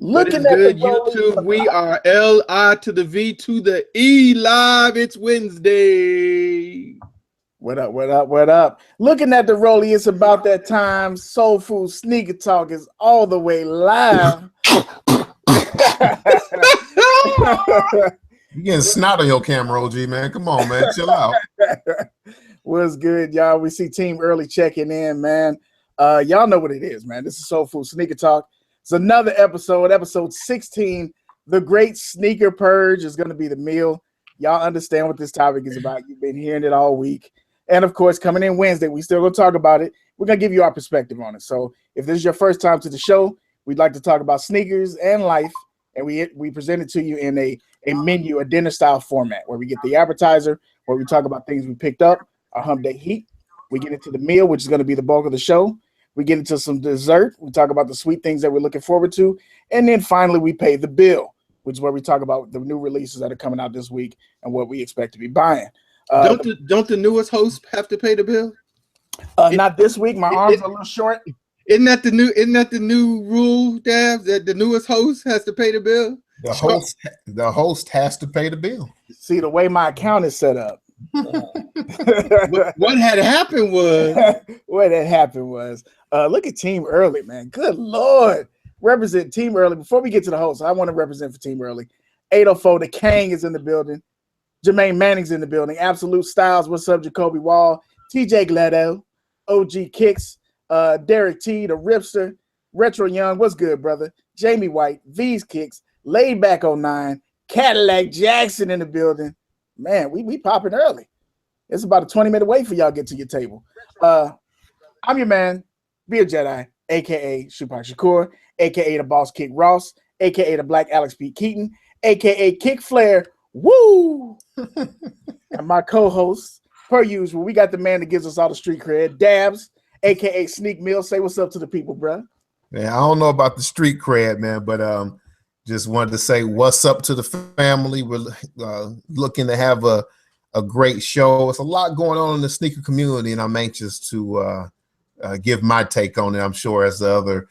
What is good, YouTube? We are L-I to the V to the E live. It's Wednesday. What up, what up, what up? Looking at the rollie, it's about that time. Soul Food Sneaker Talk is all the way live. You getting snot on your camera, OG, man. Come on, man. Chill out. What's good, y'all? We see Team Early checking in, man. Y'all know what it is, man. This is Soul Food Sneaker Talk. It's another episode 16. The Great Sneaker Purge is going to be the meal. Y'all understand what this topic is about. You've been hearing it all week. And, of course, coming in Wednesday, we still going to talk about it. We're going to give you our perspective on it. So if this is your first time to the show, we'd like to talk about sneakers and life. And we present it to you in a menu, a dinner-style format where we get the appetizer, where we talk about things we picked up, our Hump Day Heat. We get into the meal, which is going to be the bulk of the show. We get into some dessert. We talk about the sweet things that we're looking forward to. And then finally, we pay the bill, which is where we talk about the new releases that are coming out this week and what we expect to be buying. Don't the newest hosts have to pay the bill? Not this week. My arms are a little short. Isn't that the new rule, Dav, that the newest host has to pay the bill? The host has to pay the bill. See, the way my account is set up. What had happened was look at Team Early, man. Good Lord. Represent Team Early. Before we get to the host, I want to represent for Team Early. 804, the Kang is in the building. Jermaine Manning's in the building. Absolute Styles, what's up? Jacoby Wall, TJ Gladdo, OGSneekerz, Derek T, the Ripster, Retro Young, what's good, brother? Jamie White, V's Kicks, Laid Back 09, Cadillac Jackson in the building. Man, we popping early. It's about a 20-minute wait for y'all to get to your table. I'm your man, Be a Jedi, a.k.a. Shupak Shakur, a.k.a. the Boss Kick Ross, a.k.a. the Black Alex P. Keaton, a.k.a. Kick Flair. Woo! And my co-host, per usual, we got the man that gives us all the street cred, Dabs, a.k.a. Sneak Mill. Say what's up to the people, bro. Man, I don't know about the street cred, man, but just wanted to say what's up to the family. We're looking to have a great show. It's a lot going on in the sneaker community, and I'm anxious to give my take on it, I'm sure, as the other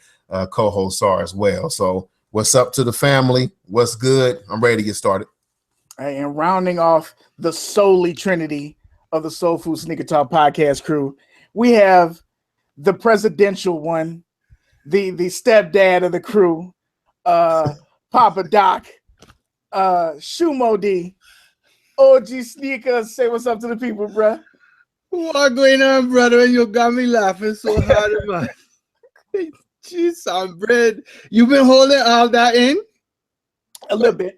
co-hosts are as well. So what's up to the family? What's good? I'm ready to get started. And rounding off the solely trinity of the Soul Food Sneaker Talk podcast crew, we have the presidential one, the stepdad of the crew, Papa Doc, Shumo D, OGSneekerz. Say what's up to the people, bruh. What going on, brother? You got me laughing so hard, man. Jeez, I'm bread. You been holding all that in? A little bit.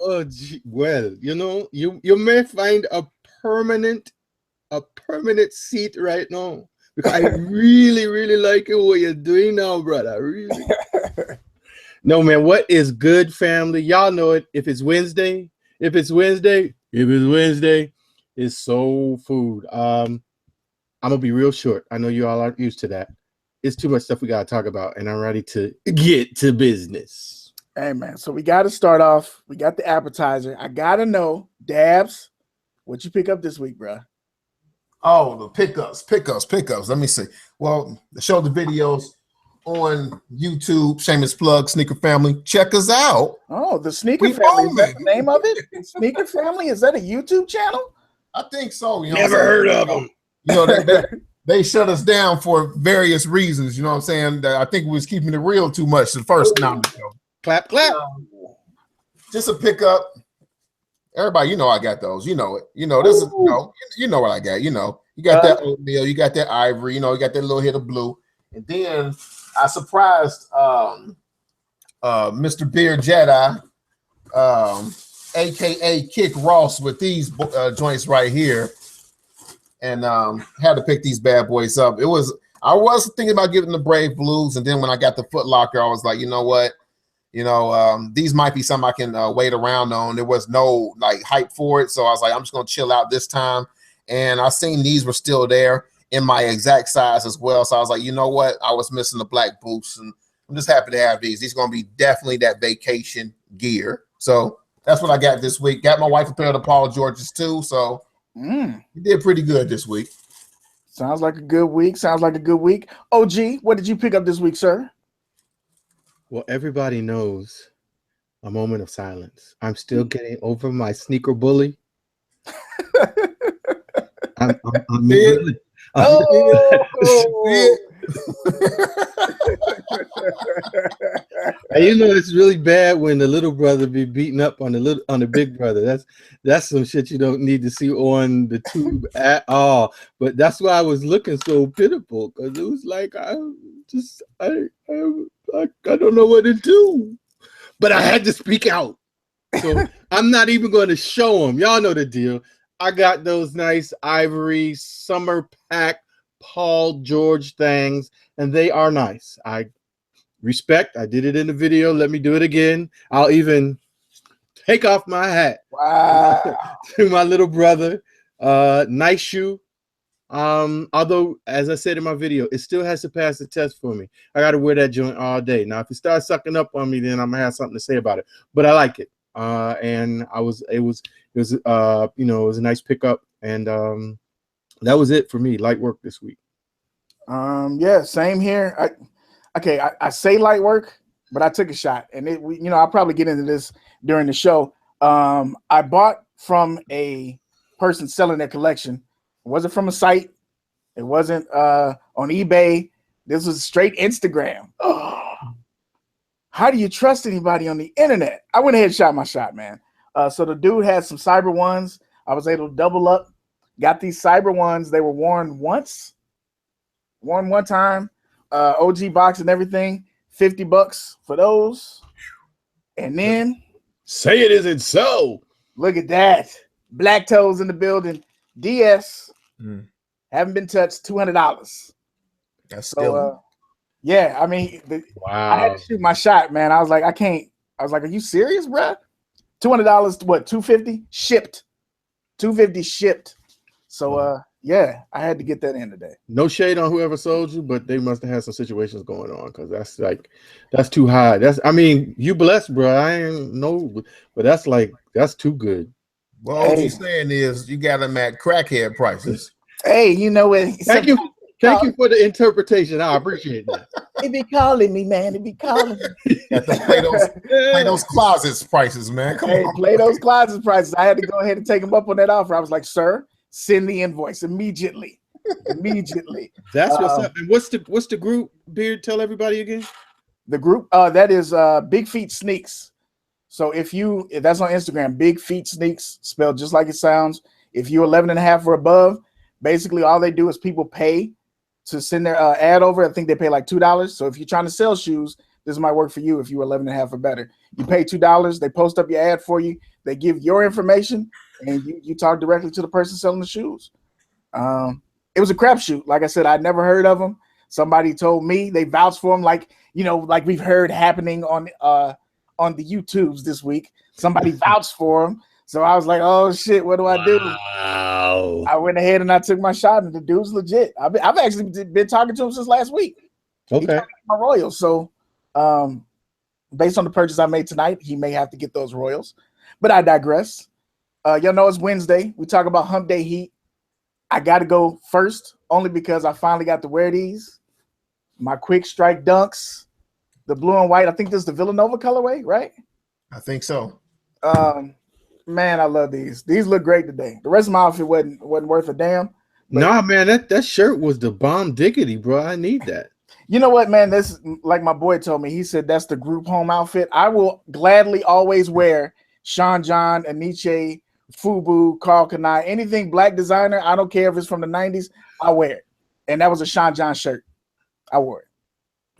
Oh, gee. Well, you may find a permanent seat right now because I really, really like it what you're doing now, brother. Really. No, man. What is good, family? Y'all know it. If it's Wednesday, it's soul food. I'm gonna be real short. I know you all aren't used to that. It's too much stuff we gotta talk about, and I'm ready to get to business. Hey, man, so we got to start off. We got the appetizer. I got to know, Dabs, what you pick up this week, bro? Oh, the pickups. Let me see. Well, show the videos on YouTube. Shameless plug, Sneaker Family. Check us out. Oh, the Sneaker Family. Is that the name of it? Sneaker Family? Is that a YouTube channel? I think so. Never heard of them. They shut us down for various reasons. You know what I'm saying? I think we was keeping it real too much the first time. Clap. Just a pickup. Everybody, I got those. You know it. This is you know what I got. You got that oatmeal. You got that ivory. You got that little hit of blue. And then I surprised Mr. Beer Jedi, aka Kick Ross, with these joints right here, and had to pick these bad boys up. I was thinking about giving the Brave Blues, and then when I got the Foot Locker, I was like, you know what? These might be something I can wait around on. There was no hype for it, so I was like, I'm just gonna chill out this time. And I seen these were still there in my exact size as well, so I was like, you know what? I was missing the black boots, and I'm just happy to have these. These are gonna be definitely that vacation gear. So that's what I got this week. Got my wife a pair of Paul Georges too, so we did pretty good this week. Sounds like a good week. OG, what did you pick up this week, sir? Well, everybody knows a moment of silence. I'm still getting over my sneaker bully. I'm really, and you know it's really bad when the little brother be beating up on the big brother. That's some shit you don't need to see on the tube at all. But that's why I was looking so pitiful, because it was like I don't know what to do, but I had to speak out. So I'm not even going to show them. Y'all know the deal. I got those nice ivory summer pack Paul George things, and they are nice. I respect. I did it in the video. Let me do it again. I'll even take off my hat. Wow. To my little brother. Nice shoe. Although, as I said in my video, it still has to pass the test for me. I got to wear that joint all day. Now, if it starts sucking up on me, then I'm gonna have something to say about it. But I like it. And it was a nice pickup, and that was it for me. Light work this week. Yeah, same here. I say light work, but I took a shot, and I'll probably get into this during the show. I bought from a person selling their collection. It wasn't from a site. It wasn't on eBay. This was straight Instagram. Oh. How do you trust anybody on the internet? I went ahead and shot my shot, man. So the dude had some Cyber ones. I was able to double up. Got these Cyber ones. They were worn one time. OG box and everything. $50 for those. And then say it isn't so. Look at that. Black Toes in the building. DS. Haven't been touched. $200. That's still. Yeah, I mean, wow. I had to shoot my shot, man. I was like, I can't. I was like, are you serious, bro? $200, what? $250 shipped. $250 shipped. So, yeah, I had to get that in today. No shade on whoever sold you, but they must have had some situations going on, because that's too high. You blessed, bro. I ain't know, but that's too good. Well, all you're saying is you got them at crackhead prices. Hey, you know what? Thank you for the interpretation. I appreciate that. They be calling me, man. They be calling me. Play those closets prices, man. Come on. Play those closets prices. I had to go ahead and take them up on that offer. I was like, sir, send the invoice immediately. Immediately. That's what's up. And what's the group, Beard? Tell everybody again. The group that is Big Feet Sneaks. So if that's on Instagram, Big Feet Sneaks, spelled just like it sounds. If you're 11.5 or above, basically all they do is people pay to send their ad over. I think they pay like $2. So if you're trying to sell shoes, this might work for you if you're 11.5 or better. You pay $2. They post up your ad for you. They give your information, and you talk directly to the person selling the shoes. It was a crapshoot. Like I said, I'd never heard of them. Somebody told me, they vouched for them, like we've heard happening on the YouTubes this week. Somebody vouched for them. So I was like, oh shit, what do I do? Wow. I went ahead and I took my shot, and the dude's legit. I've actually been talking to him since last week. Okay. My royals. So based on the purchase I made tonight, he may have to get those royals. But I digress. Y'all know it's Wednesday. We talk about Hump Day heat. I got to go first, only because I finally got to wear these. My quick strike dunks, the blue and white. I think this is the Villanova colorway, right? I think so. Man, I love these. These look great today. The rest of my outfit wasn't worth a damn. Nah, man, that shirt was the bomb diggity, bro. I need that. You know what, man? This, like my boy told me, he said that's the group home outfit. I will gladly always wear Sean John, Aniche, Fubu, Carl Kanai, anything black designer. I don't care if it's from the 90s. I wear it. And that was a Sean John shirt. I wore it.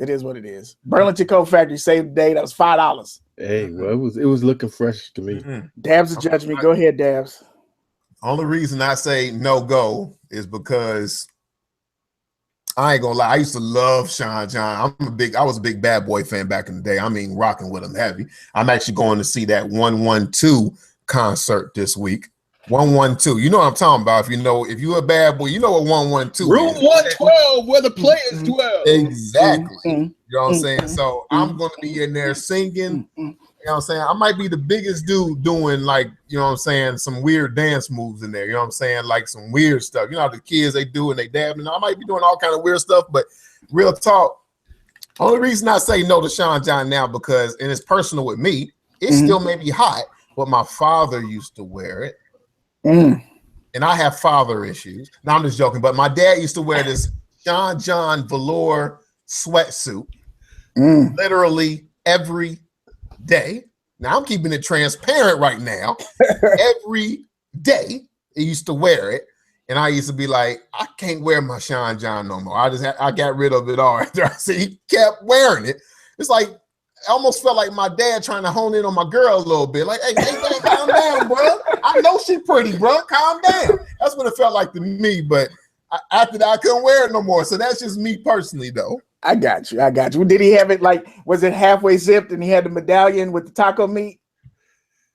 It is what it is. Burlington Coat Factory saved the day. That was $5. Hey, well, it was looking fresh to me. Dabs will judge me. Go ahead, Dabs. Only reason I say no go is because I ain't gonna lie. I used to love Sean John. I was a big Bad Boy fan back in the day. I mean, rocking with him heavy. I'm actually going to see that 112 concert this week. 112. You know what I'm talking about. If you're a bad boy, you know what 112 Room is. 112, where the players dwell. Exactly. You know what I'm saying? So I'm going to be in there singing. You know what I'm saying? I might be the biggest dude doing, like, you know what I'm saying, some weird dance moves in there. You know what I'm saying? Like some weird stuff. You know how the kids, they do and they dab. And I might be doing all kind of weird stuff, but real talk, Only reason I say no to Sean John now because, and it's personal with me, it still may be hot, but my father used to wear it. And I have father issues. Now I'm just joking, but my dad used to wear this Sean John velour sweatsuit literally every day. Now I'm keeping it transparent right now. Every day he used to wear it. And I used to be like, I can't wear my Sean John no more. I got rid of it all after I see he kept wearing it. It's like, I almost felt like my dad trying to hone in on my girl a little bit. Like, hey, calm down, bro. I know she pretty, bro. Calm down. That's what it felt like to me. But after that, I couldn't wear it no more. So that's just me personally, though. I got you. Did he have it like, was it halfway zipped and he had the medallion with the taco meat?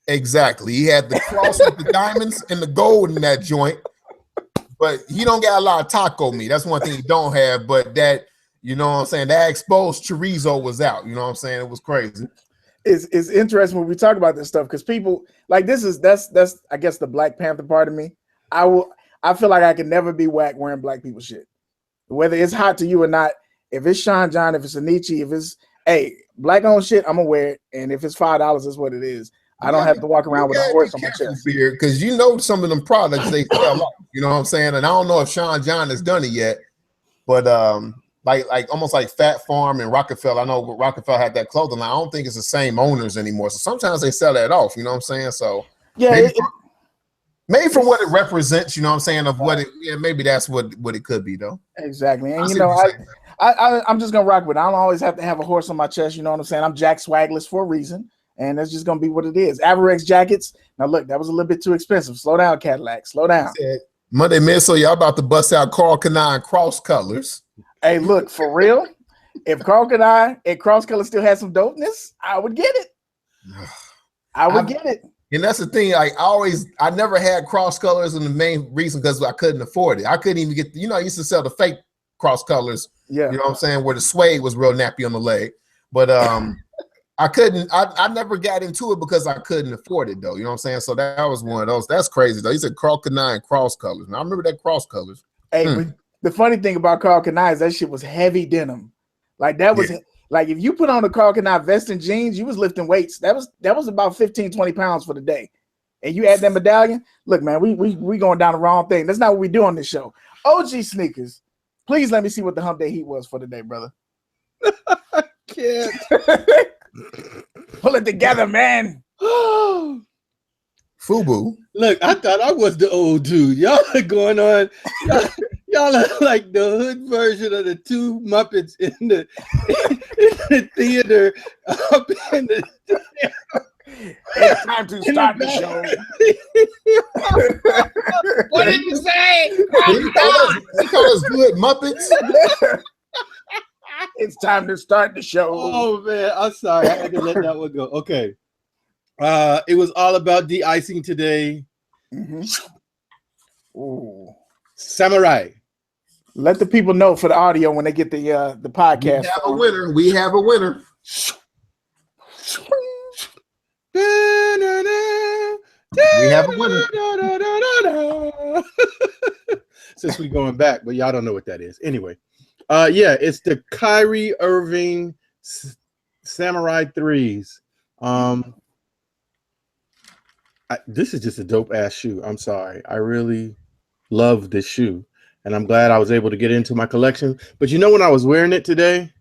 Exactly. He had the cross with the diamonds and the gold in that joint. But he don't got a lot of taco meat. That's one thing he don't have. But that, you know what I'm saying, that exposed chorizo was out. You know what I'm saying? It was crazy. It's interesting when we talk about this stuff because people like that's I guess the Black Panther part of me. I feel like I can never be whack wearing black people shit. Whether it's hot to you or not, if it's Sean John, if it's Anichi, if it's black owned shit, I'm gonna wear it. And if it's $5, that's what it is. I don't have to walk around with a horse on my chest. Because you know some of them products they sell off, you know what I'm saying? And I don't know if Sean John has done it yet, but like almost like Fat Farm and Rockefeller. I know Rockefeller had that clothing line. I don't think it's the same owners anymore. So sometimes they sell that off, you know what I'm saying? So yeah, maybe from what it represents, you know what I'm saying, of what it maybe that's what it could be though. Exactly. And you know, I'm just gonna rock with it. I don't always have to have a horse on my chest, you know what I'm saying? I'm Jack Swagless for a reason. And that's just gonna be what it is. Averex jackets. Now look, that was a little bit too expensive. Slow down, Cadillac. Slow down. Monday Miss, so y'all about to bust out Carl Kanai cross colors. Hey, look, for real. If Carl Kanai and cross colors still had some dopeness, I would get it. I would get it. And that's the thing. Like I never had cross colors, and the main reason because I couldn't afford it. I couldn't even get. I used to sell the fake cross colors. Yeah, you know what I'm saying, where the suede was real nappy on the leg, but I couldn't. I never got into it because I couldn't afford it, though. You know what I'm saying? So that was one of those. That's crazy, though. He said Carl Kanai and cross colors. Now I remember that cross colors. Hey, but the funny thing about Carl Kanai is that shit was heavy denim. Like that was like if you put on a Carl Kanai vest and jeans, you was lifting weights. That was about 15, 20 pounds for the day. And you add that medallion. Look, man, we going down the wrong thing. That's not what we do on this show. OGSneekerz, please let me see what the hump day heat was for the day, brother. I can't. Pull it together, man. Fubu. Look, I thought I was the old dude. Y'all are going on. Y'all are like the hood version of the two Muppets in the theater. Up in the it's time to start the show. What did you say? They call us good Muppets. It's time to start the show. Oh man, I'm sorry. I had to let that one go. Okay. It was all about de-icing today. Ooh. Samurai. Let the people know for the audio when they get the podcast. We have a winner. We have a winner. We have a winner. Since we're going back, but y'all don't know what that is. Anyway. It's the Kyrie Irving Samurai 3s. This is just a dope ass shoe. I'm sorry. I really love this shoe, and I'm glad I was able to get into my collection. But you know, when I was wearing it today,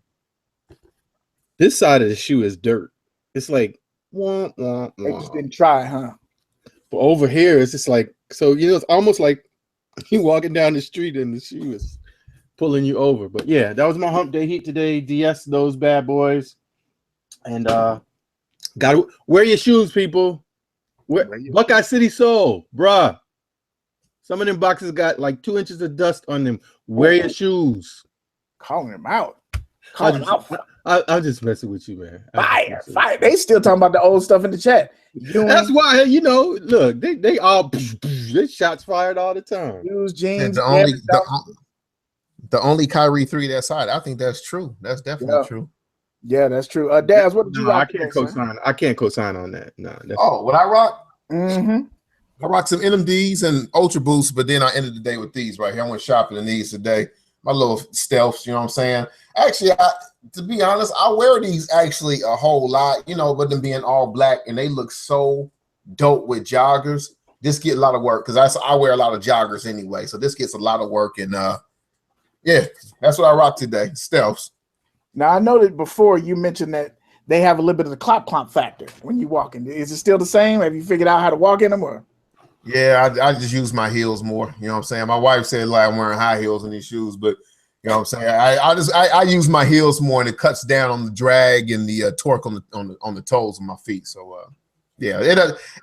this side of the shoe is dirt. It's like, wah, wah, wah. They just didn't try, huh? But over here, it's just like, so it's almost like you walking down the street and the shoe is pulling you over. But yeah, that was my hump day heat today. DS those bad boys. And gotta wear your shoes, people. Buckeye City Soul, bruh. Some of them boxes got like 2 inches of dust on them. Wear your shoes. Calling them out. I'm just messing with you, man. Fire. They still talking about the old stuff in the chat. That's why, look, they all they shots fired all the time. Shoes, jeans. The only Kyrie 3 that side. I think that's true. That's definitely true. Yeah, that's true. Daz, what did you rock? I can't co-sign on that. No. What I rock? Mm-hmm. I rocked some NMDs and Ultra Boosts, but then I ended the day with these right here. I went shopping in these today. my little stealths. You know what I'm saying? Actually, to be honest, I wear these actually a whole lot. You know, with them being all black and they look so dope with joggers. This get a lot of work because I wear a lot of joggers anyway, so this gets a lot of work. And yeah, that's what I rock today. Stealths. Now I know that before you mentioned that they have a little bit of the clop factor when you walk in. Is it still the same? Have you figured out how to walk in them or? Yeah, I just use my heels more. You know what I'm saying? My wife said like I'm wearing high heels in these shoes, but you know what I'm saying? I use my heels more, and it cuts down on the drag and the torque on the toes of my feet. So yeah,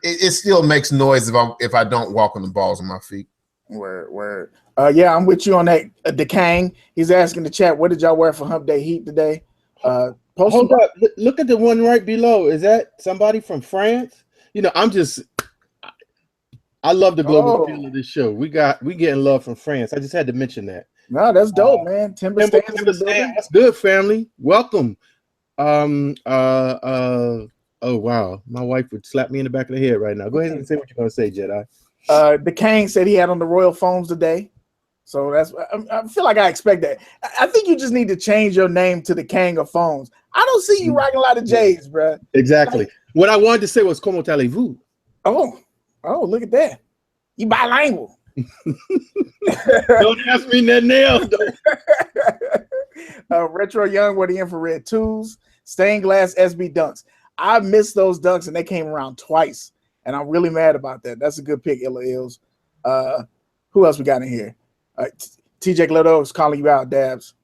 it still makes noise if I don't walk on the balls of my feet. Word. Yeah, I'm with you on that. The Kang, he's asking the chat, what did y'all wear for Hump Day Heat today? Hold up, look at the one right below. Is that somebody from France? You know, I love the global feel of this show. We getting love from France. I just had to mention that. No, that's dope, man. Timber stands in the building. That's good, family. Welcome. Oh wow, my wife would slap me in the back of the head right now. Go ahead and say what you're gonna say, Jedi. The Kang said he had on the royal foams today, so I feel like I expect that. I think you just need to change your name to the Kang of Foams. I don't see you rocking a lot of J's, bro. Exactly. What I wanted to say was "Comment allez-vous?" Oh, look at that. You bilingual. Don't ask me nothing else. Retro Young were the infrared twos, stained glass SB dunks. I missed those dunks and they came around twice, and I'm really mad about that. That's a good pick, Illa Ills. Who else we got in here? TJ Gledo is calling you out, Dabs.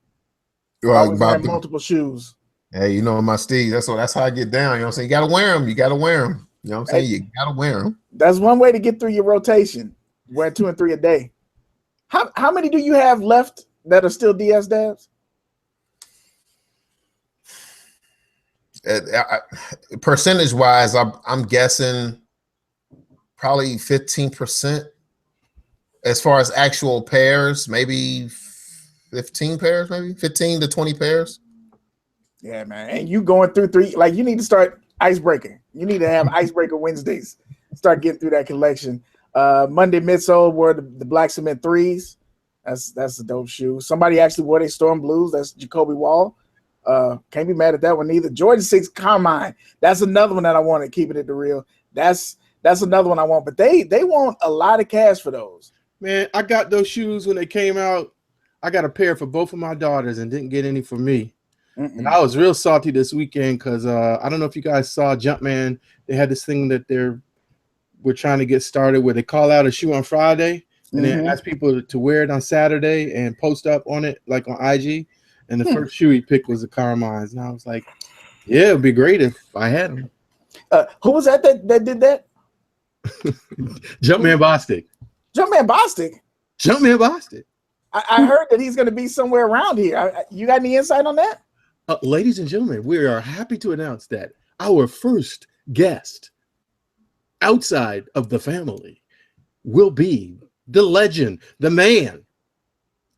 Always wearing multiple shoes. Hey, you know my Steve. That's how I get down. You know what I'm saying? You gotta wear them. You know what I'm saying? You gotta wear them. That's one way to get through your rotation. Wear 2 and 3 a day. How many do you have left that are still DS Dabs? Percentage wise, I'm guessing probably 15%. As far as actual pairs, maybe 15 pairs, maybe 15 to 20 pairs. Yeah, man. And you going through 3, like you need to start icebreaker. You need to have icebreaker Wednesdays. Start getting through that collection. Monday midsole wore the black cement 3s. That's a dope shoe. Somebody actually wore their Storm Blues. That's Jacoby Wall. Can't be mad at that one either. Jordan 6 Carmine. That's another one that I want to keep it real. That's another one I want, but they want a lot of cash for those. Man, I got those shoes when they came out. I got a pair for both of my daughters and didn't get any for me. And I was real salty this weekend because I don't know if you guys saw Jumpman. They had this thing that we're trying to get started where they call out a shoe on Friday and then ask people to wear it on Saturday and post up on it like on IG. And the first shoe he picked was the Carmines. And I was like, yeah, it'd be great if I had them. Who was that did that? Jumpman Bostic. Jumpman Bostic? Jumpman Bostic. I heard that he's going to be somewhere around here. You got any insight on that? Ladies and gentlemen, we are happy to announce that our first guest outside of the family will be the legend, the man,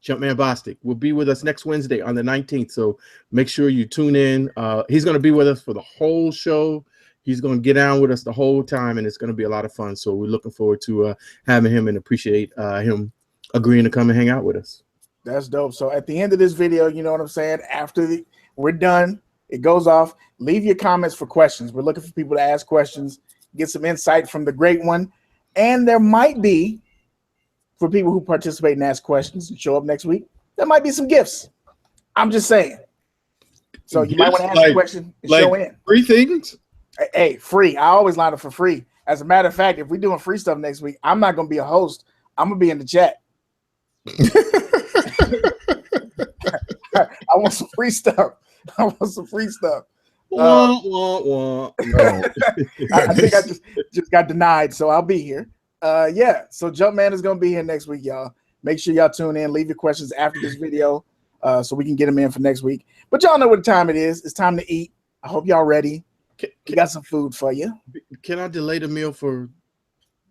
Jumpman Bostic will be with us next Wednesday on the 19th. So make sure you tune in. He's going to be with us for the whole show. He's going to get down with us the whole time, and it's going to be a lot of fun. So we're looking forward to having him and appreciate him agreeing to come and hang out with us. That's dope. So at the end of this video, you know what I'm saying? After we're done, it goes off. Leave your comments for questions. We're looking for people to ask questions, get some insight from the great one. And there might be, for people who participate and ask questions and show up next week, there might be some gifts. I'm just saying. So you might want to ask a question and show in. Free things? Hey, free. I always line up for free. As a matter of fact, if we're doing free stuff next week, I'm not going to be a host. I'm going to be in the chat. I want some free stuff. I think I just got denied, so I'll be here. Yeah, so Jumpman is going to be here next week, y'all. Make sure y'all tune in. Leave your questions after this video so we can get them in for next week. But y'all know what time it is. It's time to eat. I hope y'all ready. We got some food for you. Can I delay the meal for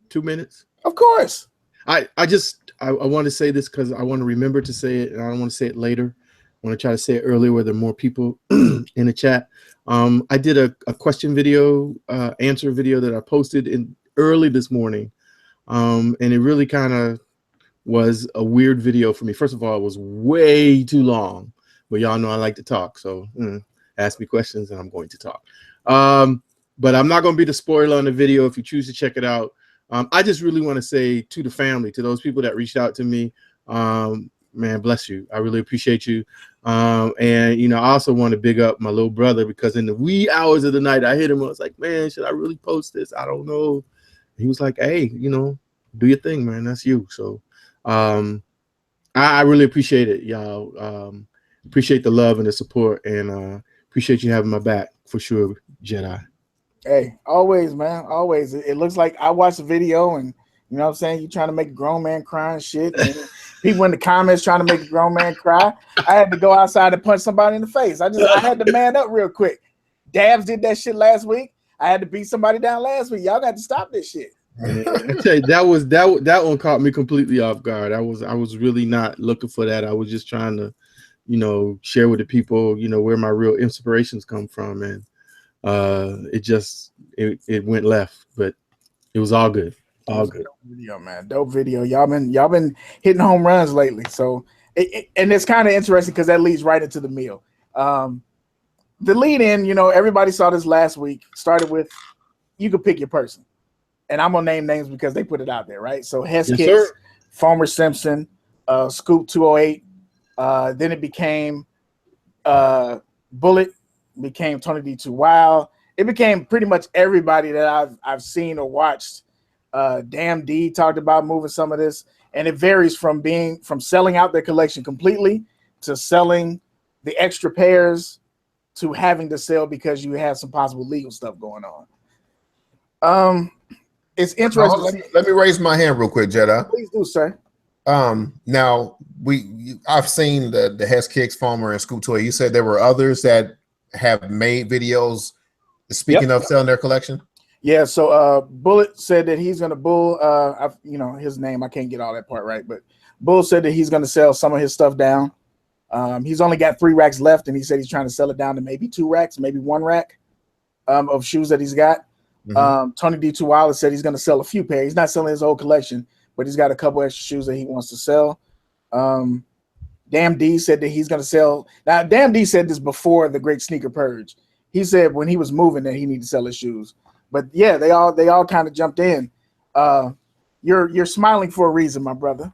2 minutes? Of course. I want to say this because I want to remember to say it, and I don't want to say it later. I want to try to say it earlier where there are more people in the chat. I did a question video, answer video that I posted in early this morning, and it really kind of was a weird video for me. First of all, it was way too long, but y'all know I like to talk. So ask me questions and I'm going to talk. But I'm not going to be the spoiler on the video if you choose to check it out. I just really want to say to the family, to those people that reached out to me, man, bless you. I really appreciate you. And, you know, I also want to big up my little brother because in the wee hours of the night, I hit him. I was like, man, should I really post this? I don't know. He was like, hey, you know, do your thing, man. That's you. So I really appreciate it, y'all. Appreciate the love and the support, and appreciate you having my back for sure, Jedi. Hey, always, man. Always. It looks like I watched the video and, you know what I'm saying, you trying to make a grown man cry and shit. And people in the comments trying to make a grown man cry. I had to go outside and punch somebody in the face. I had to man up real quick. Dabs did that shit last week. I had to beat somebody down last week. Y'all got to stop this shit. I tell you, that one caught me completely off guard. I was really not looking for that. I was just trying to, you know, share with the people, you know, where my real inspirations come from, and it went left, but it was all good. All good. Dope video, man. Dope video. Y'all been hitting home runs lately. So and it's kind of interesting because that leads right into the meal. The lead in, you know, everybody saw this last week. Started with you could pick your person. And I'm gonna name names because they put it out there, right? So Hess Kicks, Farmer Simpson, Scoop 208. Then it became Bullet, became Tony D2 Wild. It became pretty much everybody that I've seen or watched. Damn D talked about moving some of this, and it varies from selling out their collection completely to selling the extra pairs to having to sell because you have some possible legal stuff going on. It's interesting. Let me raise my hand real quick, Jedi. Please do, sir. Now I've seen the Hess Kicks, Farmer, and Scoop Toy. You said there were others that have made videos speaking of selling their collection. Yeah. So Bullet said that he's gonna you know his name. I can't get all that part right, but Bull said that he's gonna sell some of his stuff down. He's only got 3 racks left, and he said he's trying to sell it down to maybe 2 racks, maybe 1 rack of shoes that he's got. Mm-hmm. Tony D2 Wilder said he's going to sell a few pairs. He's not selling his whole collection, but he's got a couple extra shoes that he wants to sell. Damn D said that he's going to sell. Now, Damn D said this before the Great Sneaker Purge. He said when he was moving that he needed to sell his shoes. But yeah, they all kind of jumped in. You're smiling for a reason, my brother.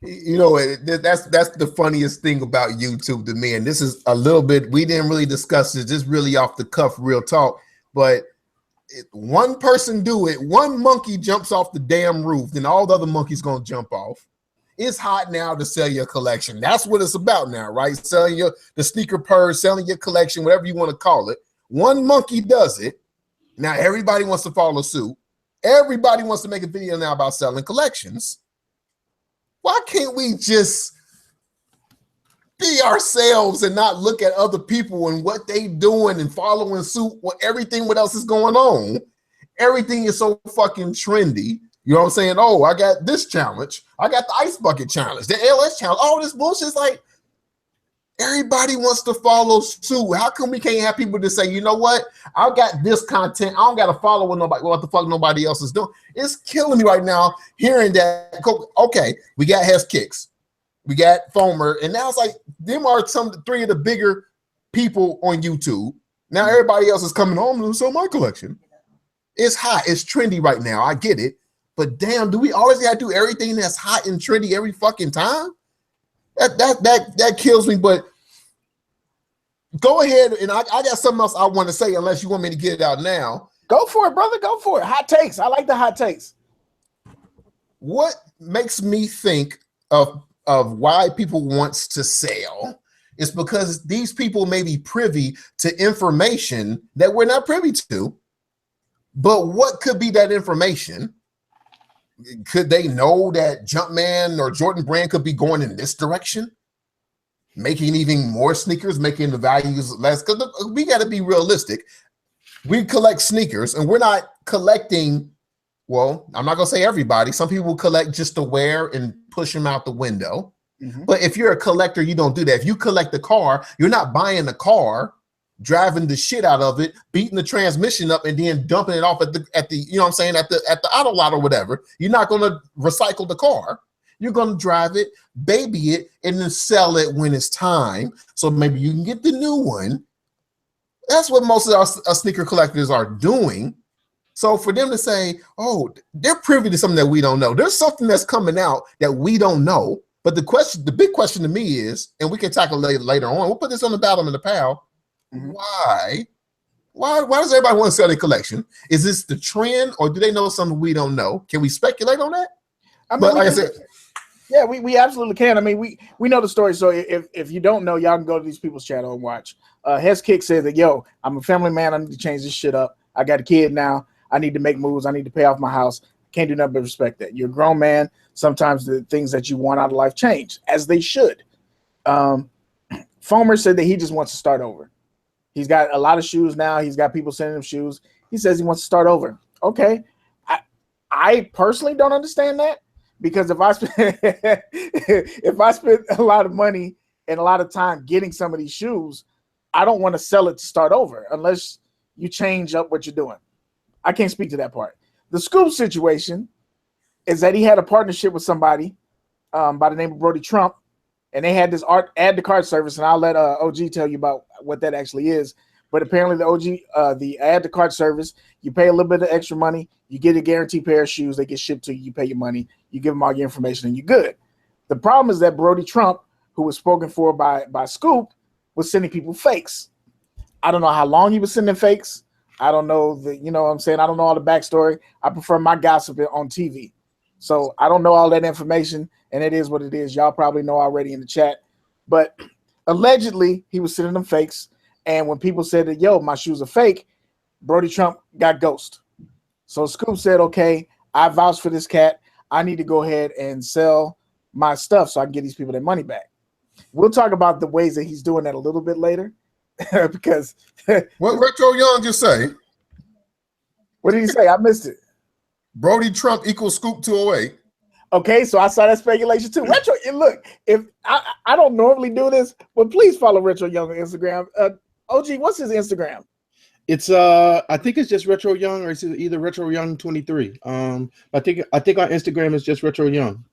You know, that's the funniest thing about YouTube to me. And this is a little bit, we didn't really discuss this, just really off the cuff, real talk. But one person do it, one monkey jumps off the damn roof, then all the other monkeys gonna jump off. It's hot now to sell your collection. That's what it's about now, right? Selling the sneaker purge, selling your collection, whatever you want to call it. One monkey does it. Now everybody wants to follow suit. Everybody wants to make a video now about selling collections. Why can't we just be ourselves and not look at other people and what they doing and following suit with everything what else is going on? Everything is so fucking trendy. You know what I'm saying? Oh, I got this challenge. I got the ice bucket challenge, the LS challenge. All this bullshit is like everybody wants to follow suit. How come we can't have people to say, you know what? I got this content. I don't got to follow what the fuck nobody else is doing. It's killing me right now hearing that. Okay, we got Hess Kicks, we got Foamer, and now it's like them are 3 of the bigger people on YouTube. Now everybody else is coming home to sell my collection. It's hot. It's trendy right now. I get it. But damn, do we always got to do everything that's hot and trendy every fucking time? That kills me. But go ahead, and I got something else I want to say, unless you want me to get it out now. Go for it, brother. Go for it. Hot takes. I like the hot takes. What makes me think of why people wants to sell is because these people may be privy to information that we're not privy to. But what could be that information? Could they know that Jumpman or Jordan Brand could be going in this direction? Making even more sneakers, making the values less? Because we got to be realistic. We collect sneakers, and we're not collecting, well, I'm not going to say everybody. Some people collect just to wear and push them out the window. Mm-hmm. But if you're a collector, you don't do that. If you collect a car, you're not buying a car driving the shit out of it, beating the transmission up, and then dumping it off at the you know what I'm saying, at the auto lot or whatever. You're not going to recycle the car. You're going to drive it, baby it, and then sell it when it's time. So maybe you can get the new one. That's what most of our sneaker collectors are doing. So for them to say, oh, they're privy to something that we don't know. There's something that's coming out that we don't know. But the big question to me is, and we can tackle it later on, we'll put this on the bottom of the pile. Why does everybody want to sell their collection? Is this the trend, or do they know something we don't know? Can we speculate on that? I mean, but like I said, yeah, we absolutely can. I mean, we know the story. So if you don't know, y'all can go to these people's channel and watch. Hes Kick said that, yo, I'm a family man. I need to change this shit up. I got a kid now. I need to make moves. I need to pay off my house. Can't do nothing but respect that. You're a grown man. Sometimes the things that you want out of life change, as they should. Fomer said that he just wants to start over. He's got a lot of shoes now. He's got people sending him shoes. He says he wants to start over. Okay. I personally don't understand that, because if I spend a lot of money and a lot of time getting some of these shoes, I don't want to sell it to start over unless you change up what you're doing. I can't speak to that part. The Scoop situation is that he had a partnership with somebody by the name of Brody Trump, and they had this add to cart service, and I'll let OG tell you about what that actually is. But apparently the add to cart service, you pay a little bit of extra money, you get a guaranteed pair of shoes, they get shipped to you, you pay your money, you give them all your information, and you're good. The problem is that Brody Trump, who was spoken for by Scoop, was sending people fakes. I don't know how long he was sending fakes. I don't know you know what I'm saying? I don't know all the backstory. I prefer my gossip on TV. So I don't know all that information, and it is what it is. Y'all probably know already in the chat. But allegedly, he was sending them fakes. And when people said that, yo, my shoes are fake, Brody Trump got ghosted. So Scoop said, okay, I vouch for this cat. I need to go ahead and sell my stuff so I can get these people their money back. We'll talk about the ways that he's doing that a little bit later. Because what Retro Young just say? What did he say? I missed it. Brody Trump equals Scoop 208. Okay, so I saw that speculation too. Retro, look, if I don't normally do this, but please follow Retro Young on Instagram. OG, what's his Instagram? It's I think it's just Retro Young, or it's either Retro Young 23. I think on Instagram it's just Retro Young.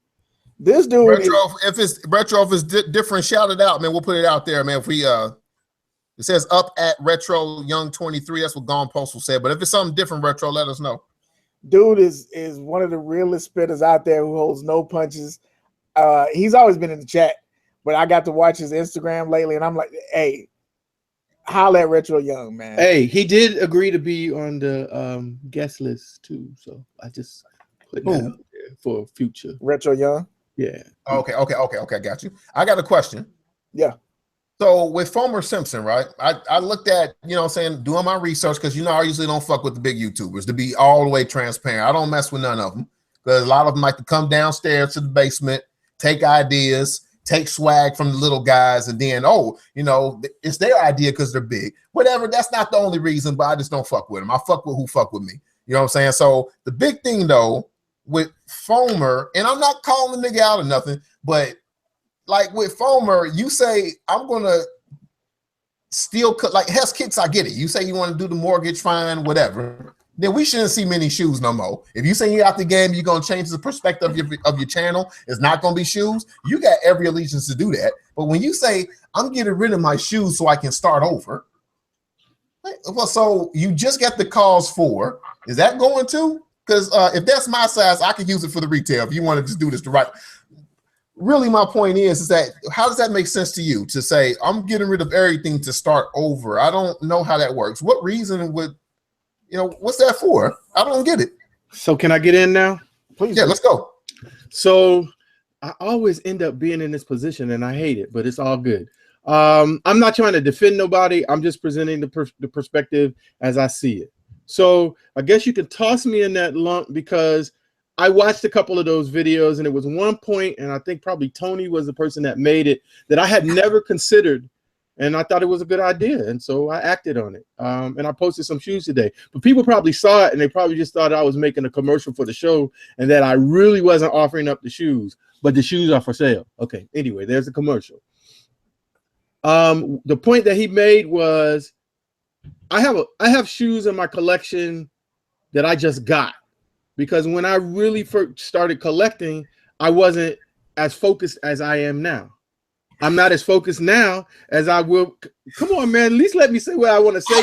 This dude, if it's different, shout it out, man. We'll put it out there, man. If we it says up at Retro Young 23. That's what Gone Postal said. But if it's something different, Retro, let us know. Dude is one of the realest spitters out there who holds no punches. He's always been in the chat, but I got to watch his Instagram lately, and I'm like, hey, holla at Retro Young, man. Hey, he did agree to be on the guest list too, so I just put that out there for future. Retro Young? Yeah. Okay, got you. I got a question. Yeah. So with Fomer Simpson, right? I looked at, you know what I'm saying, doing my research, because you know I usually don't fuck with the big YouTubers, to be all the way transparent. I don't mess with none of them, because a lot of them like to come downstairs to the basement, take ideas, take swag from the little guys, and then, oh, you know, it's their idea because they're big. Whatever, that's not the only reason, but I just don't fuck with them. I fuck with who fuck with me. You know what I'm saying? So the big thing, though, with Fomer, and I'm not calling the nigga out or nothing, but like with Fomer, you say, I'm going to steal, like Hes Kicks, I get it. You say you want to do the mortgage, fine, whatever. Then we shouldn't see many shoes no more. If you say you're out the game, you're going to change the perspective of your channel. It's not going to be shoes. You got every allegiance to do that. But when you say, I'm getting rid of my shoes so I can start over, well, so you just got the cause for, is that going to? Because if that's my size, I could use it for the retail. If you want to just do this the right. Really, my point is that how does that make sense to you to say I'm getting rid of everything to start over? I don't know how that works. What reason would, you know, what's that for? I don't get it. So can I get in now? Please. Yeah, let's go. So I always end up being in this position, and I hate it, but it's all good. I'm not trying to defend nobody. I'm just presenting the perspective as I see it. So I guess you can toss me in that lump, because I watched a couple of those videos, and it was one point, and I think probably Tony was the person that made it, that I had never considered, and I thought it was a good idea, and so I acted on it. And I posted some shoes today, but people probably saw it, and they probably just thought I was making a commercial for the show, and that I really wasn't offering up the shoes, but the shoes are for sale. Okay, anyway, there's the commercial. The point that he made was, I have shoes in my collection that I just got, because when I really first started collecting, I wasn't as focused as I am now. I'm not as focused now as I will. Come on, man. At least let me say what I want to say.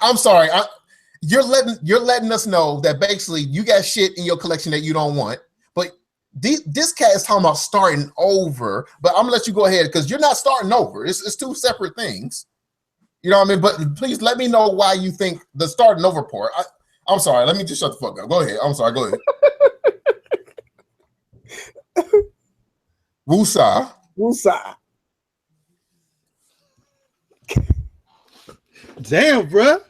I'm sorry. You're letting us know that basically you got shit in your collection that you don't want. But this cat is talking about starting over. But I'm gonna let you go ahead because you're not starting over. It's two separate things. You know what I mean? But please let me know why you think the starting over part. I'm sorry. Let me just shut the fuck up. Go ahead. I'm sorry. Go ahead. Wusa. Damn, bruh.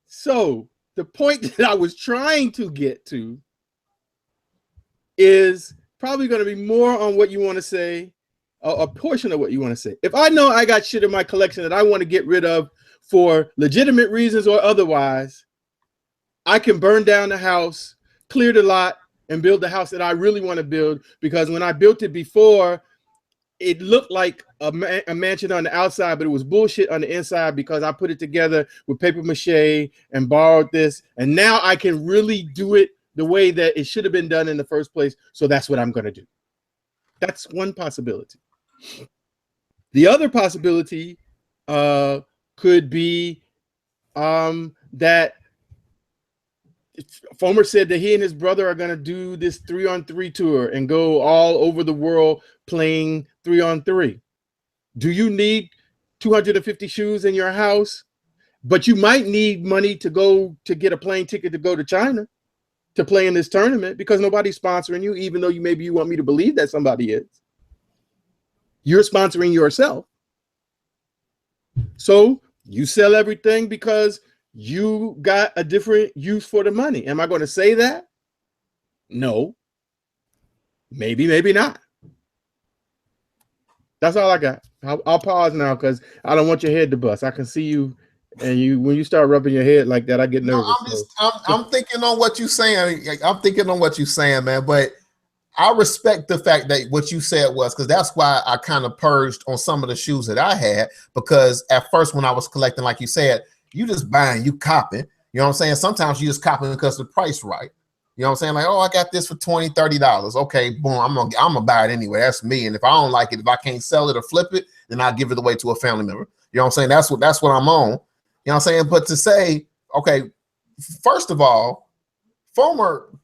So the point that I was trying to get to is probably going to be more on what you want to say, a portion of what you want to say. If I know I got shit in my collection that I want to get rid of for legitimate reasons or otherwise, I can burn down the house, clear the lot, and build the house that I really want to build, because when I built it before, it looked like a mansion on the outside, but it was bullshit on the inside because I put it together with paper mache and borrowed this. And now I can really do it the way that it should have been done in the first place. So that's what I'm going to do. That's one possibility. The other possibility could be that Fomer said that he and his brother are going to do this 3-on-3 tour and go all over the world playing 3-on-3. Do you need 250 shoes in your house? But you might need money to go to get a plane ticket to go to China to play in this tournament, because nobody's sponsoring you, even though maybe you want me to believe that somebody is. You're sponsoring yourself. So you sell everything because you got a different use for the money. Am I going to say that? No. Maybe, maybe not. That's all I got. I'll pause now because I don't want your head to bust. I can see you, and when you start rubbing your head like that, I get nervous. No, I'm thinking on what you're saying. I'm thinking on what you're saying, man. But I respect the fact that what you said was, because that's why I kind of purged on some of the shoes that I had, because at first when I was collecting, like you said, you just buying, you copping. You know what I'm saying? Sometimes you just copping because the price right. You know what I'm saying? Like, oh, I got this for $20, $30. Okay, boom, I'm gonna buy it anyway. That's me. And if I don't like it, if I can't sell it or flip it, then I'll give it away to a family member. You know what I'm saying? That's what I'm on. You know what I'm saying? But to say, okay, first of all, Fomer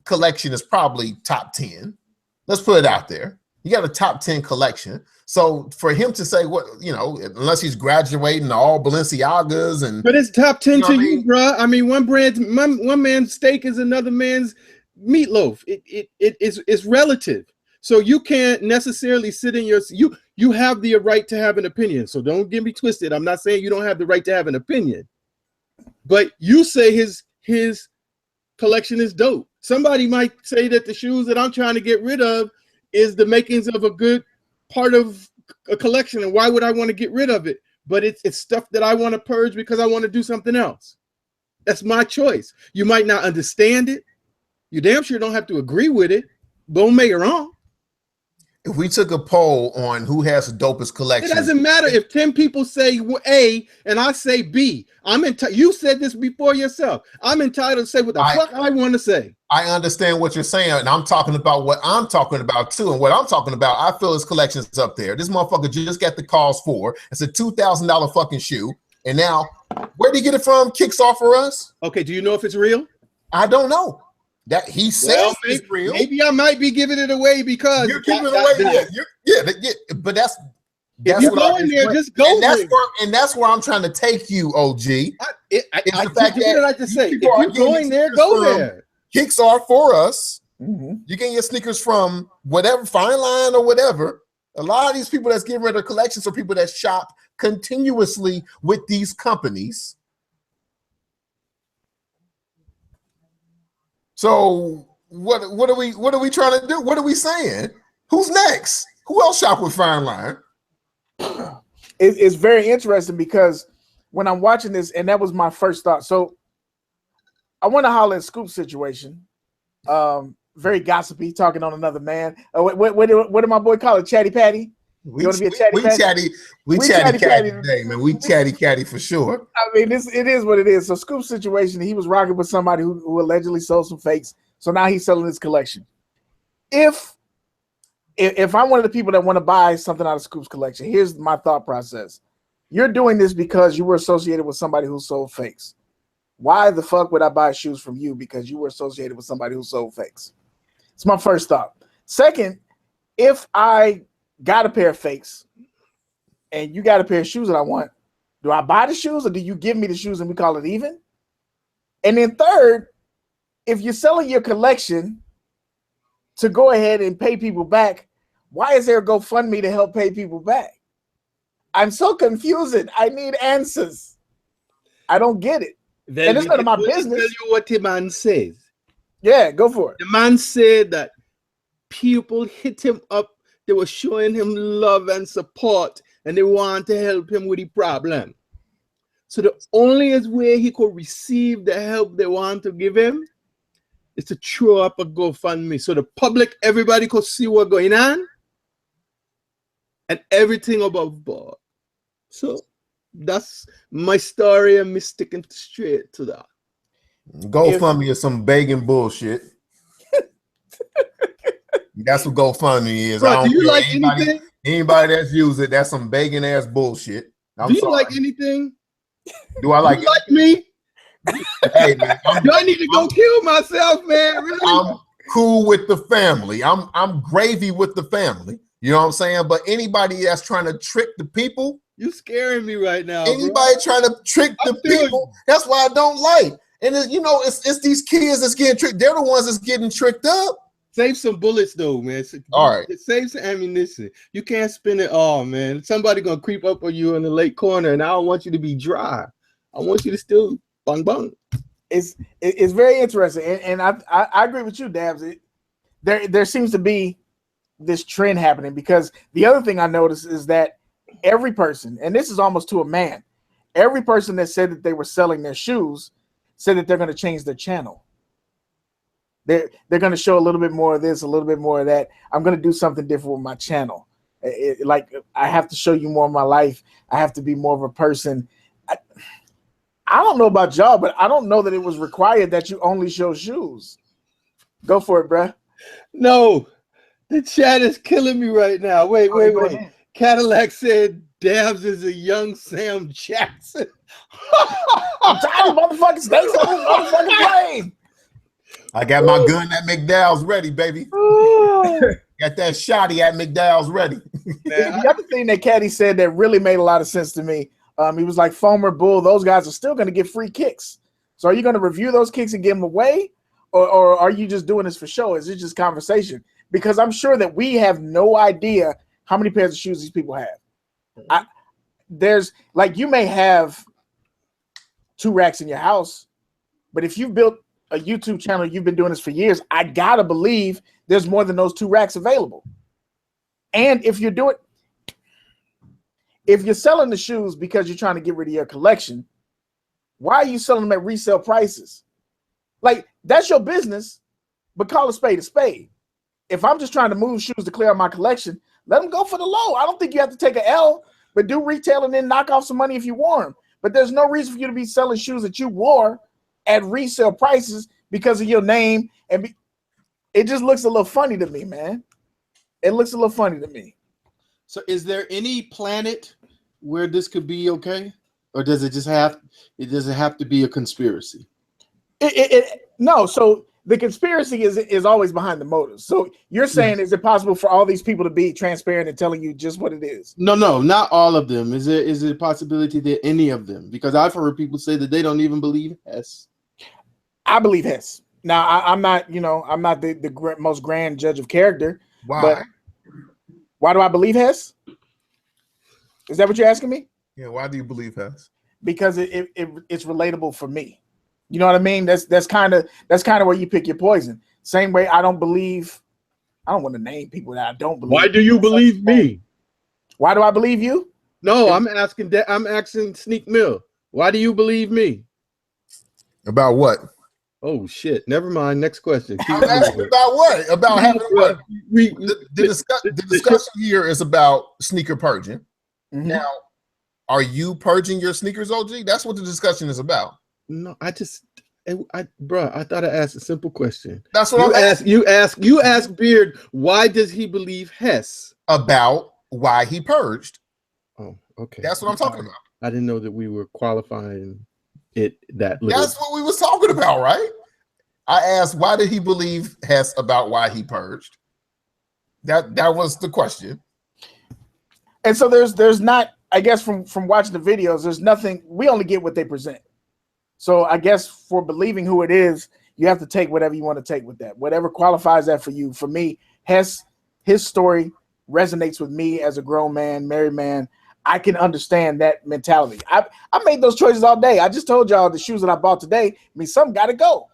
collection is probably top 10. Let's put it out there. You got a top 10 collection. So for him to say what, you know, unless he's graduating all Balenciagas and, but it's top 10 to you, bro. I mean, one man's steak is another man's meatloaf. It's relative. So you can't necessarily sit in you have the right to have an opinion. So don't get me twisted. I'm not saying you don't have the right to have an opinion, but you say his collection is dope. Somebody might say that the shoes that I'm trying to get rid of is the makings of a good part of a collection, and why would I want to get rid of it? But it's stuff that I want to purge because I want to do something else. That's my choice. You might not understand it. You damn sure don't have to agree with it. Don't make it wrong. If we took a poll on who has the dopest collection, it doesn't matter if 10 people say A and I say B. You said this before yourself. I'm entitled to say what the fuck I want to say. I understand what you're saying, and I'm talking about what I'm talking about too. And what I'm talking about, I feel his collection's up there. This motherfucker just got the calls for. It's a $2,000 fucking shoe. And now, where did he get it from? Kicks off for us. Okay, do you know if it's real? I don't know. That he says it's real. Maybe I might be giving it away because you're giving it away. Yeah, but that's if you go in there, just go there. And that's where I'm trying to take you, OG. What did I just say? If you're going there, go there. Kicks are for us. Mm-hmm. You can get sneakers from whatever, Fine Line or whatever. A lot of these people that's getting rid of collections are people that shop continuously with these companies. So what are we trying to do? What are we saying? Who's next? Who else shop with Fine Line? It's very interesting because when I'm watching this, and that was my first thought. So I want to holler at Scoop's situation. Very gossipy, talking on another man. What did my boy call it? Chatty Patty? We, You want to be a chatty Patty? We chatty catty today, man. We chatty catty for sure. I mean, it is what it is. So Scoop's situation, he was rocking with somebody who allegedly sold some fakes. So now he's selling his collection. If I'm one of the people that want to buy something out of Scoop's collection, here's my thought process. You're doing this because you were associated with somebody who sold fakes. Why the fuck would I buy shoes from you because you were associated with somebody who sold fakes? It's my first thought. Second, if I got a pair of fakes and you got a pair of shoes that I want, do I buy the shoes or do you give me the shoes and we call it even? And then third, if you're selling your collection to go ahead and pay people back, why is there a GoFundMe to help pay people back? I'm so confused. I need answers. I don't get it. Then and it's none of my business. Tell you what the man says. Yeah, go for it. The man said that people hit him up. They were showing him love and support, and they want to help him with the problem. So the only way he could receive the help they want to give him is to throw up a GoFundMe, so the public, everybody could see what's going on, and everything above board. So that's my story, and me sticking straight to that. GoFundMe is some begging bullshit. That's what GoFundMe is. Bro, I don't do you care. like anything? Anybody that's used it, that's some begging ass bullshit. I'm Do you sorry. like anything? Do I like you like me? Hey man, Do I need to go kill myself, man? Really? I'm cool with the family. I'm gravy with the family. You know what I'm saying? But anybody that's trying to trick the people, you scaring me right now. anybody trying to trick the people, that's why I don't like. And it's these kids that's getting tricked. They're the ones that's getting tricked up. Save some bullets though, man. All right. Save some ammunition. You can't spend it all, man. Somebody gonna creep up on you in the late corner, and I don't want you to be dry. I want you to still bang bang. It's very interesting, and I agree with you, Dabs. There seems to be this trend happening because the other thing I noticed is that every person, and this is almost to a man, every person that said that they were selling their shoes said that they're going to change their channel. They're going to show a little bit more of this, a little bit more of that. I'm going to do something different with my channel. Like I have to show you more of my life. I have to be more of a person. I don't know about y'all, but I don't know that it was required that you only show shoes. Go for it, bruh. No, the chat is killing me right now. Wait. Cadillac said Dabs is a young Sam Jackson. I'm tired of motherfucking snakes on this motherfucking plane. I got my gun at McDowell's ready, baby. Got that shotty at McDowell's ready. The other thing that Caddy said that really made a lot of sense to me, he was like, Foamer, Bull, those guys are still going to get free kicks. So are you going to review those kicks and give them away? Or are you just doing this for show? Is it just conversation? Because I'm sure that we have no idea how many pairs of shoes these people have. There's like, you may have 2 racks in your house, but if you've built a YouTube channel, you've been doing this for years, I gotta believe there's more than those 2 racks available. And if you're selling the shoes because you're trying to get rid of your collection, why are you selling them at resale prices? Like, that's your business, but call a spade a spade. If I'm just trying to move shoes to clear out my collection, let them go for the low. I don't think you have to take an L, but do retail and then knock off some money if you wore them. But there's no reason for you to be selling shoes that you wore at resale prices because of your name. And it just looks a little funny to me, man. It looks a little funny to me. So is there any planet where this could be okay? Or does it just have to be a conspiracy? No, so the conspiracy is always behind the motives. So you're saying, is it possible for all these people to be transparent and telling you just what it is? No, not all of them. Is it a possibility that any of them? Because I've heard people say that they don't even believe Hess. I believe Hess. Now, I'm not the most grand judge of character. Why? But why do I believe Hess? Is that what you're asking me? Yeah, why do you believe Hess? Because it's relatable for me. You know what I mean? That's kind of where you pick your poison. Same way I don't want to name people that I don't believe. Why do you believe me? Why do I believe you? No, I'm asking Sneak Mill. Why do you believe me? About what? Oh shit! Never mind. Next question. I'm asking about what? About having what? The discussion here is about sneaker purging. Mhm. Now, are you purging your sneakers, OG? That's what the discussion is about. No, bro, I thought I asked a simple question. That's what you asked Beard, why does he believe Hess? About why he purged. Oh, okay. That's what I'm talking about. I didn't know that we were qualifying it that little. That's what we was talking about, right? I asked, why did he believe Hess about why he purged? That was the question. And so there's not, I guess from watching the videos, there's nothing, we only get what they present. So I guess for believing who it is, you have to take whatever you want to take with that. Whatever qualifies that for you. For me, his story resonates with me as a grown man, married man. I can understand that mentality. I made those choices all day. I just told y'all the shoes that I bought today, I mean, some got to go.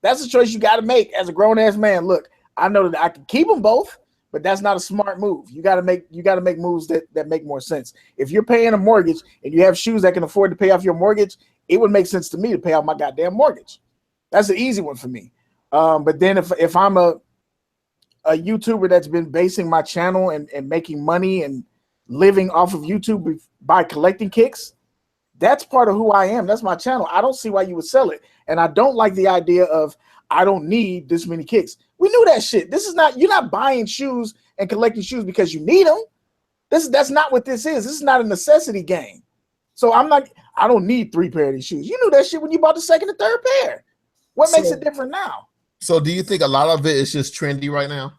That's a choice you got to make as a grown-ass man. Look, I know that I can keep them both, but that's not a smart move. You got to make moves that make more sense. If you're paying a mortgage and you have shoes that can afford to pay off your mortgage, it would make sense to me to pay off my goddamn mortgage. That's an easy one for me. But then if I'm a YouTuber that's been basing my channel and making money and living off of YouTube by collecting kicks, that's part of who I am. That's my channel. I don't see why you would sell it. And I don't like the idea of I don't need this many kicks. We knew that shit. You're not buying shoes and collecting shoes because you need them. That's not what this is. This is not a necessity game. So I don't need 3 pair of these shoes. You knew that shit when you bought the second and third pair. What makes it different now? So do you think a lot of it is just trendy right now?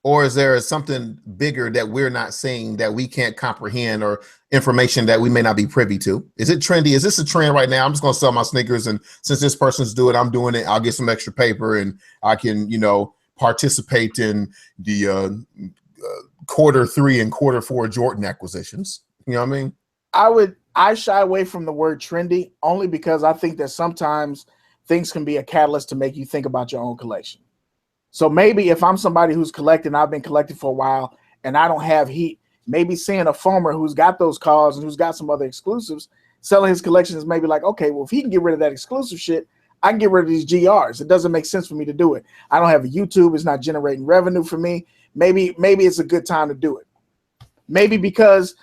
Or is there something bigger that we're not seeing that we can't comprehend, or information that we may not be privy to? Is it trendy? Is this a trend right now? I'm just going to sell my sneakers, and since this person's doing it, I'm doing it. I'll get some extra paper and I can, participate in the Q3 and Q4 Jordan acquisitions. You know what I mean? I shy away from the word trendy only because I think that sometimes things can be a catalyst to make you think about your own collection. So maybe if I'm somebody who's collecting, I've been collecting for a while and I don't have heat, maybe seeing a foamer who's got those cars and who's got some other exclusives, selling his collection is maybe like, okay, well, if he can get rid of that exclusive shit, I can get rid of these GRs. It doesn't make sense for me to do it. I don't have a YouTube. It's not generating revenue for me. Maybe it's a good time to do it. Maybe because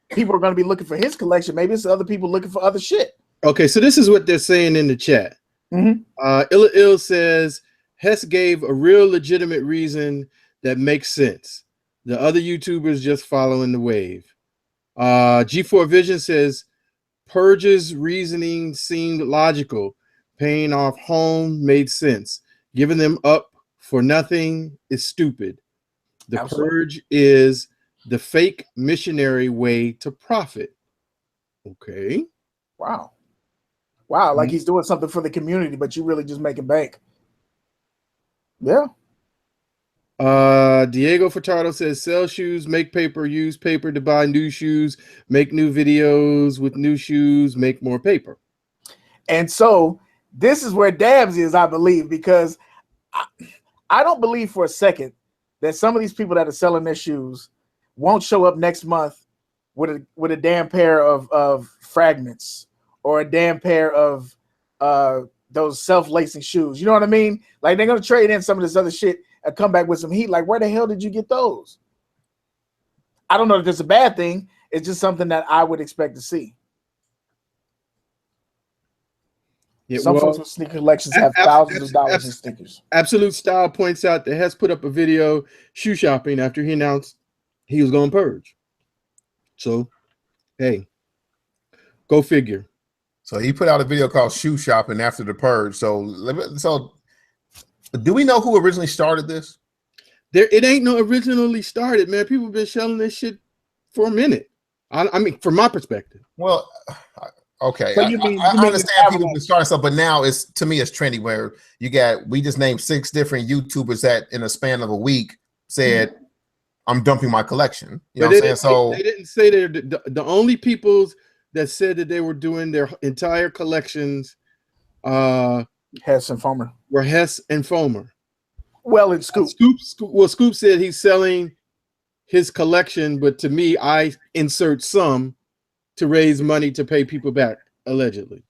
people are going to be looking for his collection. Maybe it's other people looking for other shit. Okay, so this is what they're saying in the chat. Ill says, Hess gave a real legitimate reason that makes sense. The other YouTubers just following the wave. G4 Vision says, Purge's reasoning seemed logical. Paying off home made sense. Giving them up for nothing is stupid. The Absolutely. Purge is the fake missionary way to profit. Okay. Wow. Like he's doing something for the community, but you really just making bank. Yeah. Diego Furtado says, sell shoes, make paper, use paper to buy new shoes, make new videos with new shoes, make more paper. And so this is where Dabs is, I believe, because I don't believe for a second that some of these people that are selling their shoes won't show up next month with a damn pair of fragments or a damn pair of those self-lacing shoes. You know what I mean? Like, they're going to trade in some of this other shit and come back with some heat. Like, where the hell did you get those? I don't know if it's a bad thing. It's just something that I would expect to see. Yeah, some folks with sneaker collections have thousands of dollars in sneakers. Absolute Style points out that Hess put up a video shoe shopping after he announced he was going to purge. So, hey, go figure. So he put out a video called Shoe Shopping after the purge. So do we know who originally started this? It ain't no originally started, man. People have been selling this shit for a minute. I mean, from my perspective. Well, okay. So I understand people have been starting stuff, but now to me it's trendy where we just named 6 different YouTubers that in a span of a week said, I'm dumping my collection. You know what I'm saying? So they didn't say they're the only people that said that they were doing their entire collections Hess and Foamer. Were Hess and Foamer. Well, it's Scoop. Scoop said he's selling his collection, but to me, I insert some to raise money to pay people back, allegedly.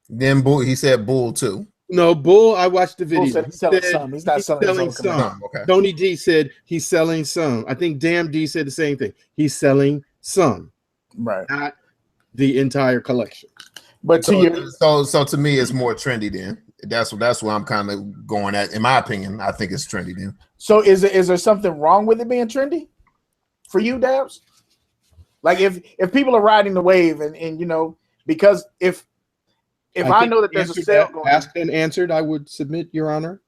Then Bull, he said Bull too. No, Bull, I watched the Bull video. said he's selling some. He's not selling his own collection. some. Okay. Tony D said he's selling some. I think Damn D said the same thing. He's selling some. Right. Not the entire collection. But so to me, it's more trendy then. That's where I'm kind of going at. In my opinion, I think it's trendy then. So is there something wrong with it being trendy for you, Dabs? Like if people are riding the wave and you know, because if I know that there's a sale going asked and answered, I would submit, Your Honor.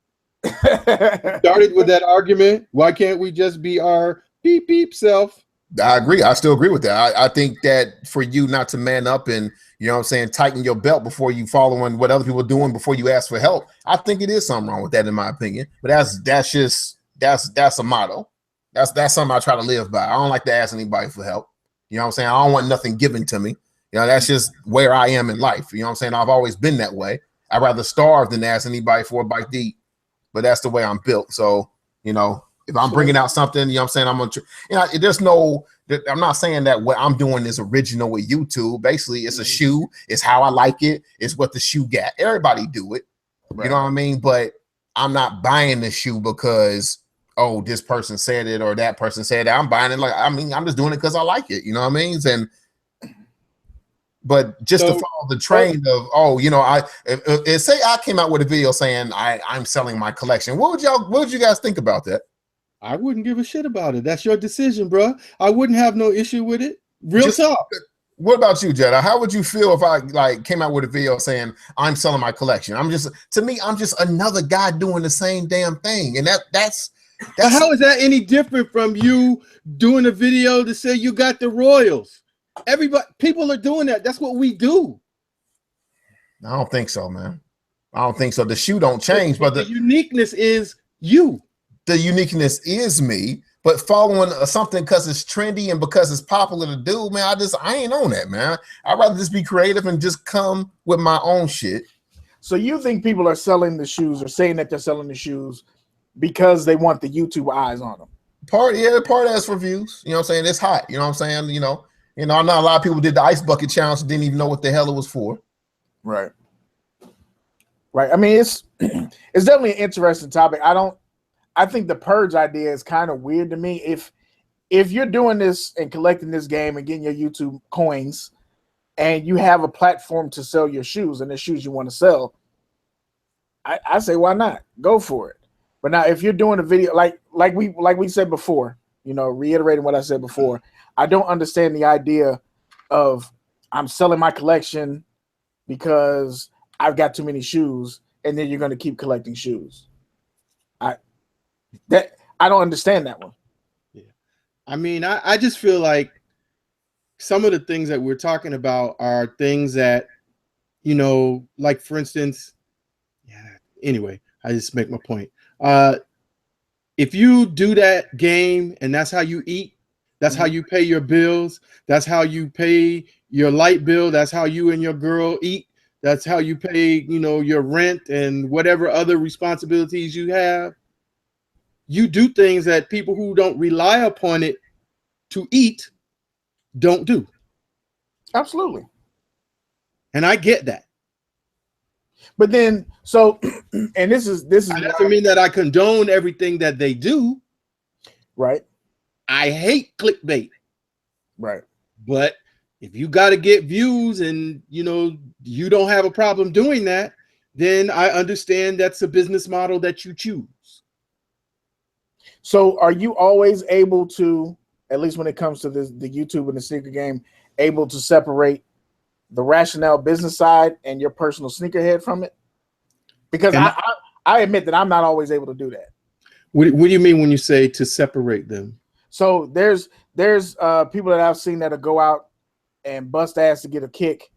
Started with that argument. Why can't we just be our beep beep self? I agree. I still agree with that. I think that for you not to man up and, you know what I'm saying, tighten your belt before you following what other people are doing before you ask for help, I think it is something wrong with that, in my opinion. But that's a motto. That's something I try to live by. I don't like to ask anybody for help. You know what I'm saying? I don't want nothing given to me. You know, that's just where I am in life. You know what I'm saying? I've always been that way. I'd rather starve than ask anybody for a bite to eat. But that's the way I'm built. So, you know, if I'm bringing out something, you know what I'm saying, I'm going to, you know, I'm not saying that what I'm doing is original with YouTube. Basically, it's a shoe. It's how I like it. It's what the shoe got. Everybody do it. Right. You know what I mean? But I'm not buying the shoe because, oh, this person said it or that person said it. I'm buying it like, I mean, I'm just doing it because I like it. You know what I mean? But just to follow the train of, oh, you know, say I came out with a video saying I'm selling my collection. What would you guys think about that? I wouldn't give a shit about it. That's your decision, bro. I wouldn't have no issue with it. Real talk. What about you, Jedi? How would you feel if I came out with a video saying I'm selling my collection? I'm just another guy doing the same damn thing, and that's how is that any different from you doing a video to say you got the royals? People are doing that. That's what we do. I don't think so, man. I don't think so. The shoe don't change, but the uniqueness is you. The uniqueness is me, but following something because it's trendy and because it's popular to do, man, I ain't on that, man. I'd rather just be creative and just come with my own shit. So you think people are selling the shoes or saying that they're selling the shoes because they want the YouTube eyes on them? Part as for views. You know what I'm saying? It's hot. You know what I'm saying? You know, I know a lot of people did the ice bucket challenge and didn't even know what the hell it was for. Right. Right. I mean, it's definitely an interesting topic. I think the Purge idea is kind of weird to me. If you're doing this and collecting this game and getting your YouTube coins and you have a platform to sell your shoes and the shoes you want to sell, I say, why not? Go for it. But now if you're doing a video like we said before, you know, reiterating what I said before, I don't understand the idea of I'm selling my collection because I've got too many shoes and then you're going to keep collecting shoes. I don't understand that one. Yeah. I mean, I just feel like some of the things that we're talking about are things that, you know, like for instance, anyway, I just make my point. If you do that game and that's how you eat, that's how you pay your bills, that's how you pay your light bill, that's how you and your girl eat, that's how you pay, you know, your rent and whatever other responsibilities you have. You do things that people who don't rely upon it to eat don't do. Absolutely. And I get that. But then, so, and this is that doesn't mean that I condone everything that they do. Right. I hate clickbait. Right. But if you got to get views and, you know, you don't have a problem doing that, then I understand that's a business model that you choose. So are you always able to, at least when it comes to the YouTube and the sneaker game, able to separate the rationale business side and your personal sneakerhead from it? Because I admit that I'm not always able to do that. What do you mean when you say to separate them? So there's people that I've seen that'll go out and bust ass to get a kick,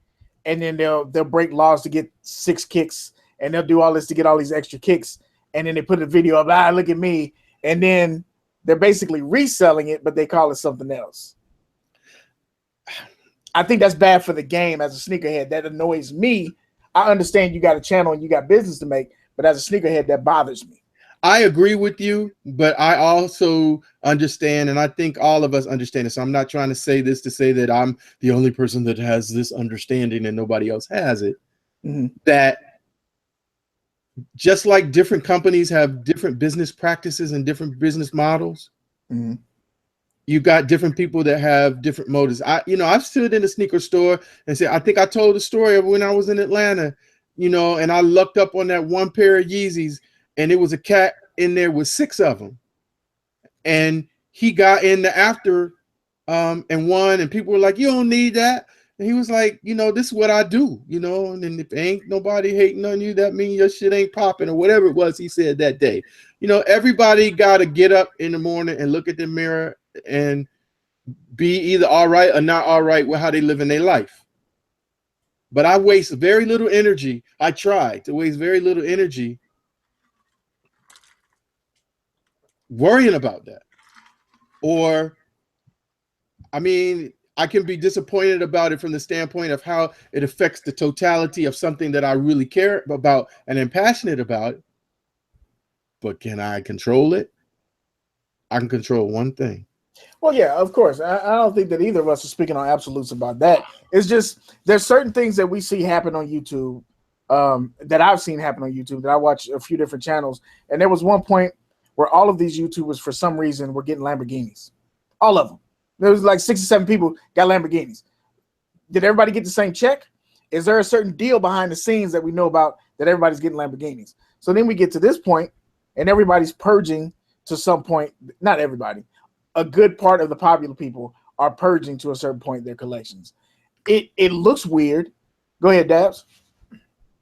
and then they'll break laws to get 6 kicks, and they'll do all this to get all these extra kicks, and then they put a video of look at me. And then they're basically reselling it, but they call it something else. I think that's bad for the game as a sneakerhead. That annoys me. I understand you got a channel and you got business to make, but as a sneakerhead, that bothers me. I agree with you, but I also understand, and I think all of us understand it. So I'm not trying to say this to say that I'm the only person that has this understanding and nobody else has it. that just like different companies have different business practices and different business models, you got different people that have different motives. I've stood in a sneaker store and said, I think I told the story of when I was in Atlanta, and I looked up on that one pair of Yeezys and it was a cat in there with 6 of them. And he got in the after and won, and people were like, you don't need that. And he was like, this is what I do, and if ain't nobody hating on you, that means your shit ain't popping, or whatever it was he said that day. Everybody got to get up in the morning and look at the mirror and be either all right or not all right with how they live in their life. But I waste very little energy. I try to waste very little energy worrying about that. Or, I can be disappointed about it from the standpoint of how it affects the totality of something that I really care about and am passionate about. But can I control it? I can control one thing. Well, yeah, of course. I don't think that either of us are speaking on absolutes about that. It's just there's certain things that we see happen on YouTube, that I've seen happen on YouTube, that I watch a few different channels. And there was one point where all of these YouTubers, for some reason, were getting Lamborghinis. All of them. There was like 6 or 7 people got Lamborghinis. Did everybody get the same check? Is there a certain deal behind the scenes that we know about that everybody's getting Lamborghinis? So then we get to this point, and everybody's purging to some point. Not everybody. A good part of the popular people are purging to a certain point their collections. It looks weird. Go ahead, Dabs.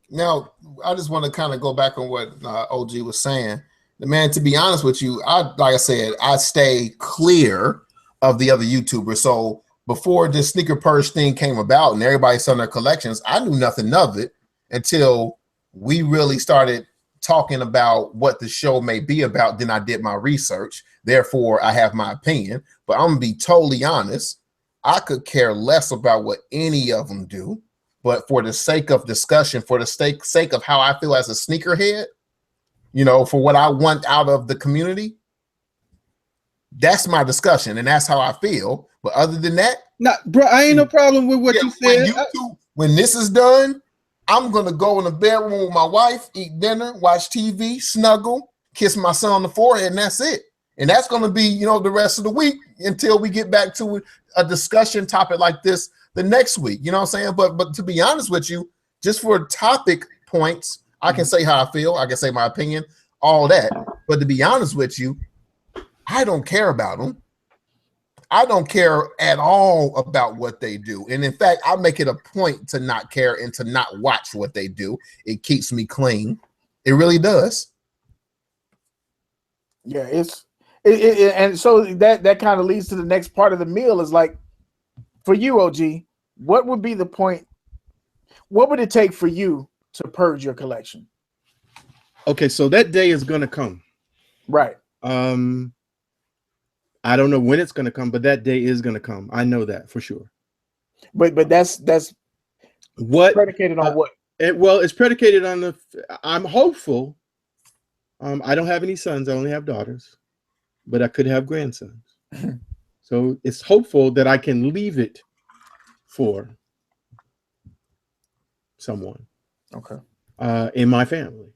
Now, I just want to kind of go back on what OG was saying. Man, to be honest with you, like I said, I stay clear of the other YouTubers. So before this sneaker purge thing came about and everybody selling their collections, I knew nothing of it until we really started talking about what the show may be about. Then I did my research. Therefore, I have my opinion. But I'm going to be totally honest. I could care less about what any of them do. But for the sake of discussion, for the sake of how I feel as a sneakerhead, for what I want out of the community, that's my discussion, and that's how I feel. But other than that, bro, I ain't no problem with what you said. When this is done, I'm gonna go in the bedroom with my wife, eat dinner, watch TV, snuggle, kiss my son on the forehead, and that's it. And that's gonna be, the rest of the week until we get back to a discussion topic like this the next week. You know what I'm saying? But to be honest with you, just for topic points, I can say how I feel. I can say my opinion, all that. But to be honest with you, I don't care about them. I don't care at all about what they do. And in fact, I make it a point to not care and to not watch what they do. It keeps me clean. It really does. Yeah, and so that kind of leads to the next part of the meal is like, for you, OG, what would be the point? What would it take for you to purge your collection? Okay, so that day is going to come. Right. I don't know when it's going to come, but that day is going to come. I know that for sure. But that's what predicated on what? It's predicated on I'm hopeful. I don't have any sons. I only have daughters, but I could have grandsons. So it's hopeful that I can leave it for someone. Okay. In my family.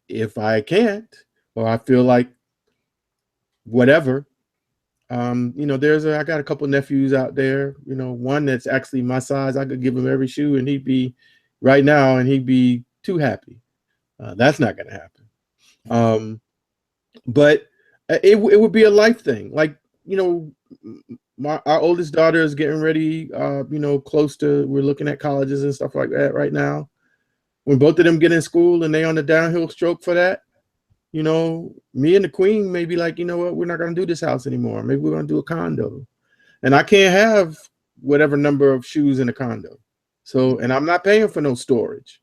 If I can't, or I feel like whatever, I got a couple nephews out there, one that's actually my size. I could give him every shoe and he'd be too happy. That's not going to happen. But it would be a life thing. Like, our oldest daughter is getting ready, close to, we're looking at colleges and stuff like that right now. When both of them get in school and they on the downhill stroke for that, me and the queen may be like, we're not going to do this house anymore. Maybe we're going to do a condo. And I can't have whatever number of shoes in a condo. So, and I'm not paying for no storage.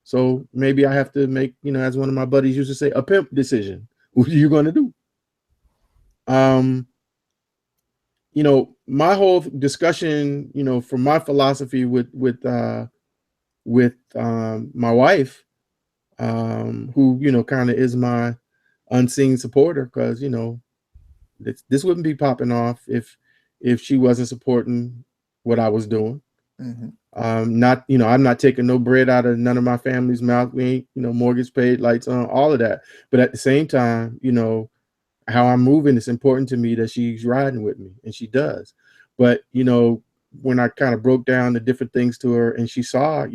So maybe I have to make, as one of my buddies used to say, a pimp decision. What are you going to do? My whole discussion, from my philosophy with my wife, who, kind of is my unseen supporter, because, this wouldn't be popping off if she wasn't supporting what I was doing. Not, I'm not taking no bread out of none of my family's mouth. We ain't, mortgage paid, lights on, all of that. But at the same time, how I'm moving, it's important to me that she's riding with me, and she does. But, when I kind of broke down the different things to her and she saw,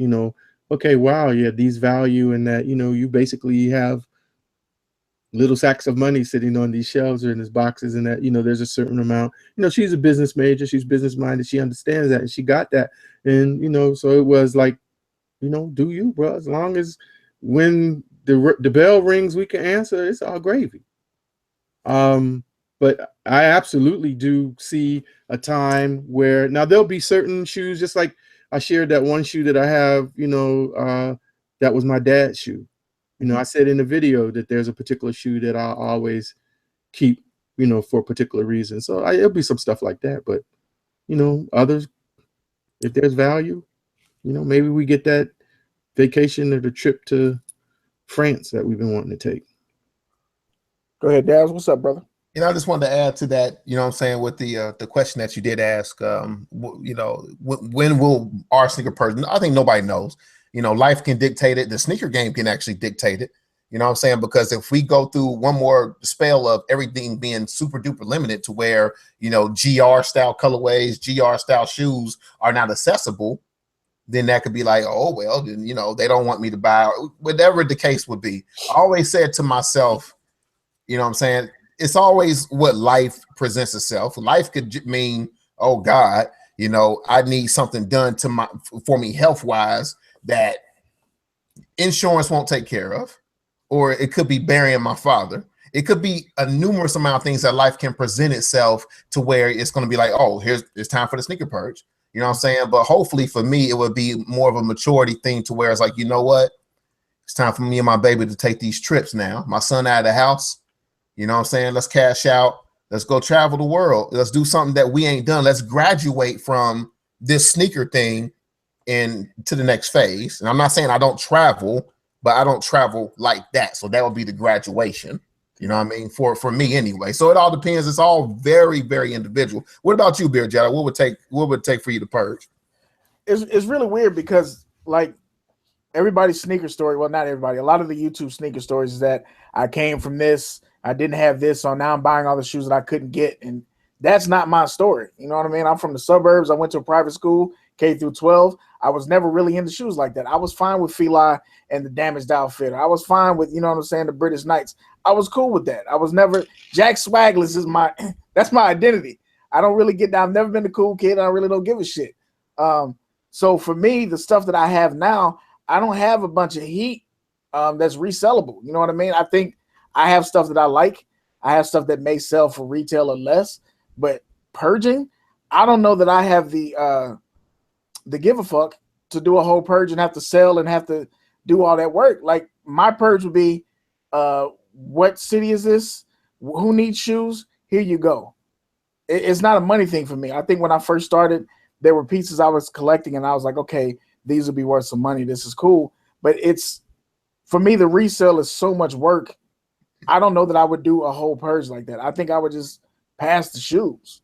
okay, wow, yeah, these value, and that, you basically have little sacks of money sitting on these shelves or in these boxes, and that, there's a certain amount, she's a business major, she's business minded, she understands that, and she got that. And, so it was like, do you, bro, as long as when the bell rings, we can answer, it's all gravy. But I absolutely do see a time where now there'll be certain shoes, just like I shared that one shoe that I have, that was my dad's shoe. I said in the video that there's a particular shoe that I'll always keep, for a particular reason. So it'll be some stuff like that. But, others, if there's value, maybe we get that vacation or the trip to France that we've been wanting to take. Go ahead, Daz. What's up, brother? I just wanted to add to that, what I'm saying, with the question that you did ask, when will our sneaker purge? I think nobody knows. Life can dictate it. The sneaker game can actually dictate it. What I'm saying? Because if we go through one more spell of everything being super duper limited to where, GR style colorways, GR style shoes are not accessible, then that could be like, oh, well, then, they don't want me to buy, whatever the case would be. I always said to myself, what I'm saying? It's always what life presents itself. Life could mean, oh God, I need something done for me health-wise that insurance won't take care of, or it could be burying my father. It could be a numerous amount of things that life can present itself to where it's going to be like, oh, it's time for the sneaker purge. What I'm saying? But hopefully for me, it would be more of a maturity thing to where it's like, you know what? It's time for me and my baby to take these trips now. My son out of the house. What I'm saying? Let's cash out. Let's go travel the world. Let's do something that we ain't done. Let's graduate from this sneaker thing and to the next phase. And I'm not saying I don't travel, but I don't travel like that. So that would be the graduation. What I mean? For me anyway. So it all depends. It's all very, very individual. What about you, Beer Jedi? What would it take for you to purge? It's really weird because like everybody's sneaker story, well, not everybody, a lot of the YouTube sneaker stories is that I came from this, I didn't have this, so now I'm buying all the shoes that I couldn't get. And that's not my story. You know what I mean? I'm from the suburbs. I went to a private school, K through 12. I was never really into shoes like that. I was fine with Fila and the damaged outfit. I was fine with, the British Knights. I was cool with that. I was never, Jack Swagless is that's my identity. I don't really get down. I've never been a cool kid. I really don't give a shit. So for me, the stuff that I have now, I don't have a bunch of heat that's resellable. You know what I mean? I think I have stuff that I like. I have stuff that may sell for retail or less, but purging, I don't know that I have the give a fuck to do a whole purge and have to sell and have to do all that work. Like my purge would be, what city is this? Who needs shoes? Here you go. It's not a money thing for me. I think when I first started, there were pieces I was collecting and I was like, okay, these will be worth some money. This is cool. But for me, the resale is so much work. I don't know that I would do a whole purge like that. I think I would just pass the shoes,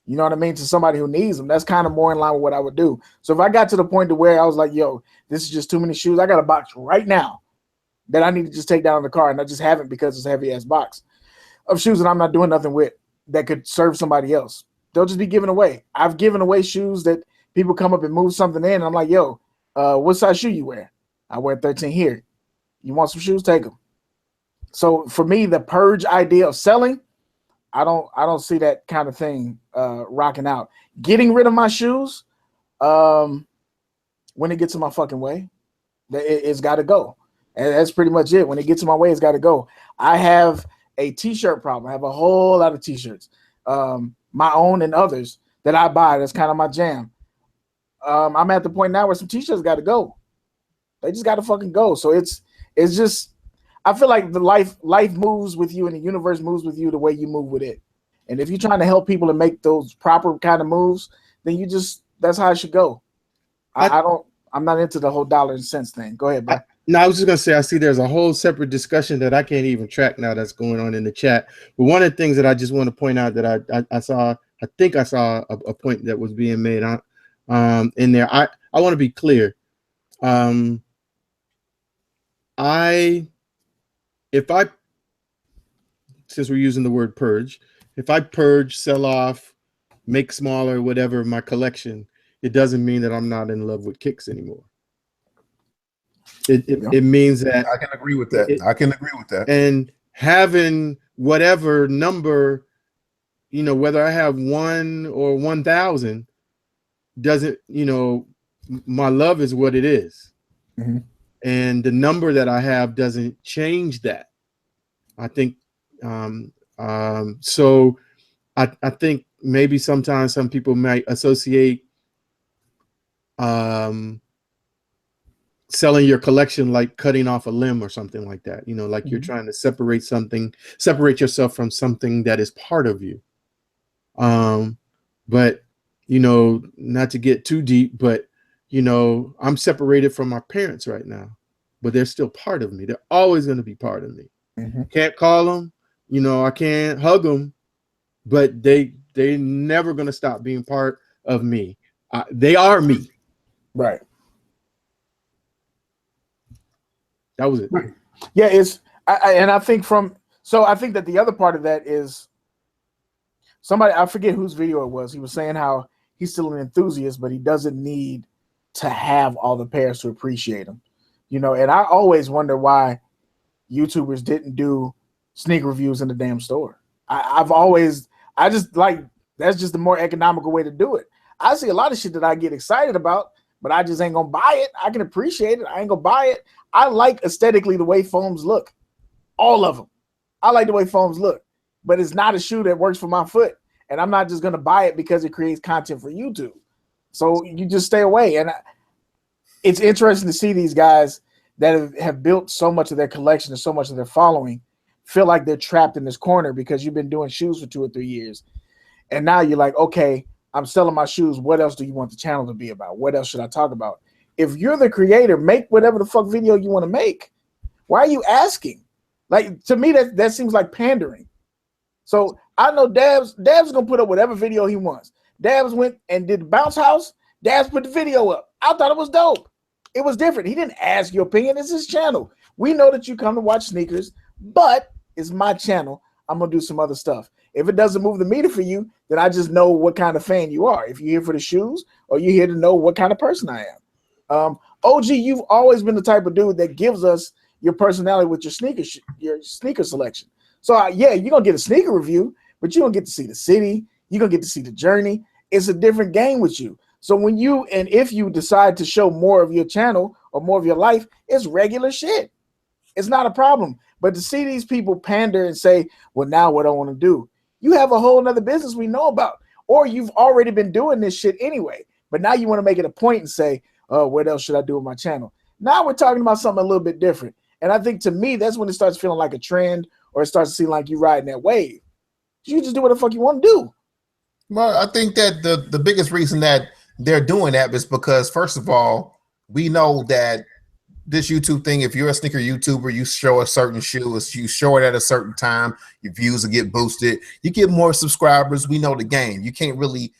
you know what I mean, to somebody who needs them. That's kind of more in line with what I would do. So if I got to the point to where I was like, yo, this is just too many shoes, I got a box right now that I need to just take down in the car, and I just haven't because it's a heavy-ass box of shoes that I'm not doing nothing with that could serve somebody else. They'll just be given away. I've given away shoes that people come up and move something in, and I'm like, yo, what size shoe you wear? I wear 13 here. You want some shoes? Take them. So for me, the purge idea of selling, I don't see that kind of thing rocking out. Getting rid of my shoes, when it gets in my fucking way, it's got to go. And that's pretty much it. When it gets in my way, it's got to go. I have a t-shirt problem. I have a whole lot of t-shirts, my own and others that I buy. That's kind of my jam. I'm at the point now where some t-shirts got to go. They just got to fucking go. So it's just, I feel like the life moves with you and the universe moves with you the way you move with it. And if you're trying to help people and make those proper kind of moves, then that's how it should go. I'm not into the whole dollar and cents thing. Go ahead, bro. No, I was just going to say, I see there's a whole separate discussion that I can't even track now that's going on in the chat. But one of the things that I just want to point out that I saw, I think I saw a point that was being made. in there. I want to be clear. Since we're using the word purge, if I purge, sell off, make smaller, whatever my collection, it doesn't mean that I'm not in love with kicks anymore. It means that I can agree with that. I can agree with that. And having whatever number, whether I have 1 or 1,000, doesn't, my love is what it is. Mm-hmm. And the number that I have doesn't change that. I think so I think maybe sometimes some people might associate selling your collection like cutting off a limb or something like that, like you're trying to separate yourself from something that is part of you. But not to get too deep, but I'm separated from my parents right now, but they're still part of me. They're always going to be part of me. Mm-hmm. Can't call them, I can't hug them, but they're never going to stop being part of me. They are me. Right. That was it. Right. Yeah, I think that the other part of that is somebody, I forget whose video it was. He was saying how he's still an enthusiast, but he doesn't need to have all the pairs to appreciate him. And I always wonder why YouTubers didn't do sneaker reviews in the damn store. That's just the more economical way to do it. I see a lot of shit that I get excited about, but I just ain't gonna buy it. I can appreciate it. I ain't gonna buy it. I like aesthetically the way foams look. All of them. I like the way foams look, but it's not a shoe that works for my foot. And I'm not just gonna buy it because it creates content for YouTube. So you just stay away. And it's interesting to see these guys that have built so much of their collection and so much of their following feel like they're trapped in this corner because you've been doing shoes for 2 or 3 years. And now you're like, okay, I'm selling my shoes. What else do you want the channel to be about? What else should I talk about? If you're the creator, make whatever the fuck video you want to make. Why are you asking? Like, to me, that seems like pandering. So I know Dabs is gonna put up whatever video he wants. Dabs went and did the bounce house. Dabs put the video up. I thought it was dope. It was different. He didn't ask your opinion. It's his channel. We know that you come to watch sneakers, but it's my channel. I'm gonna do some other stuff. If it doesn't move the meter for you, then I just know what kind of fan you are. If you're here for the shoes, or you're here to know what kind of person I am. OG, you've always been the type of dude that gives us your personality with your sneaker selection. So yeah, you're gonna get a sneaker review, but you're gonna get to see the city. You're gonna get to see the journey. It's a different game with you. So if you decide to show more of your channel or more of your life, it's regular shit. It's not a problem. But to see these people pander and say, well, now what I want to do, you have a whole nother business we know about, or you've already been doing this shit anyway. But now you want to make it a point and say, oh, what else should I do with my channel? Now we're talking about something a little bit different. And I think to me, that's when it starts feeling like a trend, or it starts to seem like you riding that wave. You just do what the fuck you want to do. Well, I think that the biggest reason that they're doing that is because, first of all, we know that this YouTube thing, if you're a sneaker YouTuber, you show a certain shoe, you show it at a certain time, your views will get boosted. You get more subscribers. We know the game. You can't really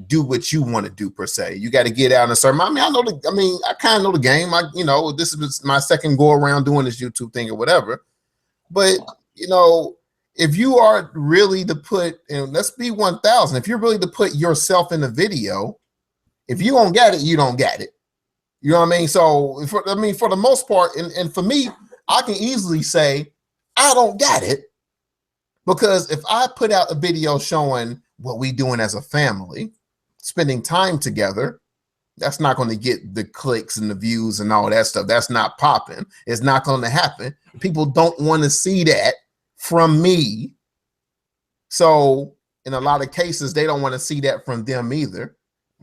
do what you want to do per se. You got to get out in a certain. I kind of know the game. This is my second go around doing this YouTube thing or whatever. But if you are really to put, and let's be 1,000, if you're really to put yourself in a video, if you don't get it, you don't get it. You know what I mean? So, for the most part, and for me, I can easily say, I don't get it. Because if I put out a video showing what we doing as a family, spending time together, that's not going to get the clicks and the views and all that stuff. That's not popping. It's not going to happen. People don't want to see that from me. So, in a lot of cases, they don't want to see that from them either.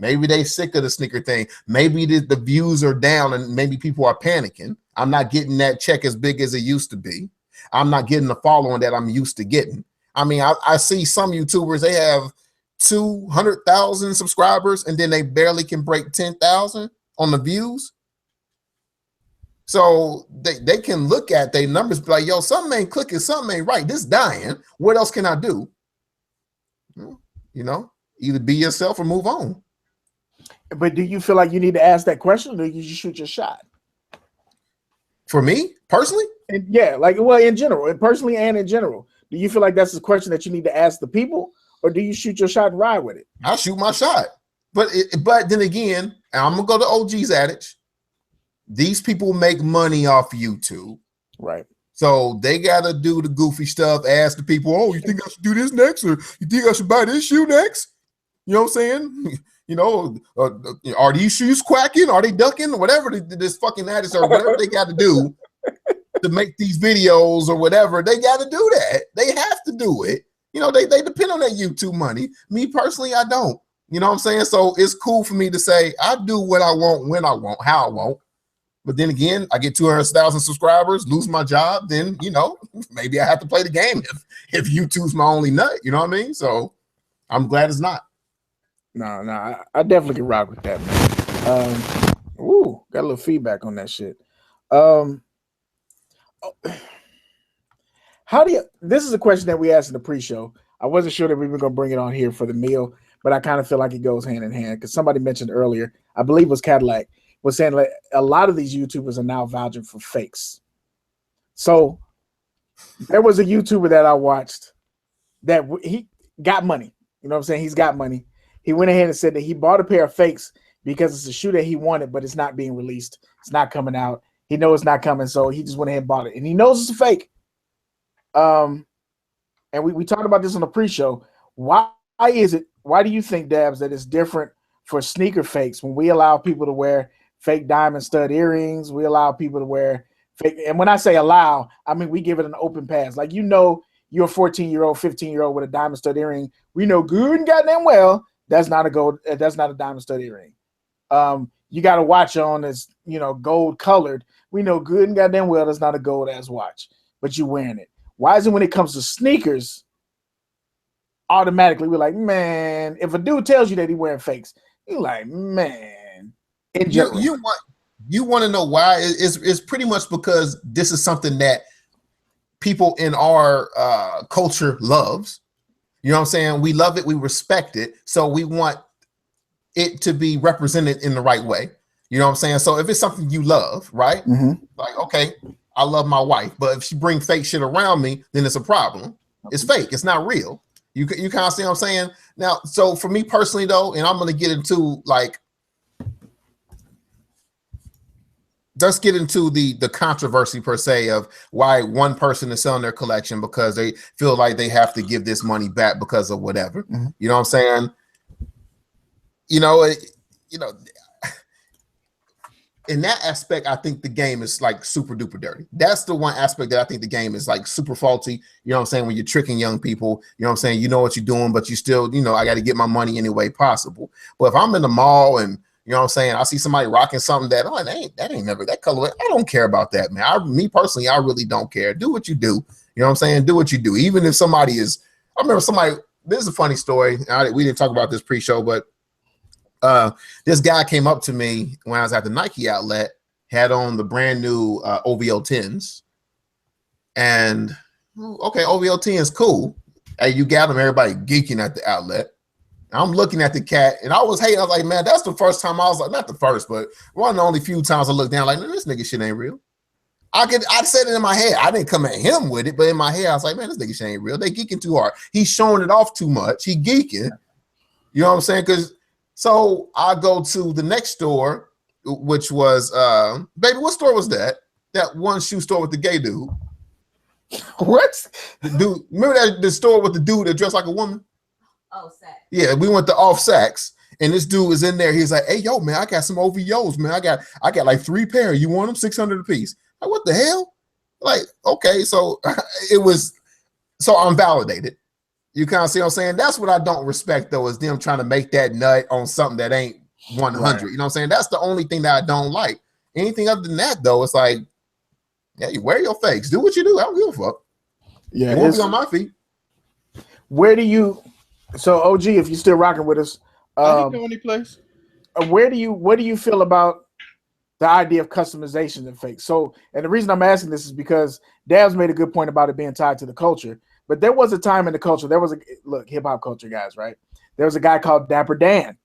Maybe they sick of the sneaker thing. Maybe the views are down and maybe people are panicking. I'm not getting that check as big as it used to be. I'm not getting the following that I'm used to getting. I see some YouTubers, they have 200,000 subscribers and then they barely can break 10,000 on the views. So they can look at their numbers, be like, yo, something ain't clicking, something ain't right. This dying. What else can I do? Either be yourself or move on. But do you feel like you need to ask that question, or do you shoot your shot? For me personally, And yeah, like well, in general, and personally and in general, do you feel like that's a question that you need to ask the people, or do you shoot your shot and ride with it? I'll shoot my shot. But then again, I'm gonna go to OG's adage. These people make money off YouTube, Right? so they gotta do the goofy stuff. Ask the people, "Oh, you think I should do this next, or you think I should buy this shoe next?" You know what I'm saying? You know, are these shoes quacking? Are they ducking? Whatever this fucking adage or whatever they got to do to make these videos or whatever, they got to do that. They have to do it. You know, they depend on that YouTube money. Me personally, I don't. You know what I'm saying? So it's cool for me to say I do what I want, when I want, how I want. But then again, I get 200,000 subscribers, lose my job, then, you know, maybe I have to play the game if YouTube's my only nut. You know what I mean? So I'm glad it's not. No, I definitely can rock with that, man. Ooh, got a little feedback on that shit. How do you? This is a question that we asked in the pre-show. I wasn't sure that we were going to bring it on here for the meal, but I kind of feel like it goes hand in hand because somebody mentioned earlier, I believe it was Cadillac, was saying like a lot of these YouTubers are now vouching for fakes. So there was a YouTuber that I watched that he got money. You know what I'm saying? He's got money. He went ahead and said that he bought a pair of fakes because it's a shoe that he wanted, but it's not being released. It's not coming out. He knows it's not coming, so he just went ahead and bought it. And he knows it's a fake. And we talked about this on the pre-show. Why do you think, Dabs, that it's different for sneaker fakes when we allow people to wear fake diamond stud earrings? We allow people to wear fake, and when I say allow, I mean we give it an open pass. Like, you know, you're a 14-year-old, 15-year-old with a diamond stud earring. We know good and goddamn well that's not a diamond stud earring. You got a watch on that's, you know, gold colored. We know good and goddamn well that's not a gold ass watch, but you're wearing it. Why is it when it comes to sneakers, automatically we're like, man, if a dude tells you that he's wearing fakes, you're like, man. In general, you want to know why? It's pretty much because this is something that people in our culture loves. You know what I'm saying? We love it, we respect it, so we want it to be represented in the right way. You know what I'm saying? So if it's something you love, right? Mm-hmm. Like, okay, I love my wife, but if she brings fake shit around me, then it's a problem. It's fake. It's not real. You kind of see what I'm saying? Now, so for me personally, though, and I'm going to get into like, let's get into the controversy per se of why one person is selling their collection because they feel like they have to give this money back because of whatever. Mm-hmm. You know what I'm saying? You know, in that aspect, I think the game is like super duper dirty. That's the one aspect that I think the game is like super faulty. You know what I'm saying? When you're tricking young people, you know what I'm saying? You know what you're doing, but you still, you know, I got to get my money any way possible. But if I'm in the mall and, you know what I'm saying, I see somebody rocking something that, oh, that ain't never that color. I don't care about that, man. Me personally, I really don't care. Do what you do. You know what I'm saying? Do what you do. Even if somebody is, I remember somebody, this is a funny story. We didn't talk about this pre-show, but this guy came up to me when I was at the Nike outlet, had on the brand new OVO 10s. And okay, OVO 10s, cool. Hey, you got them, everybody geeking at the outlet. I'm looking at the cat and I was hating. I was like, man, that's the first time I was like, not the first, but one of the only few times I looked down, like, man, this nigga shit ain't real. I said it in my head. I didn't come at him with it, but in my head, I was like, man, this nigga shit ain't real. They geeking too hard. He's showing it off too much. He geeking. You know what I'm saying? So I go to the next store, which was, baby, what store was that? That one shoe store with the gay dude. What? The dude, remember the store with the dude that dressed like a woman? Oh, Saks. Yeah, we went to Off Saks, and this dude was in there. He's like, hey, yo, man, I got some OVOs, man. I got like 3 pair. You want them? 600 a piece. Like, what the hell? Like, okay, so so I'm validated. You kind of see what I'm saying? That's what I don't respect, though, is them trying to make that nut on something that ain't 100. Right. You know what I'm saying? That's the only thing that I don't like. Anything other than that, though, it's like, yeah, you wear your fakes. Do what you do. I don't give a fuck. Yeah, it won't be on my feet. Where do you? So, OG, if you're still rocking with us, I didn't go any place. What do you feel about the idea of customization and fakes? So, and the reason I'm asking this is because Dabs made a good point about it being tied to the culture. But there was a time in the culture, hip hop culture, guys, right? There was a guy called Dapper Dan.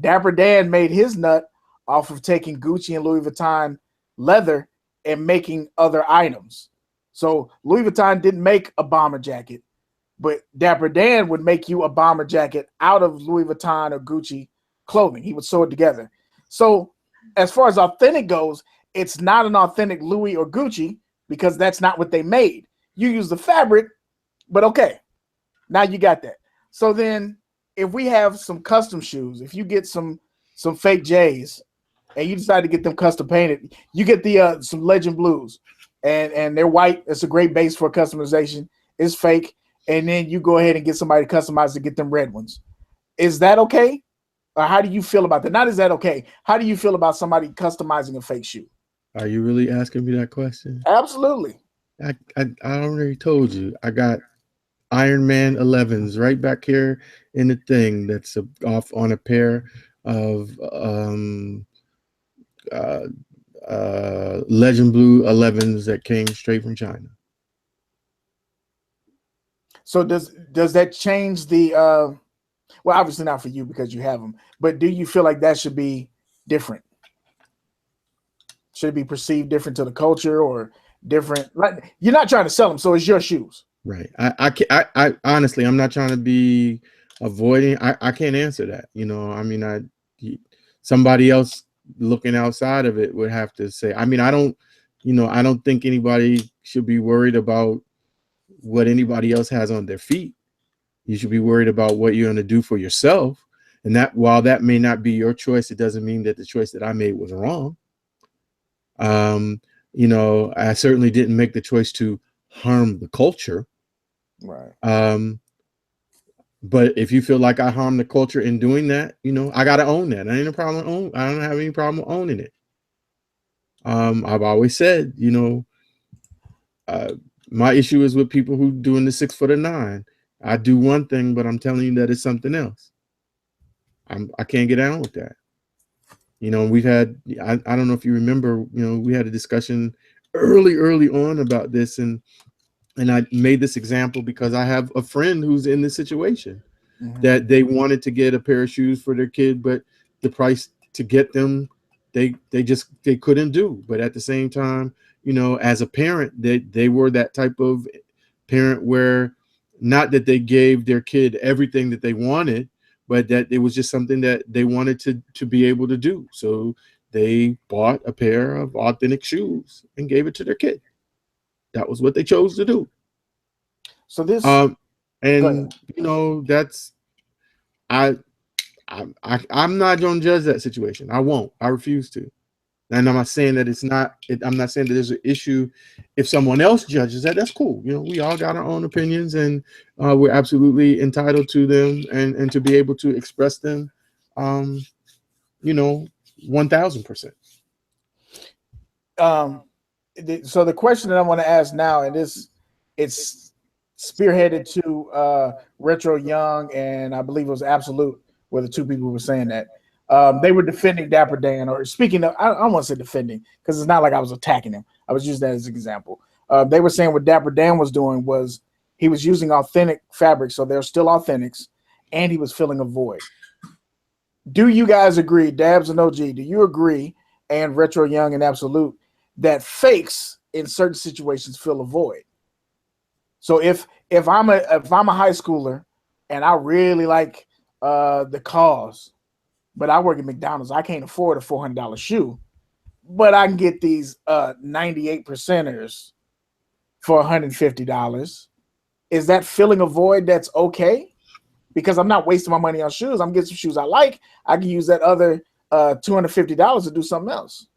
Dapper Dan made his nut off of taking Gucci and Louis Vuitton leather and making other items. So Louis Vuitton didn't make a bomber jacket, but Dapper Dan would make you a bomber jacket out of Louis Vuitton or Gucci clothing. He would sew it together. So as far as authentic goes, it's not an authentic Louis or Gucci because that's not what they made. You use the fabric, but okay, now you got that. So then if we have some custom shoes, if you get some fake J's and you decide to get them custom painted, you get the some Legend Blues and they're white. It's a great base for customization. It's fake. And then you go ahead and get somebody to customize to get them red ones. Is that okay? Or how do you feel about that? Not is that okay? How do you feel about somebody customizing a fake shoe? Are you really asking me that question? Absolutely. I already told you. I got Iron Man 11s right back here in the thing that's off on a pair of Legend Blue 11s that came straight from China. So does that change the well, obviously not for you because you have them, but do you feel like that should be different? Should it be perceived different to the culture or different? Like, you're not trying to sell them, so it's your shoes. Right. I honestly, I'm not trying to be avoiding. I can't answer that. You know, I mean, somebody else looking outside of it would have to say. I mean, I don't think anybody should be worried about what anybody else has on their feet. You should be worried about what you're going to do for yourself. And that while that may not be your choice, it doesn't mean that the choice that I made was wrong. You know, I certainly didn't make the choice to harm the culture. Right. But if you feel like I harm the culture in doing that, you know, I got to own that. I ain't a problem. I don't have any problem owning it. I've always said, you know, my issue is with people who doing the 6'9". I do one thing, but I'm telling you that it's something else. I can't get down with that. You know, we've had, I don't know if you remember, you know, we had a discussion early on about this, and I made this example because I have a friend who's in this situation that they wanted to get a pair of shoes for their kid, but the price to get them, they couldn't do. But at the same time, you know, as a parent, they were that type of parent where not that they gave their kid everything that they wanted, but that it was just something that they wanted to be able to do. So they bought a pair of authentic shoes and gave it to their kid. That was what they chose to do. So this, and you know, that's I'm not going to judge that situation. I won't. I refuse to. And I'm not saying that it's not. I'm not saying that there's an issue if someone else judges that. That's cool. You know, we all got our own opinions, and we're absolutely entitled to them, and to be able to express them. You know, 1,000%. So the question that I want to ask now, and it's spearheaded to Retro Young, and I believe it was Absolute, were the two people who were saying that. They were defending Dapper Dan, or speaking of, I don't want to say defending because it's not like I was attacking him. I was using that as an example. They were saying what Dapper Dan was doing was he was using authentic fabrics, so they're still authentics, and he was filling a void. Do you guys agree, Dabs and OG, do you agree, and Retro Young and Absolute, that fakes in certain situations fill a void? So if I'm a high schooler and I really like the cause, but I work at McDonald's, I can't afford a $400 shoe, but I can get these 98%ers for $150. Is that filling a void that's okay? Because I'm not wasting my money on shoes. I'm getting some shoes I like. I can use that other $250 to do something else.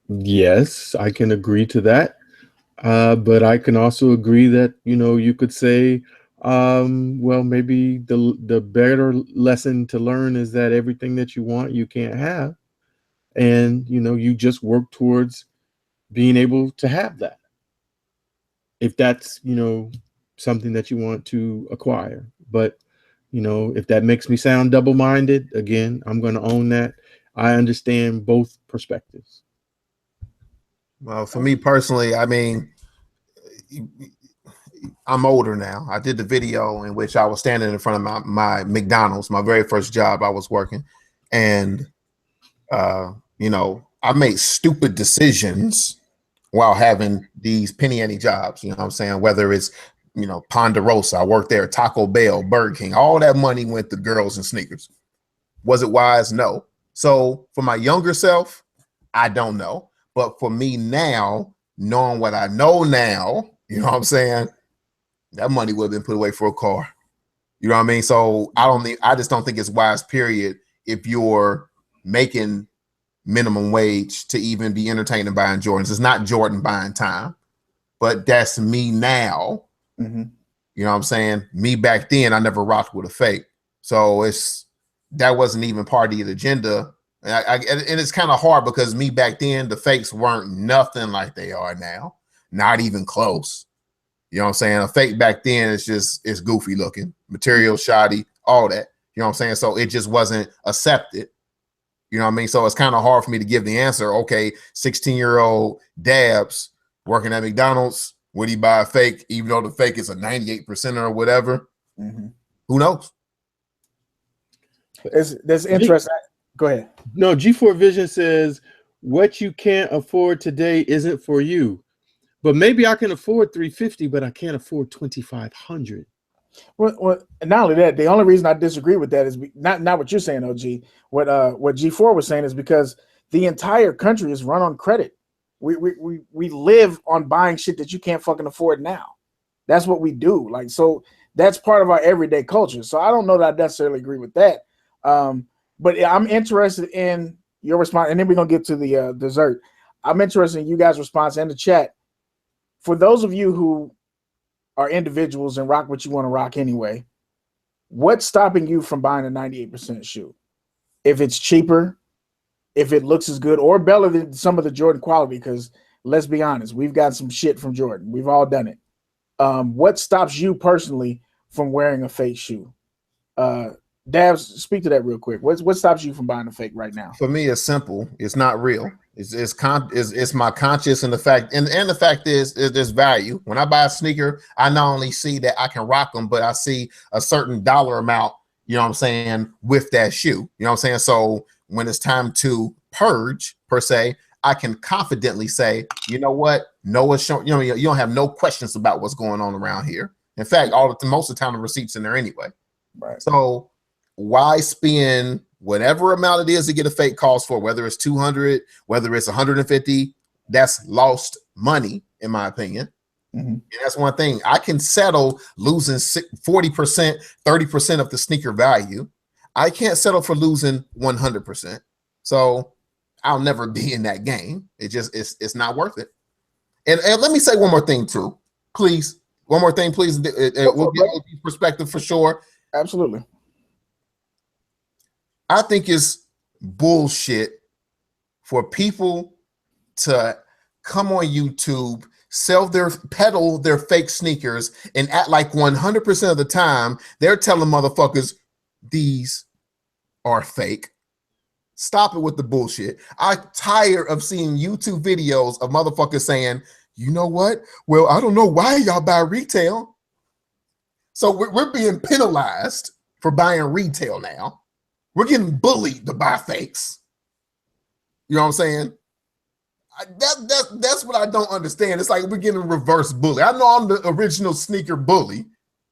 Yes, I can agree to that. But I can also agree that, you know, you could say, well, maybe the better lesson to learn is that everything that you want, you can't have. And, you know, you just work towards being able to have that. If that's, you know, something that you want to acquire. But, you know, if that makes me sound double-minded, again, I'm going to own that. I understand both perspectives. Well, for me personally, I mean, I'm older now. I did the video in which I was standing in front of my McDonald's, my very first job I was working. And, you know, I made stupid decisions while having these penny ante jobs. You know what I'm saying? Whether it's, you know, Ponderosa, I worked there, Taco Bell, Burger King, all that money went to girls and sneakers. Was it wise? No. So for my younger self, I don't know. But for me now, knowing what I know now, you know what I'm saying? That money would have been put away for a car. You know what I mean? So I just don't think it's wise, period, if you're making minimum wage to even be entertained and buying Jordans. It's not Jordan buying time, but that's me now. Mm-hmm. You know what I'm saying? Me back then, I never rocked with a fake. So that wasn't even part of the agenda. And it's kind of hard because me back then, the fakes weren't nothing like they are now. Not even close. You know what I'm saying? A fake back then it's goofy looking, material shoddy, all that. You know what I'm saying? So it just wasn't accepted. You know what I mean? So it's kind of hard for me to give the answer. Okay, 16-year-old Dabs working at McDonald's, would he buy a fake, even though the fake is a 98% or whatever? Mm-hmm. Who knows? That's interesting. Go ahead. No, G4 Vision says what you can't afford today isn't for you. But maybe I can afford $350, but I can't afford $2,500. Well, not only that, the only reason I disagree with that is not what you're saying, OG. What G4 was saying is because the entire country is run on credit. We live on buying shit that you can't fucking afford now. That's what we do. Like, so that's part of our everyday culture. So I don't know that I necessarily agree with that. But I'm interested in your response, and then we're gonna get to the dessert. I'm interested in you guys' response in the chat. For those of you who are individuals and rock what you want to rock anyway, what's stopping you from buying a 98% shoe? If it's cheaper, if it looks as good or better than some of the Jordan quality, because let's be honest, we've got some shit from Jordan. We've all done it. What stops you personally from wearing a fake shoe? Dabs, speak to that real quick. What stops you from buying a fake right now? For me, it's simple. It's not real. It's my conscience, and the fact is there's value. When I buy a sneaker, I not only see that I can rock them, but I see a certain dollar amount, you know what I'm saying, with that shoe. You know what I'm saying? So when it's time to purge, per se, I can confidently say, you know what? Noah's showing, you know, you don't have no questions about what's going on around here. In fact, most of the time the receipt's in there anyway. Right. So why spend whatever amount it is to get a fake cost for, whether it's 200, whether it's 150, that's lost money, in my opinion. Mm-hmm. And that's one thing. I can settle losing 40%, 30% of the sneaker value. I can't settle for losing 100%. So I'll never be in that game. It's not worth it. And let me say one more thing too, please. One more thing, please. We'll get perspective for sure. Absolutely. I think it's bullshit for people to come on YouTube, peddle their fake sneakers, and act like 100% of the time they're telling motherfuckers these are fake. Stop it with the bullshit. I'm tired of seeing YouTube videos of motherfuckers saying, you know what? Well, I don't know why y'all buy retail. So we're being penalized for buying retail now. We're getting bullied to buy fakes. You know what I'm saying? That's what I don't understand. It's like we're getting reverse bully. I know I'm the original sneaker bully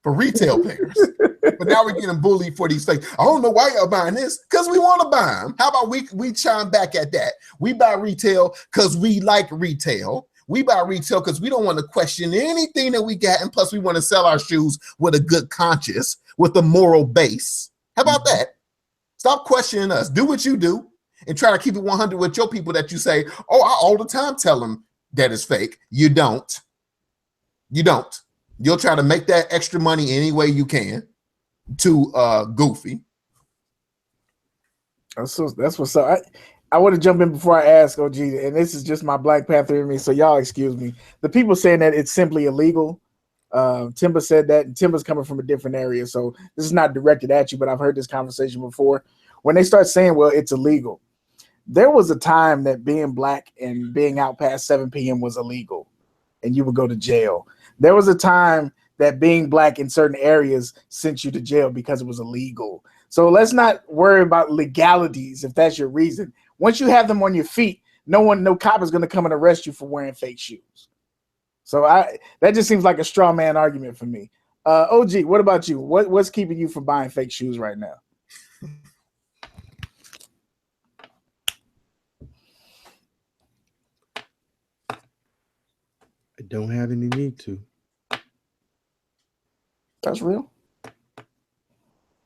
for retail pairs, but now we're getting bullied for these fakes. I don't know why y'all buying this, because we want to buy them. How about we chime back at that? We buy retail because we like retail. We buy retail because we don't want to question anything that we got, and plus we want to sell our shoes with a good conscience, with a moral base. How about that? Stop questioning us. Do what you do and try to keep it 100 with your people that you say, oh, I all the time tell them that it's fake. You don't. You don't. You'll try to make that extra money any way you can to goofy. That's what's up. I want to jump in before I ask OG, and this is just my Black Panther in me, so y'all excuse me. The people saying that it's simply illegal. Timba said that, and Timba's coming from a different area, so this is not directed at you, but I've heard this conversation before. When they start saying, well, it's illegal, there was a time that being black and being out past 7 p.m. was illegal, and you would go to jail. There was a time that being black in certain areas sent you to jail because it was illegal. So let's not worry about legalities if that's your reason. Once you have them on your feet, no cop is going to come and arrest you for wearing fake shoes. So that just seems like a straw man argument for me. OG, what about you? What's keeping you from buying fake shoes right now? I don't have any need to. That's real.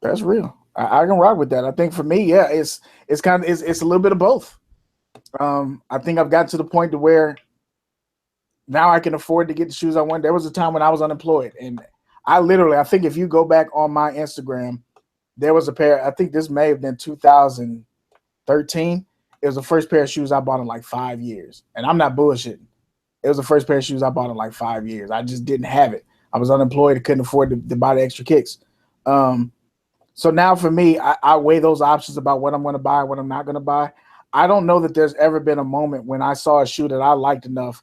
That's real. I can rock with that. I think for me, yeah, it's a little bit of both. I think I've got to the point to where now I can afford to get the shoes I want. There was a time when I was unemployed, and I think if you go back on my Instagram, there was a pair. I think this may have been 2013. It was the first pair of shoes I bought in like 5 years, and I'm not bullshitting. It was the first pair of shoes I bought in like 5 years. I just didn't have it. I was unemployed. I couldn't afford to buy the extra kicks. So now for me, I weigh those options about what I'm going to buy and what I'm not going to buy. I don't know that there's ever been a moment when I saw a shoe that I liked enough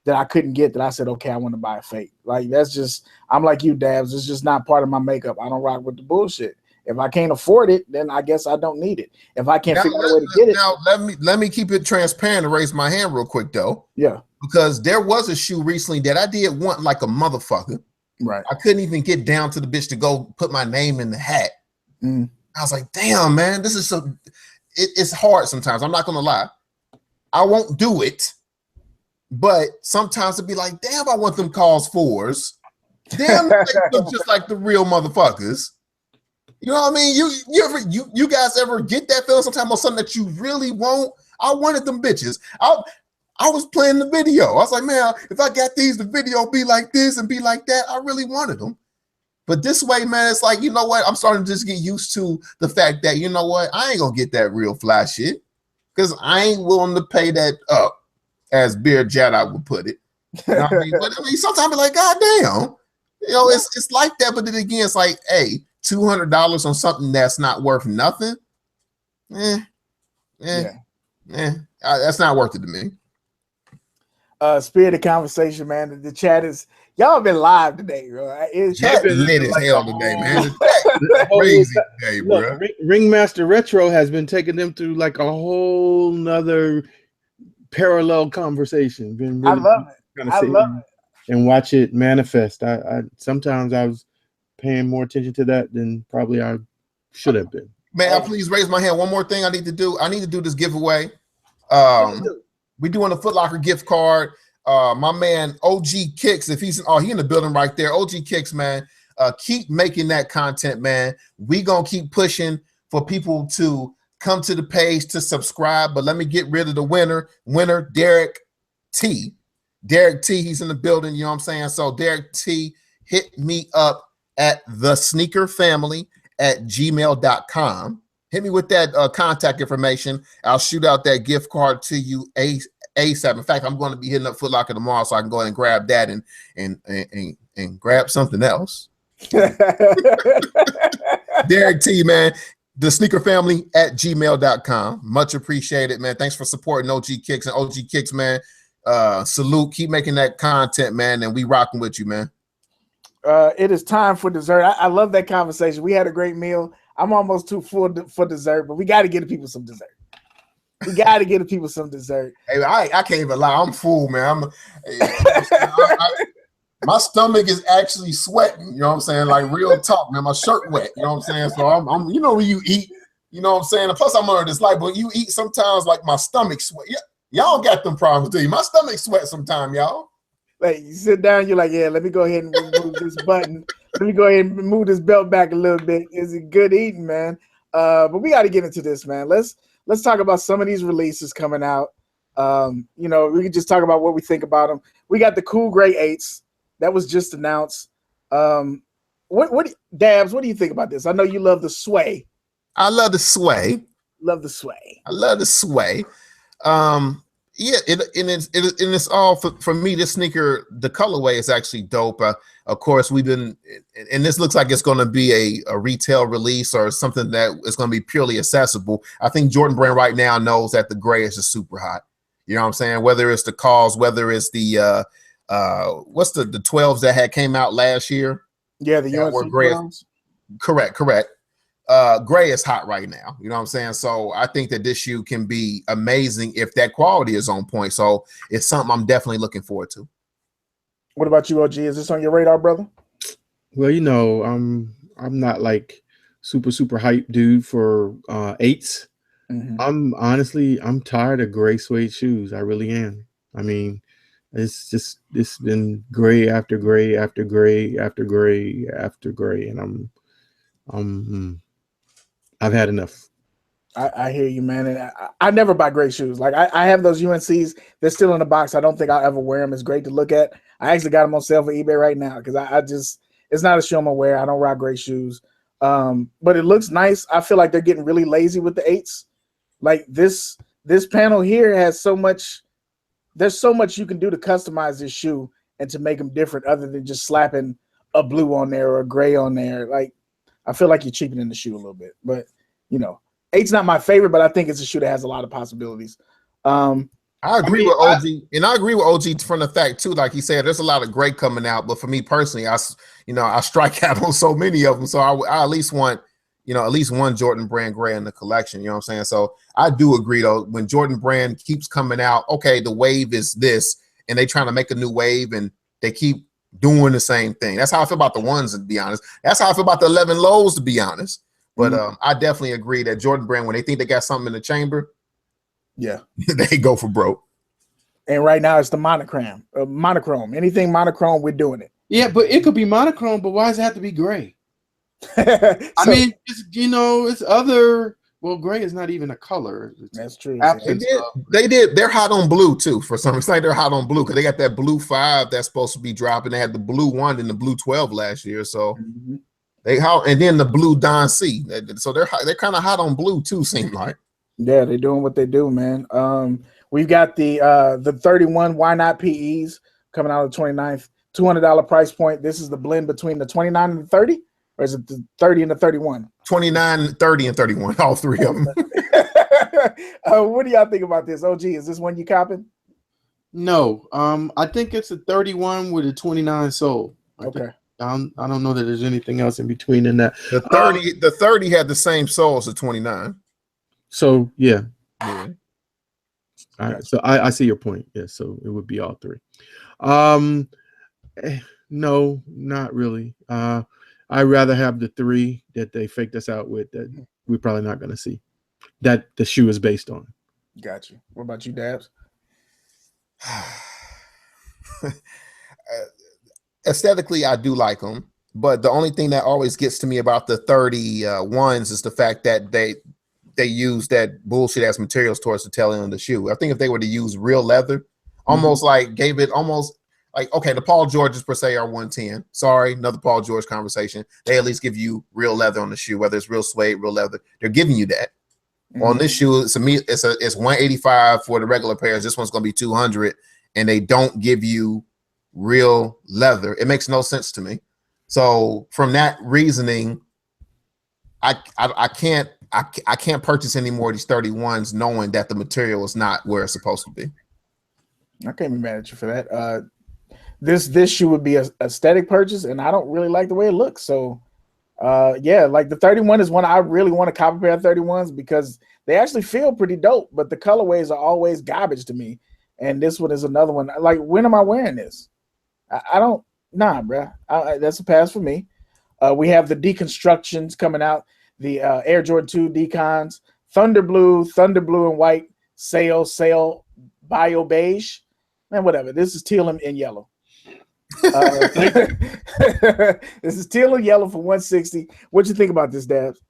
that I couldn't get that I said, okay, I want to buy a fake. Like, that's just, I'm like you, Dabs. It's just not part of my makeup. I don't rock with the bullshit. If I can't afford it, then I guess I don't need it. If I can't figure out a way to get it. Now, let me keep it transparent and raise my hand real quick, though. Yeah. Because there was a shoe recently that I did want like a motherfucker. Right. I couldn't even get down to the bitch to go put my name in the hat. I was like, damn, man, this is so, it's hard sometimes. I'm not going to lie. I won't do it. But sometimes it'd be like, damn, I want them cause fours. Damn, they look just like the real motherfuckers. You know what I mean? You guys ever get that feeling sometimes on something that you really want? I wanted them bitches. I was playing the video. I was like, man, if I got these, the video be like this and be like that. I really wanted them. But this way, man, it's like, you know what? I'm starting to just get used to the fact that, you know what? I ain't gonna get that real fly shit because I ain't willing to pay that up, as Beer Jedi would put it. You know what I mean? But I mean, sometimes I'm like, God damn, you know, it's like that. But then again, it's like, hey, $200 on something that's not worth nothing. That's not worth it to me. Spirit of conversation, man. The chat is, y'all have been live today, bro. Chat been lit as hell today, man. Crazy today, bro. Ringmaster Retro has been taking them through like a whole nother parallel conversation. Been really, I love it. I love it. And watch it manifest. I sometimes I was paying more attention to that than probably I should have been. May I please raise my hand? One more thing I need to do. I need to do this giveaway. We doing a Foot Locker gift card. My man OGSneekerz, if he's he in the building right there. OGSneekerz, man. Keep making that content, man. We gonna keep pushing for people to come to the page to subscribe. But let me get rid of the winner, Derek T. Derek T, he's in the building, you know what I'm saying? So Derek T, hit me up at thesneakerfamily@gmail.com. Hit me with that contact information. I'll shoot out that gift card to you ASAP. In fact, I'm going to be hitting up Foot Locker tomorrow, so I can go ahead and grab that and grab something else. Derek T, man, thesneakerfamily@gmail.com. Much appreciated, man. Thanks for supporting OGSneekerz and OGSneekerz, man. Salute. Keep making that content, man, and we rocking with you, man. It is time for dessert. I love that conversation. We had a great meal. I'm almost too full for dessert, but we got to get the people some dessert. We got to get the people some dessert. Hey, I can't even lie. I'm full, man. My stomach is actually sweating. You know what I'm saying? Like real talk, man. My shirt wet. You know what I'm saying? So I'm you know when you eat, you know what I'm saying? And plus I'm under this light, but you eat sometimes like my stomach sweat. Yeah, y'all got them problems, do you? My stomach sweat sometimes, y'all. Like you sit down, you're like, yeah, let me go ahead and remove this button. Let me go ahead and move this belt back a little bit. Is it good eating, man? But we got to get into this, man. Let's talk about some of these releases coming out. You know, we can just talk about what we think about them. We got the Cool Gray 8s that was just announced. What Dabs? What do you think about this? I know you love the sway. I love the sway. Love the sway. I love the sway. Yeah, it's all for me. This sneaker, the colorway is actually dope. Of course, we've been, and this looks like it's going to be a retail release or something that is going to be purely accessible. I think Jordan Brand right now knows that the gray is just super hot. You know what I'm saying? Whether it's the calls, whether it's the what's the 12s that came out last year? Yeah, the that were UNC gray. ones. Correct. Gray is hot right now. You know what I'm saying? So I think that this shoe can be amazing if that quality is on point. So it's something I'm definitely looking forward to. What about you, OG? Is this on your radar, brother? Well, I'm not like super hype dude for 8s. Mm-hmm. I'm tired of gray suede shoes. I really am. I mean, it's been gray after gray after gray after gray after gray, and I've had enough. I hear you, man. And I never buy gray shoes. Like I have those UNCs. They're still in the box. I don't think I'll ever wear them. It's great to look at. I actually got them on sale for eBay right now because I just it's not a shoe I'm gonna wear. I don't rock gray shoes. But it looks nice. I feel like they're getting really lazy with the 8s. Like this panel here has so much. There's so much you can do to customize this shoe and to make them different, other than just slapping a blue on there or a gray on there. Like I feel like you're cheapening the shoe a little bit, but 8's not my favorite, but I think it's a shoe that has a lot of possibilities. I agree with OG, and I agree with OG from the fact too. Like he said, there's a lot of gray coming out, but for me personally, I strike out on so many of them, so I at least want at least one Jordan Brand gray in the collection. You know what I'm saying? So I do agree though. When Jordan Brand keeps coming out, okay, the wave is this, and they trying to make a new wave, and they keep doing the same thing. That's how I feel about the ones, to be honest. That's how I feel about the 11 lows, to be honest. But I definitely agree that Jordan Brand, when they think they got something in the chamber, yeah, they go for broke. And right now it's the monochrome. Anything monochrome, we're doing it. Yeah, but it could be monochrome, but why does it have to be gray? I mean, it's other. Well, gray is not even a color. That's true. They're hot on blue too. For some reason, like they're hot on blue because they got that blue 5 that's supposed to be dropping. They had the blue 1 and the blue 12 last year, so. And then the blue Don C. So they're kind of hot on blue too, seem like. Yeah, they're doing what they do, man. We've got the 31 Why Not PEs coming out of the 29th, $200 price point. This is the blend between the 29 and the 30, or is it the 30 and the 31? 29, 30, and 31, all three of them. What do y'all think about this? OG, is this one you copping? No, I think it's a 31 with a 29 sole. Okay. I don't know that there's anything else in between in that. The 30 had the same sole as the 29. So yeah. All right. So I see your point. Yeah. So it would be all three. No, not really. I'd rather have the 3 that they faked us out with that we're probably not going to see. That the shoe is based on. Got you. What about you, Dabs? Aesthetically, I do like them, but the only thing that always gets to me about the 31s is the fact that they use that bullshit ass materials towards the tail end of the shoe. I think if they were to use real leather, almost like gave it almost like, okay, the Paul Georges per se are 110. Sorry, another Paul George conversation. They at least give you real leather on the shoe, whether it's real suede, real leather. They're giving you that. On this shoe, it's 185 for the regular pairs. This one's gonna be 200, and they don't give you real leather. It makes no sense to me. So from that reasoning, I can't purchase any more of these 31s knowing that the material is not where it's supposed to be. I can't be mad at you for that. This shoe would be a aesthetic purchase, and I don't really like the way it looks. So yeah, like the 31 is one I really want to cop a pair of 31s because they actually feel pretty dope, but the colorways are always garbage to me. And this one is another one. Like, when am I wearing this? I don't, bro. That's a pass for me. We have the deconstructions coming out, the Air Jordan 2 decons, Thunder Blue and white, sail, bio beige, man, whatever. This is teal and yellow. This is teal and yellow for 160. What you think about this, Dabs?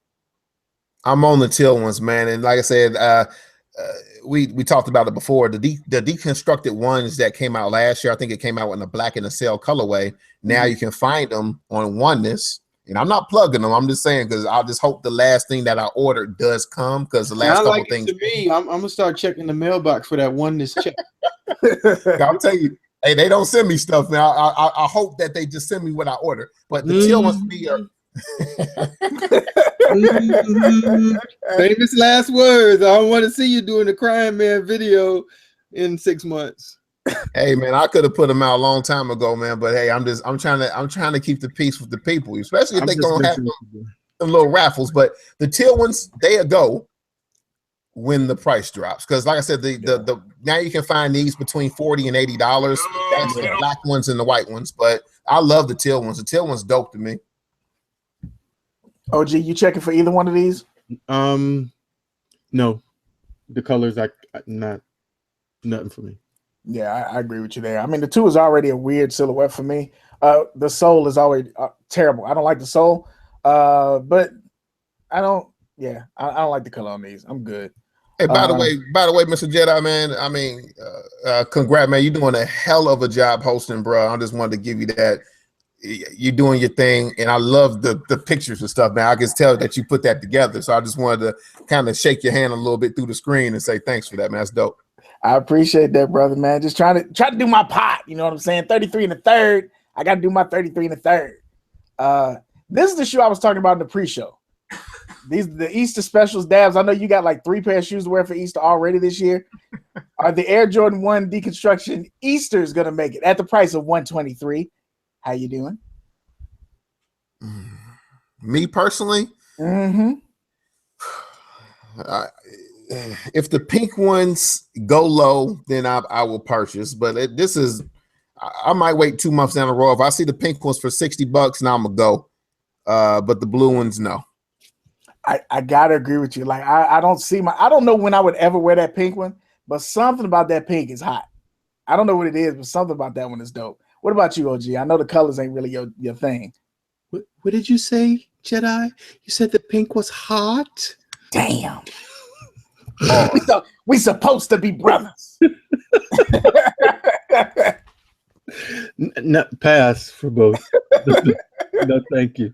I'm on the teal ones, man. And like I said, we talked about it before. The deconstructed ones that came out last year, I think it came out in a black and a sail colorway. Now you can find them on Oneness. And I'm not plugging them. I'm just saying because I just hope the last thing that I ordered does come because the last couple things. To me, I'm gonna start checking the mailbox for that Oneness check. I'll tell you, hey, they don't send me stuff now. I hope that they just send me what I order. But the teal ones to me are. Famous last words. I don't want to see you doing the Crying Man video in 6 months. Hey man, I could have put them out a long time ago, man. But hey, I'm trying to keep the peace with the people, especially if I'm they just gonna have messing some, with you. little raffles. But the teal ones, they go when the price drops. Because like I said, the now you can find these between $40 and $80. That's the black ones and the white ones. But I love the teal ones. The teal ones dope to me. OG, you checking for either one of these? No, the colors nothing for me. Yeah, I agree with you there. I mean, the 2 is already a weird silhouette for me. The sole is always terrible. I don't like the sole, but I don't like the color on these. I'm good. Hey, by the way, Mr. Jedi, man, I mean, congrats, man. You're doing a hell of a job hosting, bro. I just wanted to give you that. You're doing your thing, and I love the pictures and stuff, man. I can tell that you put that together. So I just wanted to kind of shake your hand a little bit through the screen and say thanks for that, man. That's dope. I appreciate that, brother, man. Just trying to do my pot. You know what I'm saying? 33 and a third. I got to do my 33 and a third. This is the shoe I was talking about in the pre-show. These are the Easter specials, Dabs. I know you got like 3 pair of shoes to wear for Easter already this year. Are the Air Jordan 1 deconstruction Easter's going to make it at the price of $123? How you doing? Me personally, if the pink ones go low, then I will purchase. But I might wait 2 months down the road. If I see the pink ones for $60, now I'm gonna go. But the blue ones, no. I gotta agree with you. Like I don't know when I would ever wear that pink one, but something about that pink is hot. I don't know what it is, but something about that one is dope. What about you, OG? I know the colors ain't really your thing. What did you say, Jedi? You said the pink was hot? Damn. We supposed to be brothers. Not pass for both. No, thank you.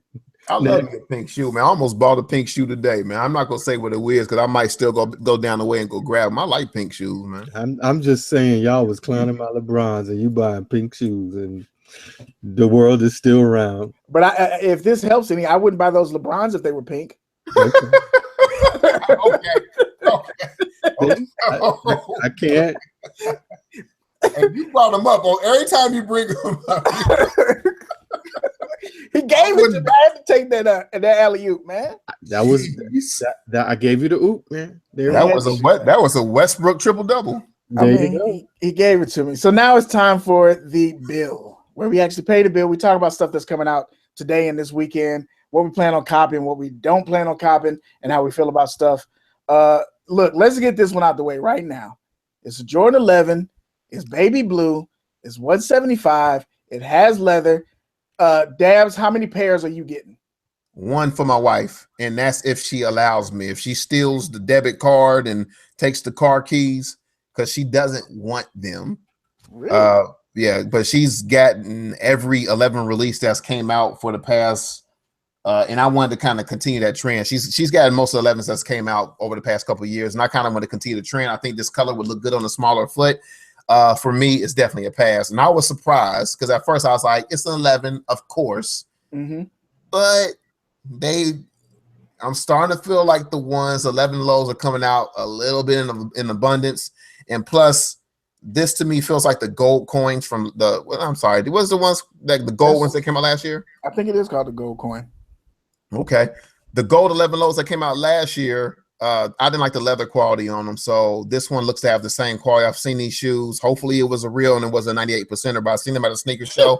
I love a pink shoe, man. I almost bought a pink shoe today, man. I'm not gonna say what it is because I might still go down the way and go grab them. I like pink shoes, man. I'm just saying y'all was clowning my LeBrons and you buying pink shoes and the world is still round. But if this helps any, I wouldn't buy those LeBrons if they were pink. Okay. I can't. And you brought them up on every time you bring them up. He gave it to me. I had to take that alley-oop, man. That was that I gave you the oop, man. That was a Westbrook triple-double. He gave it to me. So now it's time for the bill, where we actually pay the bill. We talk about stuff that's coming out today and this weekend, what we plan on copying, what we don't plan on copying, and how we feel about stuff. Look, let's get this one out the way right now. It's a Jordan 11. It's baby blue. It's 175. It has leather. Dabs, how many pairs are you getting? One for my wife, and that's if she allows me. If she steals the debit card and takes the car keys because she doesn't want them. Really? Yeah, but she's gotten every 11 release that's came out for the past and I wanted to kind of continue that trend. She's gotten most of the 11s that's came out over the past couple of years, and I kind of want to continue the trend. I think this color would look good on a smaller foot. For me, it's definitely a pass. And I was surprised because at first I was like, it's an 11, of course. Mm-hmm. But I'm starting to feel like the 11 lows are coming out a little bit in abundance. And plus, this to me feels like the gold coins from it was the ones like the gold ones that came out last year. I think it is called the gold coin. Okay. The gold 11 lows that came out last year, I didn't like the leather quality on them. So this one looks to have the same quality. I've seen these shoes. Hopefully it was a real and it was a 98%er, but I've seen them at a sneaker show.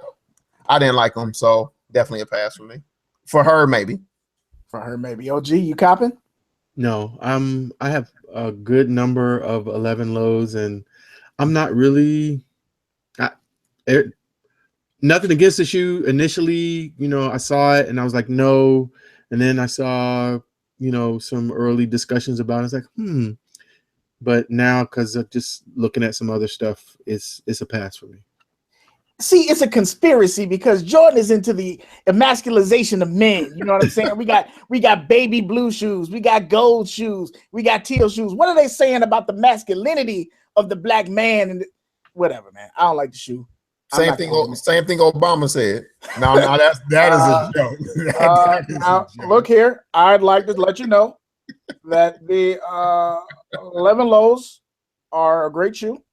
I didn't like them. So definitely a pass for me. For her, maybe. OG, you copping? No, I have a good number of 11 lows, and I'm not really nothing against the shoe. Initially, I saw it and I was like, no. And then I saw, some early discussions about it. I was like, But now, because of just looking at some other stuff, it's a pass for me. See, it's a conspiracy because Jordan is into the emasculization of men. You know what I'm saying? we got baby blue shoes, we got gold shoes, we got teal shoes. What are they saying about the masculinity of the black man? And whatever, man. I don't like the shoe. Same thing Obama said. No, that is a joke. Now, look here. I'd like to let you know that the 11 lows are a great shoe.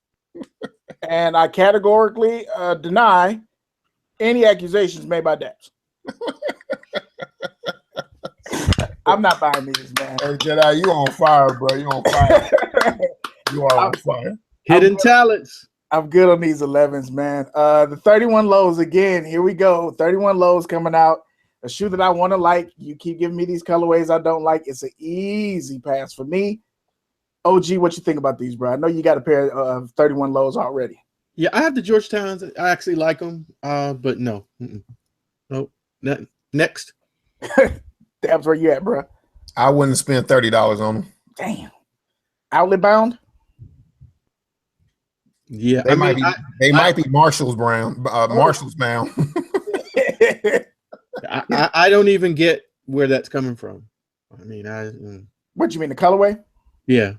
And I categorically deny any accusations made by Daps. I'm not buying these, man. Hey, Jedi, you on fire, bro. You on fire. You are on fire. Hidden talents. I'm good on these 11s, man. The 31 lows again. Here we go. 31 lows coming out. A shoe that I want to like. You keep giving me these colorways I don't like. It's an easy pass for me. OG, what you think about these, bro? I know you got a pair of 31 lows already. Yeah, I have the Georgetowns. I actually like them, but no. Nope. Next. Dabs, where you at, bro? I wouldn't spend $30 on them. Damn. Outlet bound? Yeah, They might be Marshall's bound. I don't even get where that's coming from. I mean, What you mean, the colorway? Yeah.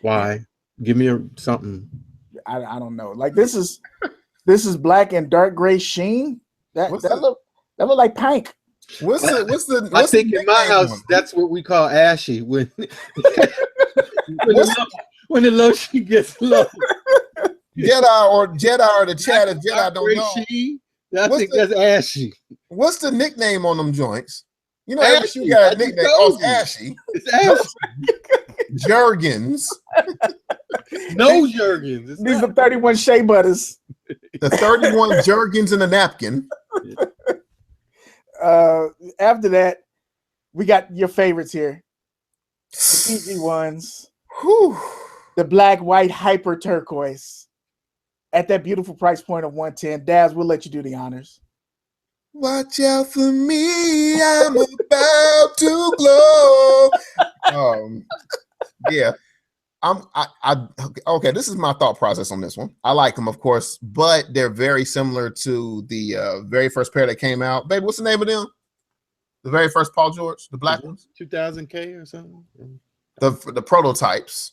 Why? Give me something. I don't know. Like this is black and dark gray sheen. That look like pink. What's the I think in my house that's what we call ashy when when the lotion gets low. Jedi or the chat if Jedi don't know. I think that's ashy. What's the nickname on them joints? You know, Ashy. every shoe got a nickname. Oh, it's ashy. It's ashy. Jergens. No Jergens. These are 31 Shea Butters. The 31 Jergens in a napkin. After that, we got your favorites here. The easy ones. Whew. The black, white, hyper turquoise. At that beautiful price point of 110. Daz, we'll let you do the honors. Watch out for me, I'm about to glow. Yeah. Okay, this is my thought process on this one. I like them, of course, but they're very similar to the very first pair that came out. Baby, what's the name of them? The very first Paul George, the black ones? 2000K or something? The prototypes.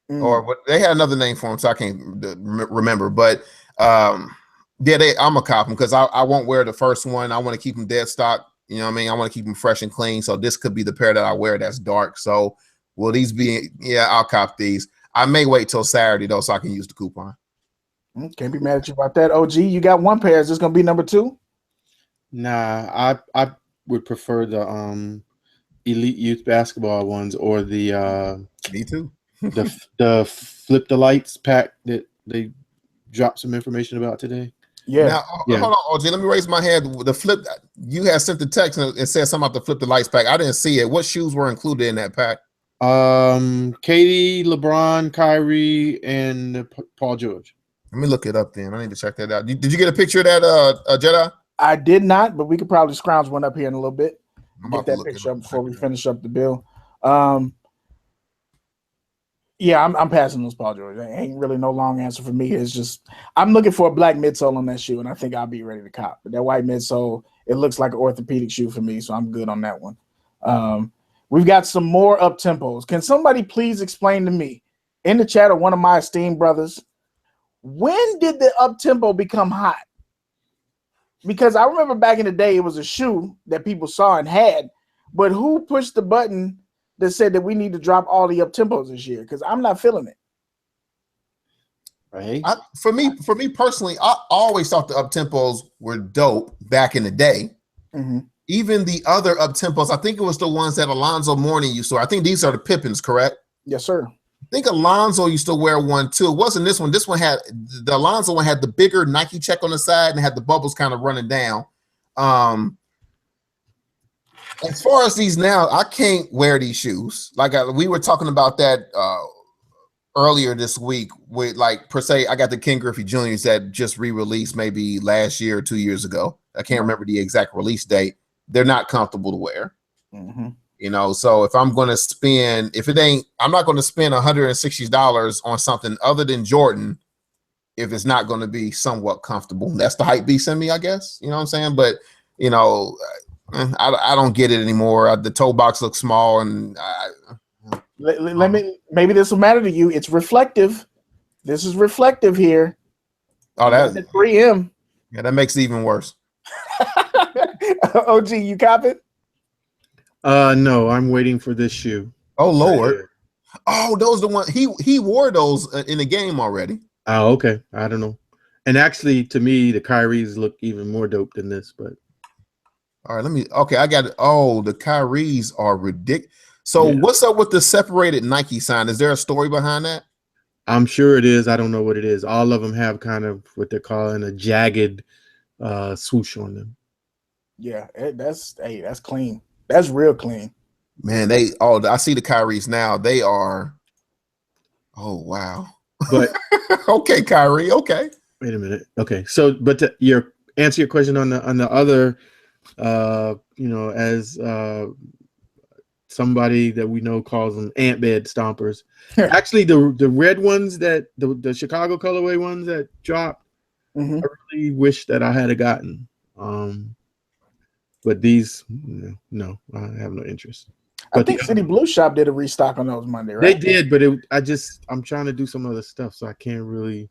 Or what they had another name for them, so I can't remember. But I'm a cop them because I won't wear the first one. I want to keep them dead stock. You know what I mean? I want to keep them fresh and clean. So this could be the pair that I wear that's dark. So will these be? Yeah, I'll cop these. I may wait till Saturday though, so I can use the coupon. Can't be mad at you about that. OG, you got one pair. Is this gonna be number 2? Nah, I would prefer the Elite Youth Basketball ones or the Me too. the Flip the Lights pack that they dropped some information about today. Yeah. Now, hold on, OG. Let me raise my hand. The flip. You had sent the text and it said something about the Flip the Lights pack. I didn't see it. What shoes were included in that pack? Katie, LeBron, Kyrie, and Paul George. Let me look it up then. I need to check that out. Did you get a picture of that, Jedi? I did not, but we could probably scrounge one up here in a little bit. I'm Get about to that look it picture up up before we finish up the bill. Yeah, I'm passing those Paul George. Ain't really no long answer for me. It's just I'm looking for a black midsole on that shoe, and I think I'll be ready to cop. But that white midsole, it looks like an orthopedic shoe for me, so I'm good on that one. We've got some more up tempos. Can somebody please explain to me in the chat, or one of my esteemed brothers, when did the up tempo become hot? Because I remember back in the day, it was a shoe that people saw and had, but who pushed the button that said that we need to drop all the up tempos this year? Because I'm not feeling it. Right. For me personally, I always thought the up tempos were dope back in the day. Mm-hmm. Even the other up tempos, I think it was the ones that Alonzo Mourning used to wear. I think these are the Pippins, correct? Yes, sir. I think Alonzo used to wear one too. It wasn't this one. This one had the Alonzo one had the bigger Nike check on the side and had the bubbles kind of running down. As far as these now, I can't wear these shoes. Like we were talking about that earlier this week with per se, I got the Ken Griffey Jr.'s that just re-released maybe last year or 2 years ago. I can't remember the exact release date. They're not comfortable to wear. Mm-hmm. You know, so if I'm going to spend, I'm not going to spend $160 on something other than Jordan if it's not going to be somewhat comfortable. That's the hype beast in me, I guess. You know what I'm saying? But, you know, I don't get it anymore. The toe box looks small, and maybe this will matter to you. It's reflective. This is reflective here. Oh, that's 3M. Yeah, that makes it even worse. OG, you cop it? No, I'm waiting for this shoe. Oh Lord! Oh, those the one he wore those in the game already. Oh, okay. I don't know. And actually, to me, the Kyries look even more dope than this. But all right, okay, I got it. Oh, the Kyries are ridiculous. So yeah. what's up with the separated Nike sign? Is there a story behind that? I'm sure it is. I don't know what it is. All of them have kind of what they're calling a jagged swoosh on them. Yeah, that's clean. That's real clean. Man, I see the Kyries now. They are, oh wow. But okay, Kyrie. Okay. wait a minute. Okay, so but to answer your question on the other, as somebody that we know calls them ant bed stompers. Actually, the red ones that the Chicago colorway ones that dropped, I really wish that I had gotten. But these, no, I have no interest. But I think City Blue Shop did a restock on those Monday, right? They did, but I'm trying to do some other stuff, so I can't really.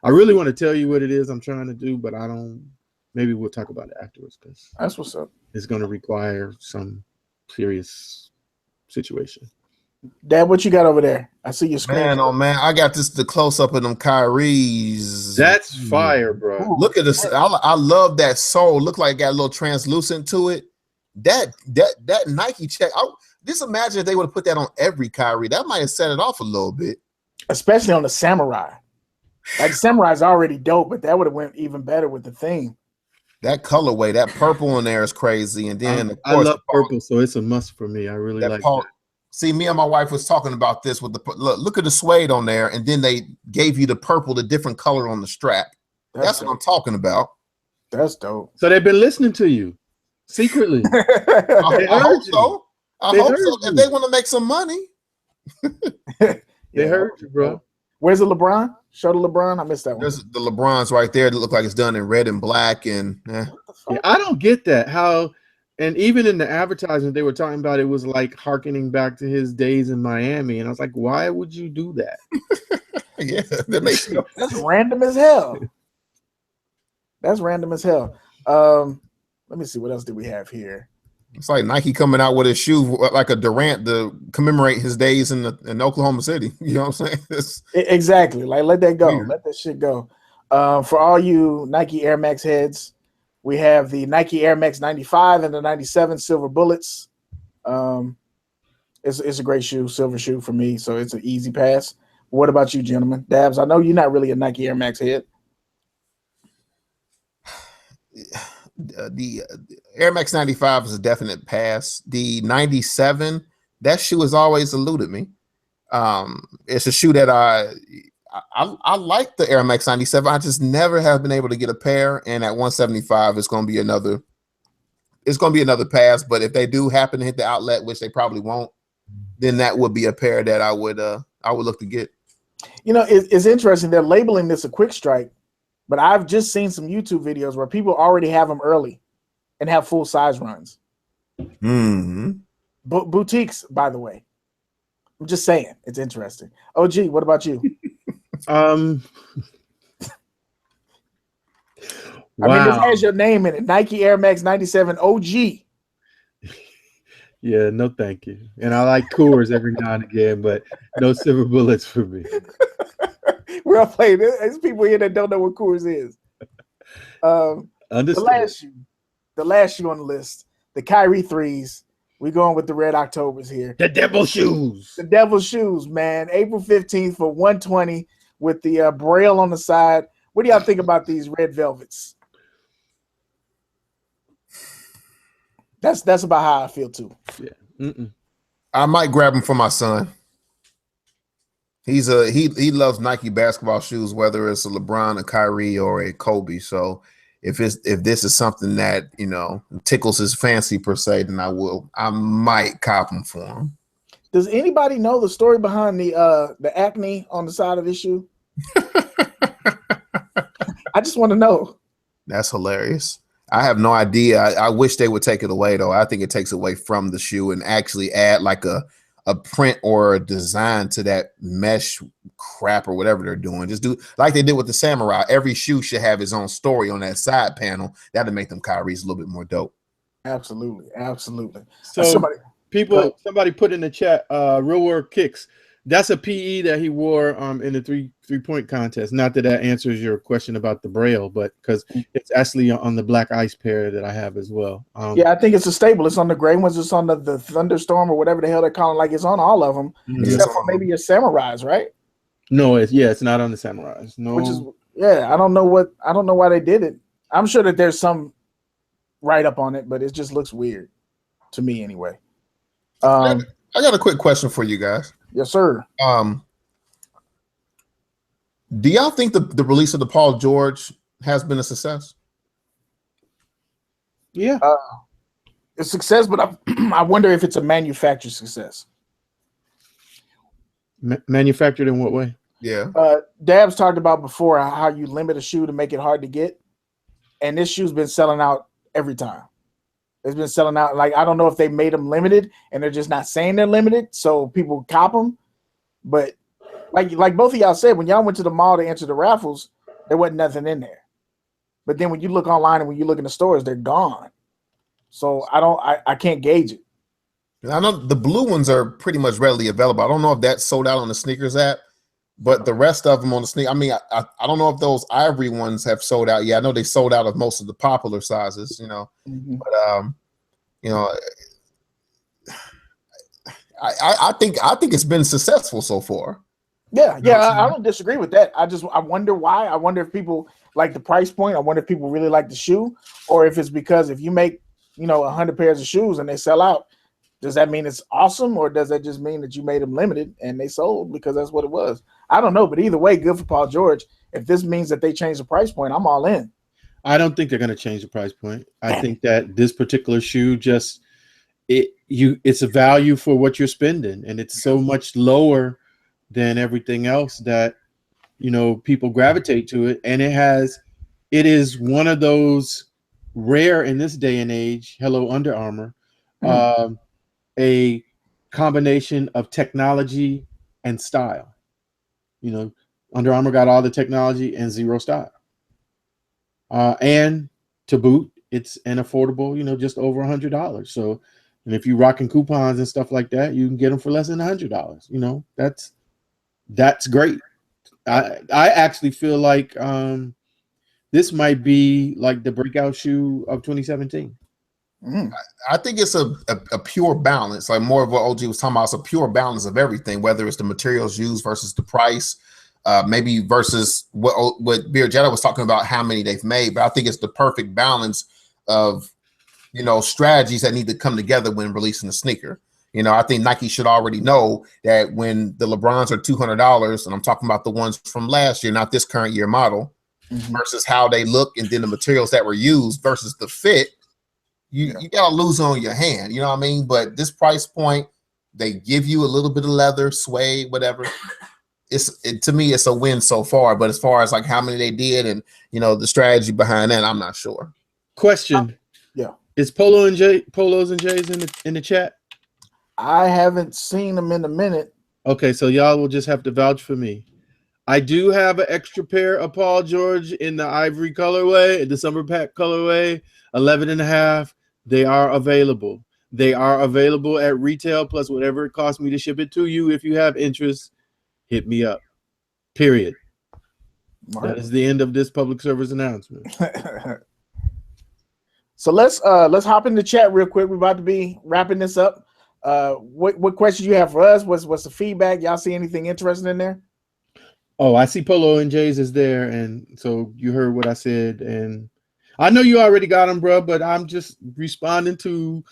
I really want to tell you what it is I'm trying to do, but I don't. Maybe we'll talk about it afterwards because that's what's up. It's going to require some serious situation. Dad, what you got over there? I see your screen. Man, oh man, I got the close up of them Kyries. That's fire, bro. Look at this. I love that sole. Look like it got a little translucent to it. That Nike check. Just imagine if they would have put that on every Kyrie. That might have set it off a little bit. Especially on the Samurai. Like the Samurai is already dope, but that would have went even better with the theme. That colorway, that purple in there is crazy. And then of course, I love purple, so it's a must for me. I really like that. See, me and my wife was talking about this with the look at the suede on there, and then they gave you the purple, the different color on the strap. That's what I'm talking about. That's dope. So they've been listening to you secretly. I hope so. I hope so. If they want to make some money. They heard you, bro. Where's the LeBron? Show the LeBron. I missed that one. There's the LeBrons right there that look like it's done in red and black. And yeah, I don't get that. How, and even in the advertisement, they were talking about it was like hearkening back to his days in Miami. And I was like, why would you do that? Yeah, that makes sense. That's random as hell. That's random as hell. Let me see. What else do we have here? It's like Nike coming out with a shoe like a Durant to commemorate his days in Oklahoma City. You know what I'm saying? Exactly. Like, let that go. Weird. Let that shit go. For all you Nike Air Max heads, we have the Nike Air Max 95 and the 97 silver bullets. It's a great shoe, silver shoe for me, so it's an easy pass. What about you, gentlemen? Dabs, I know you're not really a Nike Air Max head. The Air Max 95 is a definite pass. The 97, that shoe has always eluded me. It's a shoe that I like the Air Max 97. I just never have been able to get a pair. And at 175, it's going to be another pass. But if they do happen to hit the outlet, which they probably won't, then that would be a pair that I would look to get. You know, it's interesting. They're labeling this a quick strike. But I've just seen some YouTube videos where people already have them early and have full size runs. Mm-hmm. Boutiques, by the way. I'm just saying, it's interesting. OG, what about you? Wow. I mean, this has your name in it. Nike Air Max 97 OG. Yeah, no thank you. And I like Coors every now and again, but no silver bullets for me. We're all playing. There's people here that don't know what Coors is. Understood. The last shoe on the list, the Kyrie 3s. We're going with the Red Octobers here. The devil shoes. The devil shoes, man. April 15th for 120 with the braille on the side. What do y'all think about these red velvets? That's about how I feel too. Yeah. Mm-mm. I might grab them for my son. He loves Nike basketball shoes, whether it's a LeBron, a Kyrie, or a Kobe. So if this is something that, you know, tickles his fancy per se, then I might cop them for him. Does anybody know the story behind the acne on the side of this shoe? I just want to know. That's hilarious. I have no idea. I wish they would take it away though. I think it takes away from the shoe and actually add like a print or a design to that mesh crap or whatever they're doing. Just do like they did with the Samurai. Every shoe should have its own story on that side panel. That'd make them Kyries a little bit more dope. Absolutely. So somebody put in the chat, Real World Kicks. That's a PE that he wore in the three-point contest. Not that answers your question about the Braille, but because it's actually on the black ice pair that I have as well. Yeah, I think it's a staple. It's on the gray ones. It's on the Thunderstorm or whatever the hell they're calling. Like it's on all of them, except for maybe your Samurais, right? No, it's not on the Samurais. No, which is I don't know why they did it. I'm sure that there's some write up on it, but it just looks weird to me anyway. I got a quick question for you guys. Yes, sir. Do y'all think the release of the Paul George has been a success? Yeah, a success, but I wonder if it's a manufactured success. Manufactured in what way? Yeah. Dabs talked about before how you limit a shoe to make it hard to get, and this shoe's been selling out every time. It's been selling out. Like, I don't know if they made them limited and they're just not saying they're limited, so people cop them. But like both of y'all said, when y'all went to the mall to enter the raffles, there wasn't nothing in there. But then when you look online and when you look in the stores, they're gone. So I can't gauge it. I know the blue ones are pretty much readily available. I don't know if that's sold out on the SNEEKRZ app, but the rest of them on the sneaker. I mean, I don't know if those ivory ones have sold out. Yeah, I know they sold out of most of the popular sizes, you know. Mm-hmm. But you know, I think it's been successful so far. Yeah, I don't disagree with that. I wonder why. I wonder if people like the price point. I wonder if people really like the shoe, or if it's because if you make 100 pairs of shoes and they sell out, does that mean it's awesome, or does that just mean that you made them limited and they sold because that's what it was? I don't know, but either way, good for Paul George. If this means that they change the price point, I'm all in. I don't think they're going to change the price point. I think that this particular shoe it's a value for what you're spending, and it's so much lower than everything else that people gravitate to it, and it is one of those rare in this day and age. Hello, Under Armour. A combination of technology and style. Under Armour got all the technology and zero style. And to boot, it's an affordable, just over $100. So, and if you're rocking coupons and stuff like that, you can get them for less than $100. That's great. I actually feel like this might be like the breakout shoe of 2017. I think it's a pure balance, like more of what OG was talking about. It's a pure balance of everything, whether it's the materials used versus the price, maybe versus what Beer Jedi was talking about, how many they've made. But I think it's the perfect balance of strategies that need to come together when releasing a sneaker. I think Nike should already know that when the LeBrons are $200, and I'm talking about the ones from last year, not this current year model, versus how they look, and then the materials that were used versus the fit. You gotta lose on your hand, you know what I mean? But this price point, they give you a little bit of leather, suede, whatever. To me, it's a win so far. But as far as like how many they did and the strategy behind that, I'm not sure. Question: is Polos and J's in the chat? I haven't seen them in a minute. Okay, so y'all will just have to vouch for me. I do have an extra pair of Paul George in the ivory colorway, the summer pack colorway, 11.5. They are available. They are available at retail plus whatever it costs me to ship it to you. If you have interest, hit me up. Period. That is the end of this public service announcement. So let's hop in the chat real quick. We're about to be wrapping this up. What questions you have for us? What's the feedback? Y'all see anything interesting in there? Oh, I see Polo and J's is there, and so you heard what I said, and I know you already got them, bro, but I'm just responding to,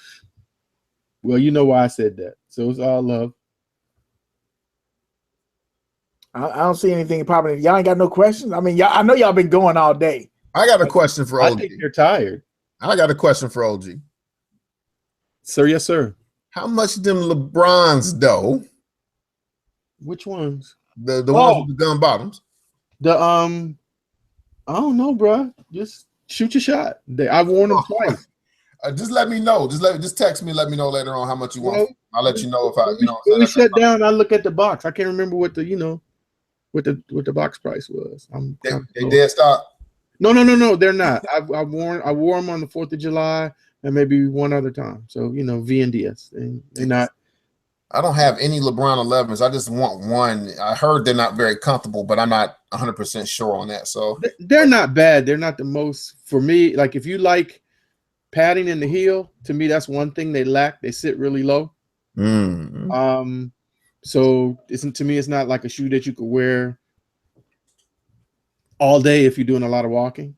well, you know why I said that. So it's all love. I don't see anything popping. Y'all ain't got no questions? I mean, I know y'all been going all day. I got a question for OG. I think you're tired. I got a question for OG. Sir, yes, sir. How much them LeBrons, though? Which ones? The ones with the gun bottoms. I don't know, bro. Just shoot your shot. I've worn them twice. Just let me know. Just text me. Let me know later on how much you want. I'll let you know if I. When we shut down, I look at the box. I can't remember what the what the box price was. They dead stock. No. They're not. I wore them on the 4th of July and maybe one other time. So VNDS. They're not. I don't have any LeBron 11s. I just want one. I heard they're not very comfortable, but I'm not 100% sure on that. So they're not bad. They're not the most for me. Like if you like padding in the heel, to me that's one thing they lack. They sit really low. So to me it's not like a shoe that you could wear all day if you're doing a lot of walking.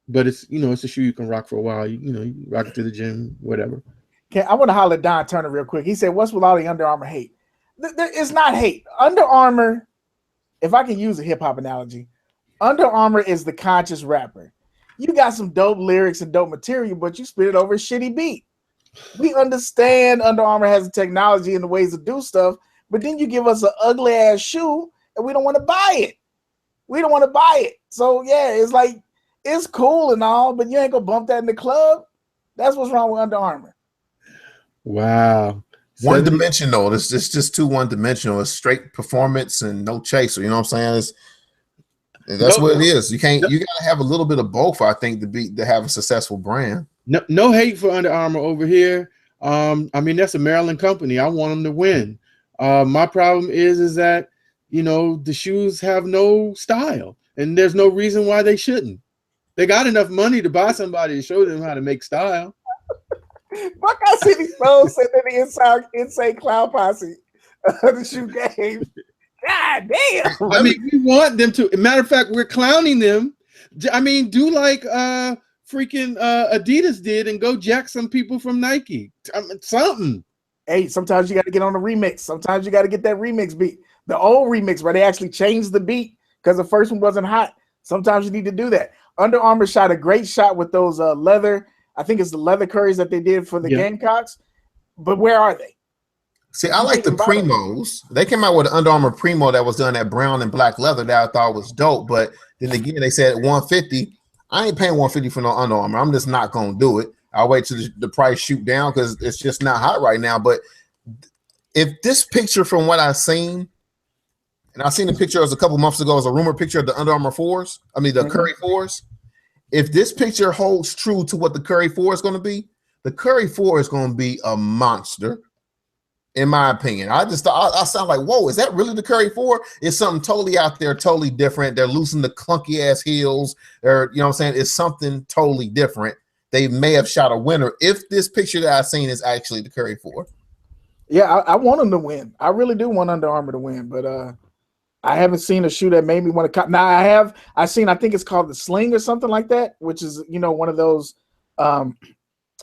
But it's it's a shoe you can rock for a while. You rock it to the gym, whatever. I want to holler at Don Turner real quick. He said, "What's with all the Under Armour hate?" It's not hate. Under Armour, if I can use a hip hop analogy, Under Armour is the conscious rapper. You got some dope lyrics and dope material, but you spit it over a shitty beat. We understand Under Armour has the technology and the ways to do stuff, but then you give us an ugly ass shoe and we don't want to buy it. We don't want to buy it. So yeah, it's like it's cool and all, but you ain't gonna bump that in the club. That's what's wrong with Under Armour. Wow. One dimensional. It's just too one dimensional. It's straight performance and no chaser. You know what I'm saying? That's what it is. You gotta have a little bit of both, I think, to have a successful brand. No hate for Under Armour over here. I mean, that's a Maryland company. I want them to win. My problem is that the shoes have no style, and there's no reason why they shouldn't. They got enough money to buy somebody to show them how to make style. Buckeye City Souls said that the insane clown posse the shoe game. God damn. I mean, we want them to. Matter of fact, we're clowning them. I mean, do like freaking Adidas did and go jack some people from Nike. Something. Hey, sometimes you got to get on the remix. Sometimes you got to get that remix beat. The old remix where they actually changed the beat because the first one wasn't hot. Sometimes you need to do that. Under Armour shot a great shot with those leather. I think it's the leather curries that they did for the Gamecocks. But where are they? See, I like the Primos. They came out with an Under Armour Primo that was done at brown and black leather that I thought was dope. But then again, they said $150. I ain't paying $150 for no Under Armour. I'm just not going to do it. I'll wait till the price shoot down because it's just not hot right now. But if this picture from what I've seen, and I seen the picture a couple months ago, as a rumor picture of the Under Armour 4s, I mean the Curry 4s. If this picture holds true to what the Curry 4 is going to be, the Curry 4 is going to be a monster, in my opinion. I sound like, whoa, is that really the Curry 4? It's something totally out there, totally different. They're losing the clunky ass heels. It's something totally different. They may have shot a winner if this picture that I've seen is actually the Curry 4. Yeah, I want them to win. I really do want Under Armour to win, but I haven't seen a shoe that made me want to. Now I think it's called the Sling or something like that, which is one of those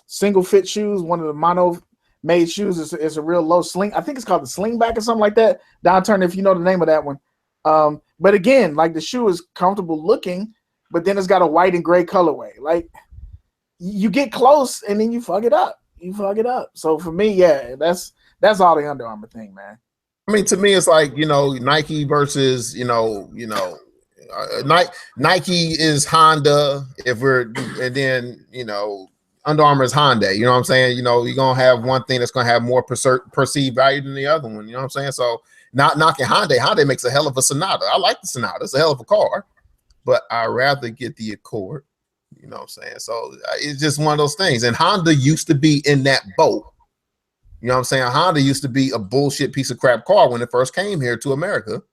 single fit shoes, one of the mono made shoes. It's a real low sling. I think it's called the Slingback or something like that. Don Turner, if you know the name of that one. But again, like the shoe is comfortable looking, but then it's got a white and gray colorway. Like you get close and then you fuck it up. So for me, yeah, that's all the Under Armour thing, man. I mean, to me, it's like Nike versus Nike is Honda. And then Under Armour is Hyundai. You know what I'm saying? You're gonna have one thing that's gonna have more perceived value than the other one. You know what I'm saying? So not knocking Hyundai. Hyundai makes a hell of a Sonata. I like the Sonata. It's a hell of a car, but I'd rather get the Accord. You know what I'm saying? So it's just one of those things. And Honda used to be in that boat. You know what I'm saying? Honda used to be a bullshit piece of crap car when it first came here to America.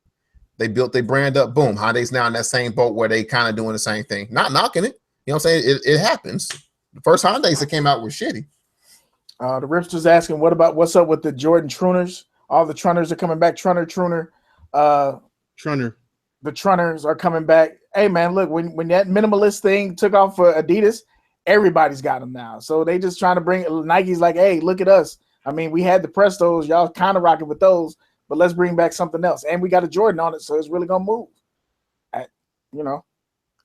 They built their brand up. Boom. Hyundai's now in that same boat where they kind of doing the same thing. Not knocking it. You know what I'm saying? It happens. The first Hyundais that came out were shitty. The Ripster's asking, what's up with the Jordan Trunners? All the Trunners are coming back. Trunner. Trunner. The Trunners are coming back. Hey, man, look, when that minimalist thing took off for Adidas, everybody's got them now. So they just trying to bring Nike's like, hey, look at us. I mean, we had the Prestos. Y'all kind of rocking with those, but let's bring back something else. And we got a Jordan on it, so it's really going to move.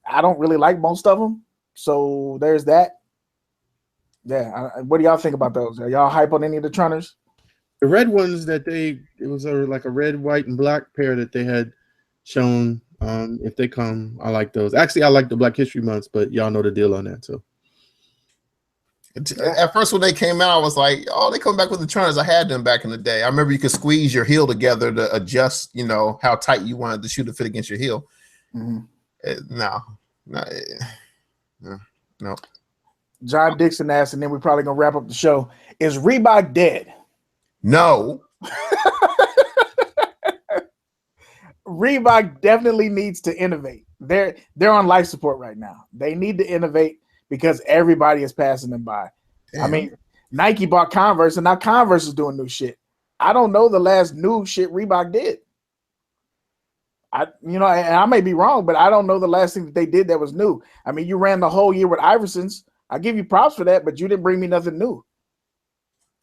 I don't really like most of them, so there's that. Yeah, what do y'all think about those? Are y'all hype on any of the Trunners? The red ones that it was like a red, white, and black pair that they had shown. If they come, I like those. Actually, I like the Black History Months, but y'all know the deal on that, so. At first, when they came out, I was like, "Oh, they come back with the Trunners." I had them back in the day. I remember you could squeeze your heel together to adjust, how tight you wanted the shoe to fit against your heel. Mm-hmm. No. John Dixon asked, and then we're probably gonna wrap up the show. Is Reebok dead? No, Reebok definitely needs to innovate. They're on life support right now. They need to innovate because everybody is passing them by. Damn. I mean, Nike bought Converse, and now Converse is doing new shit. I don't know the last new shit Reebok did. And I may be wrong, but I don't know the last thing that they did that was new. I mean, you ran the whole year with Iversons. I give you props for that, but you didn't bring me nothing new.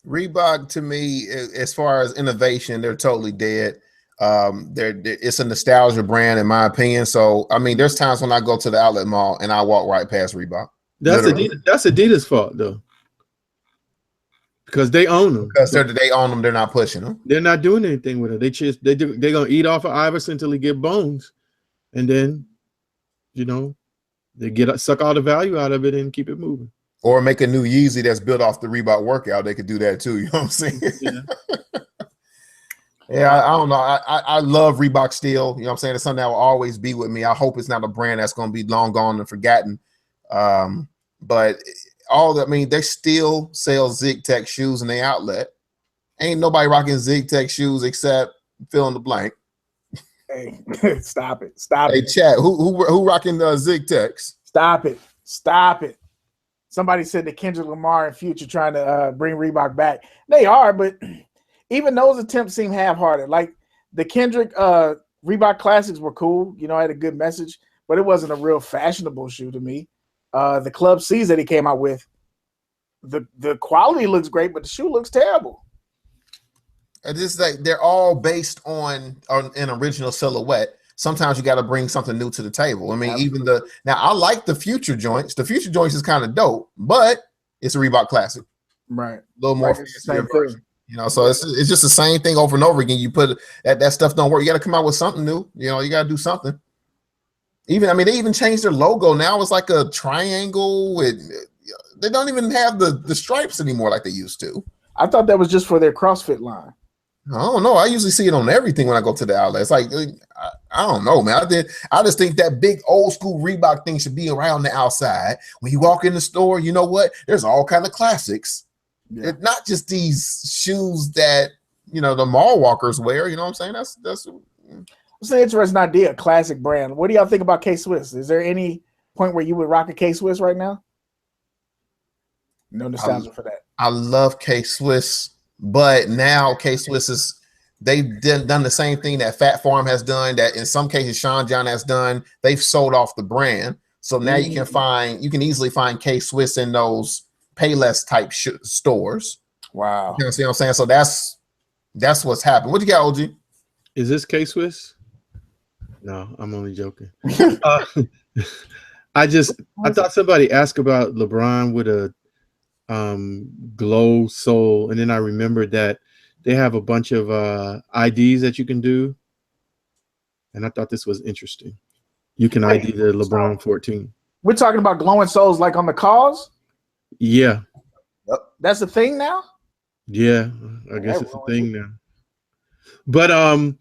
Reebok, to me, as far as innovation, they're totally dead. It's a nostalgia brand, in my opinion. So, I mean, there's times when I go to the outlet mall and I walk right past Reebok. That's Adidas' fault, though, because they own them. Because they own them, they're not pushing them. They're not doing anything with it. They're gonna eat off of Iverson until he get bones, and then, they suck all the value out of it and keep it moving. Or make a new Yeezy that's built off the Reebok workout. They could do that too. You know what I'm saying? Yeah. Yeah, I don't know. I love Reebok still. You know what I'm saying? It's something that will always be with me. I hope it's not a brand that's going to be long gone and forgotten. But they still sell ZigTech shoes in the outlet. Ain't nobody rocking ZigTech shoes except fill in the blank. Hey, stop it. Hey, chat, who rocking the ZigTechs? Stop it. Somebody said that Kendrick Lamar and Future trying to bring Reebok back. They are, but even those attempts seem half-hearted. Like the Kendrick Reebok Classics were cool, had a good message, but it wasn't a real fashionable shoe to me. The Club C's that he came out with, the quality looks great, but the shoe looks terrible. It's just like they're all based on an original silhouette. Sometimes you got to bring something new to the table. I mean, Absolutely. Now I like the Future joints. The Future joints is kind of dope, but it's a Reebok Classic, right? A little more fancier version. So it's just the same thing over and over again. You put that stuff don't work. You got to come out with something new. You got to do something. They even changed their logo. Now it's like a triangle with. They don't even have the stripes anymore like they used to. I thought that was just for their CrossFit line. I don't know. I usually see it on everything when I go to the outlet. It's like I don't know, man. I just think that big old school Reebok thing should be around the outside. When you walk in the store, you know what? There's all kind of classics. Yeah. It's not just these shoes that the mall walkers wear. You know what I'm saying? That's It's an interesting idea, classic brand. What do y'all think about K-Swiss? Is there any point where you would rock a K-Swiss right now? No nostalgia for that. I love K-Swiss, but now K-Swiss they've done the same thing that Fat Farm has done, that in some cases Sean John has done. They've sold off the brand. So now you can easily find K-Swiss in those Payless type stores. Wow. You see what I'm saying? So that's what's happened. What you got, OG? Is this K-Swiss? No, I'm only joking. I thought somebody asked about LeBron with a glow sole, and then I remembered that they have a bunch of IDs that you can do, and I thought this was interesting. You can ID the LeBron 14. We're talking about glowing soles like on the cause? Yeah. Yep. That's a thing now? Yeah, I guess it's a thing now. But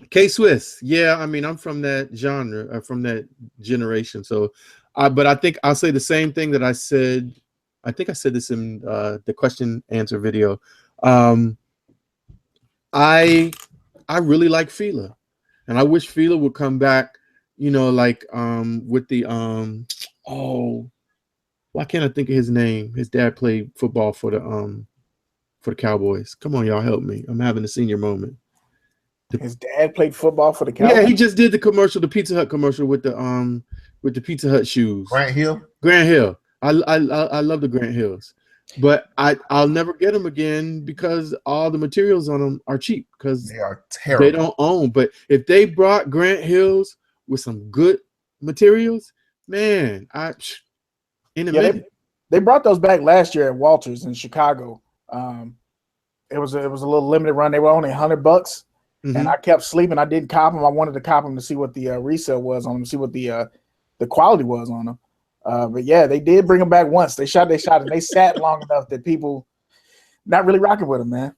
K-Swiss, yeah, I mean, I'm from that genre, from that generation. So, but I think I'll say the same thing that I said. I think I said this in the question answer video. I really like Fila, and I wish Fila would come back. Like with the why can't I think of his name? His dad played football for the Cowboys. Come on, y'all, help me. I'm having a senior moment. His dad played football for the Cowboys? Yeah, he just did the commercial, the Pizza Hut commercial with the Pizza Hut shoes. Grant Hill. I love the Grant Hills, but I'll never get them again because all the materials on them are cheap because they are terrible. They don't own. But if they brought Grant Hills with some good materials, man, they brought those back last year at Walters in Chicago. It was a little limited run. They were only $100, and I kept sleeping. I didn't cop them. I wanted to cop them to see what the resale was on them, see what the quality was on them. But yeah, they did bring them back once. They shot, and they sat long enough that people not really rocking with them, man.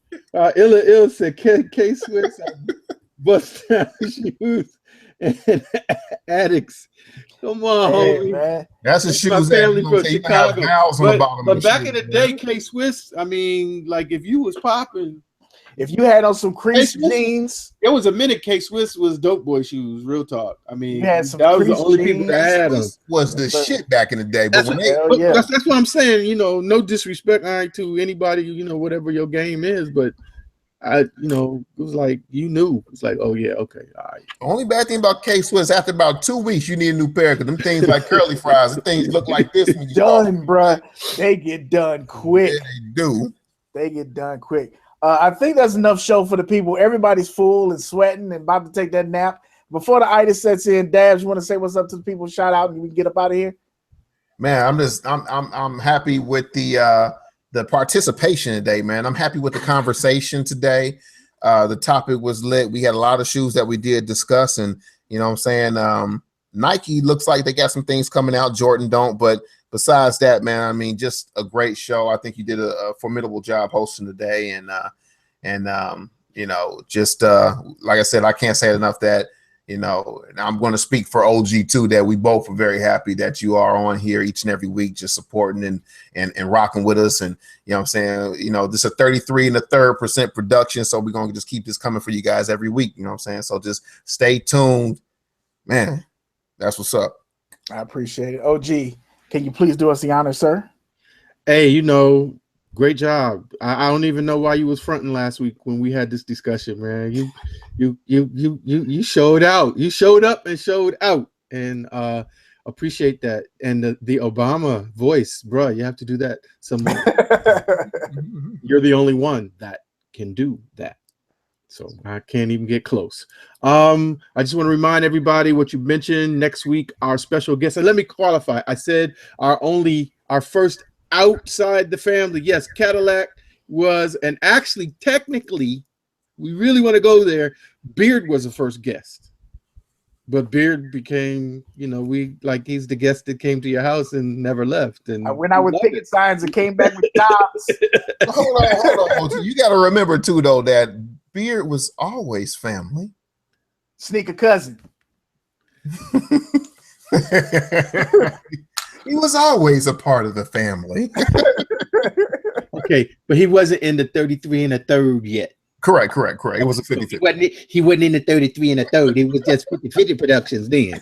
Ill said K-Swiss bust down shoes and addicts. Come on, homie. Man. That's the shoes my family that from Chicago. on the bottom but of back shoes, in the day, K-Swiss, I mean, like if you was popping, If you had on some creased K-Swiss? jeans, There was a minute K-Swiss was dope boy shoes. Real talk. I mean, you had some that was the creased only people that jeans. had them. Was the shit back in the day, but That's when what, they Hell yeah. that's what I'm saying. You know, no disrespect to anybody. You know, whatever your game is, but it was like you knew. It's like, oh yeah, okay, all right. only bad thing about K-Swiss, after about 2 weeks, you need a new pair because them things like curly fries, the things look like this when you Done, bruh. They get done quick. Yeah, they do. They get done quick. I think that's enough show for the people. Everybody's full and sweating and about to take that nap. Before the itis sets in, Dabs, you want to say what's up to the people? Shout out and we can get up out of here. Man, I'm happy with the participation today, man. I'm happy with the conversation today. The topic was lit. We had a lot of shoes that we did discuss, and you know what I'm saying, Nike looks like they got some things coming out. Jordan don't, but besides that, man, I mean, just a great show. I think you did a formidable job hosting today, and just like I said, I can't say it enough that I'm going to speak for OG too, that we both are very happy that you are on here each and every week, just supporting and rocking with us. And you know what I'm saying, this is a 33 1/3% production, so we're going to just keep this coming for you guys every week. You know what I'm saying? So just stay tuned, man. That's what's up. I appreciate it. OG, can you please do us the honor, sir? Hey, great job. I don't even know why you was fronting last week when we had this discussion, man. You showed out. You showed up and showed out, and appreciate that. And the Obama voice, bro, you have to do that some more. You're the only one that can do that. So I can't even get close. I just want to remind everybody what you mentioned next week, our special guest. And let me qualify. I said our first outside the family. Yes, Cadillac was, and actually, technically, we really want to go there. Beard was the first guest, but Beard became, he's the guest that came to your house and never left. And I went out with ticket signs and came back with jobs. Hold on. You got to remember too, though, that Beard was always family. Sneaker cousin. He was always a part of the family. Okay, but he wasn't in the 33 1/3 yet. Correct. It was a 50. He wasn't in the 33 1/3. It was just 50 productions then.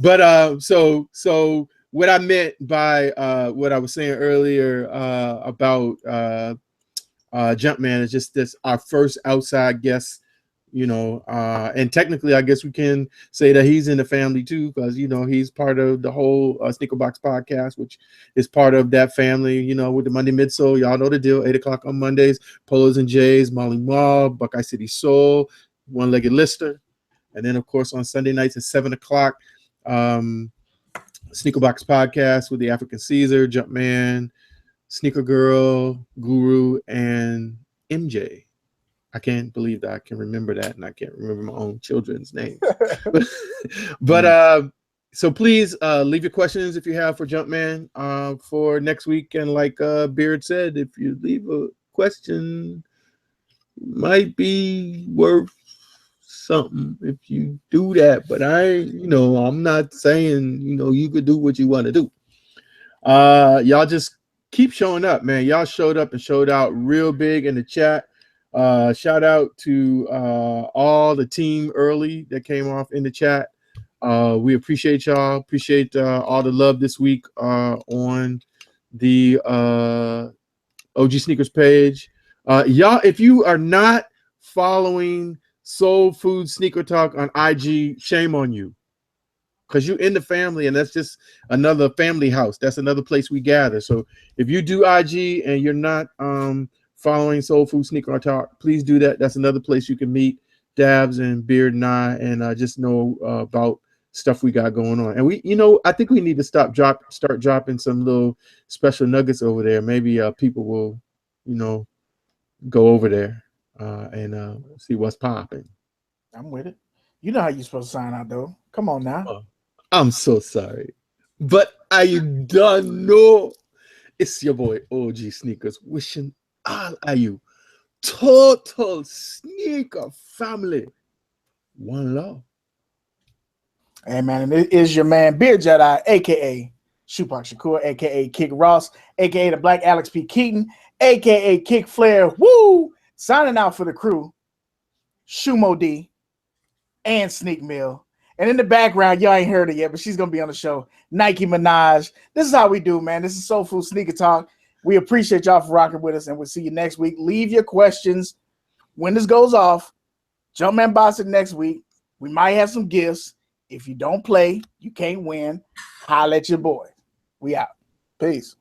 But so what I meant by what I was saying earlier about Jumpman is just this our first outside guest. And technically, I guess we can say that he's in the family too, because he's part of the whole Sneaker Box podcast, which is part of that family. With the Monday Midsole, y'all know the deal. 8:00 on Mondays, Polos and Jays, Molly Mall, Buckeye City Soul, One Legged Lister, and then of course on Sunday nights at 7:00, Sneaker Box podcast with the African Caesar, Jumpman, Sneaker Girl, Guru, and MJ. I can't believe that I can remember that, and I can't remember my own children's names. but so please leave your questions if you have for Jumpman for next week. And like Beard said, if you leave a question, it might be worth something if you do that. But I'm not saying you could do what you want to do. Y'all just keep showing up, man. Y'all showed up and showed out real big in the chat. Shout out to all the team early that came off in the chat. We appreciate y'all. Appreciate all the love this week on the OGSneekerz page. Y'all, if you are not following Soul Food Sneaker Talk on IG, shame on you. Because you're in the family, and that's just another family house. That's another place we gather. So if you do IG and you're not following Soul Food Sneaker Talk, please do that. That's another place you can meet Dabs and Beard and I, and just know about stuff we got going on. And we, I think we need to start dropping some little special nuggets over there. Maybe people will, go over there and see what's popping. I'm with it. You know how you're supposed to sign out, though. Come on now. I'm so sorry, but I don't know. It's your boy OGSneekerz wishing all of you total sneaker family one love. Hey man, and it is your man Beard Jedi, aka Shupak Shakur, aka Kick Ross, aka the Black Alex P. Keaton, aka Kick Flair, woo, signing out for the crew, Shumo D, and Sneak Mill. And in the background, y'all ain't heard it yet, but she's gonna be on the show, Nike Minaj. This is how we do, man. This is Soul Food Sneaker Talk. We appreciate y'all for rocking with us, and we'll see you next week. Leave your questions when this goes off. Jumpman Boss it next week. We might have some gifts. If you don't play, you can't win. Holla at your boy. We out. Peace.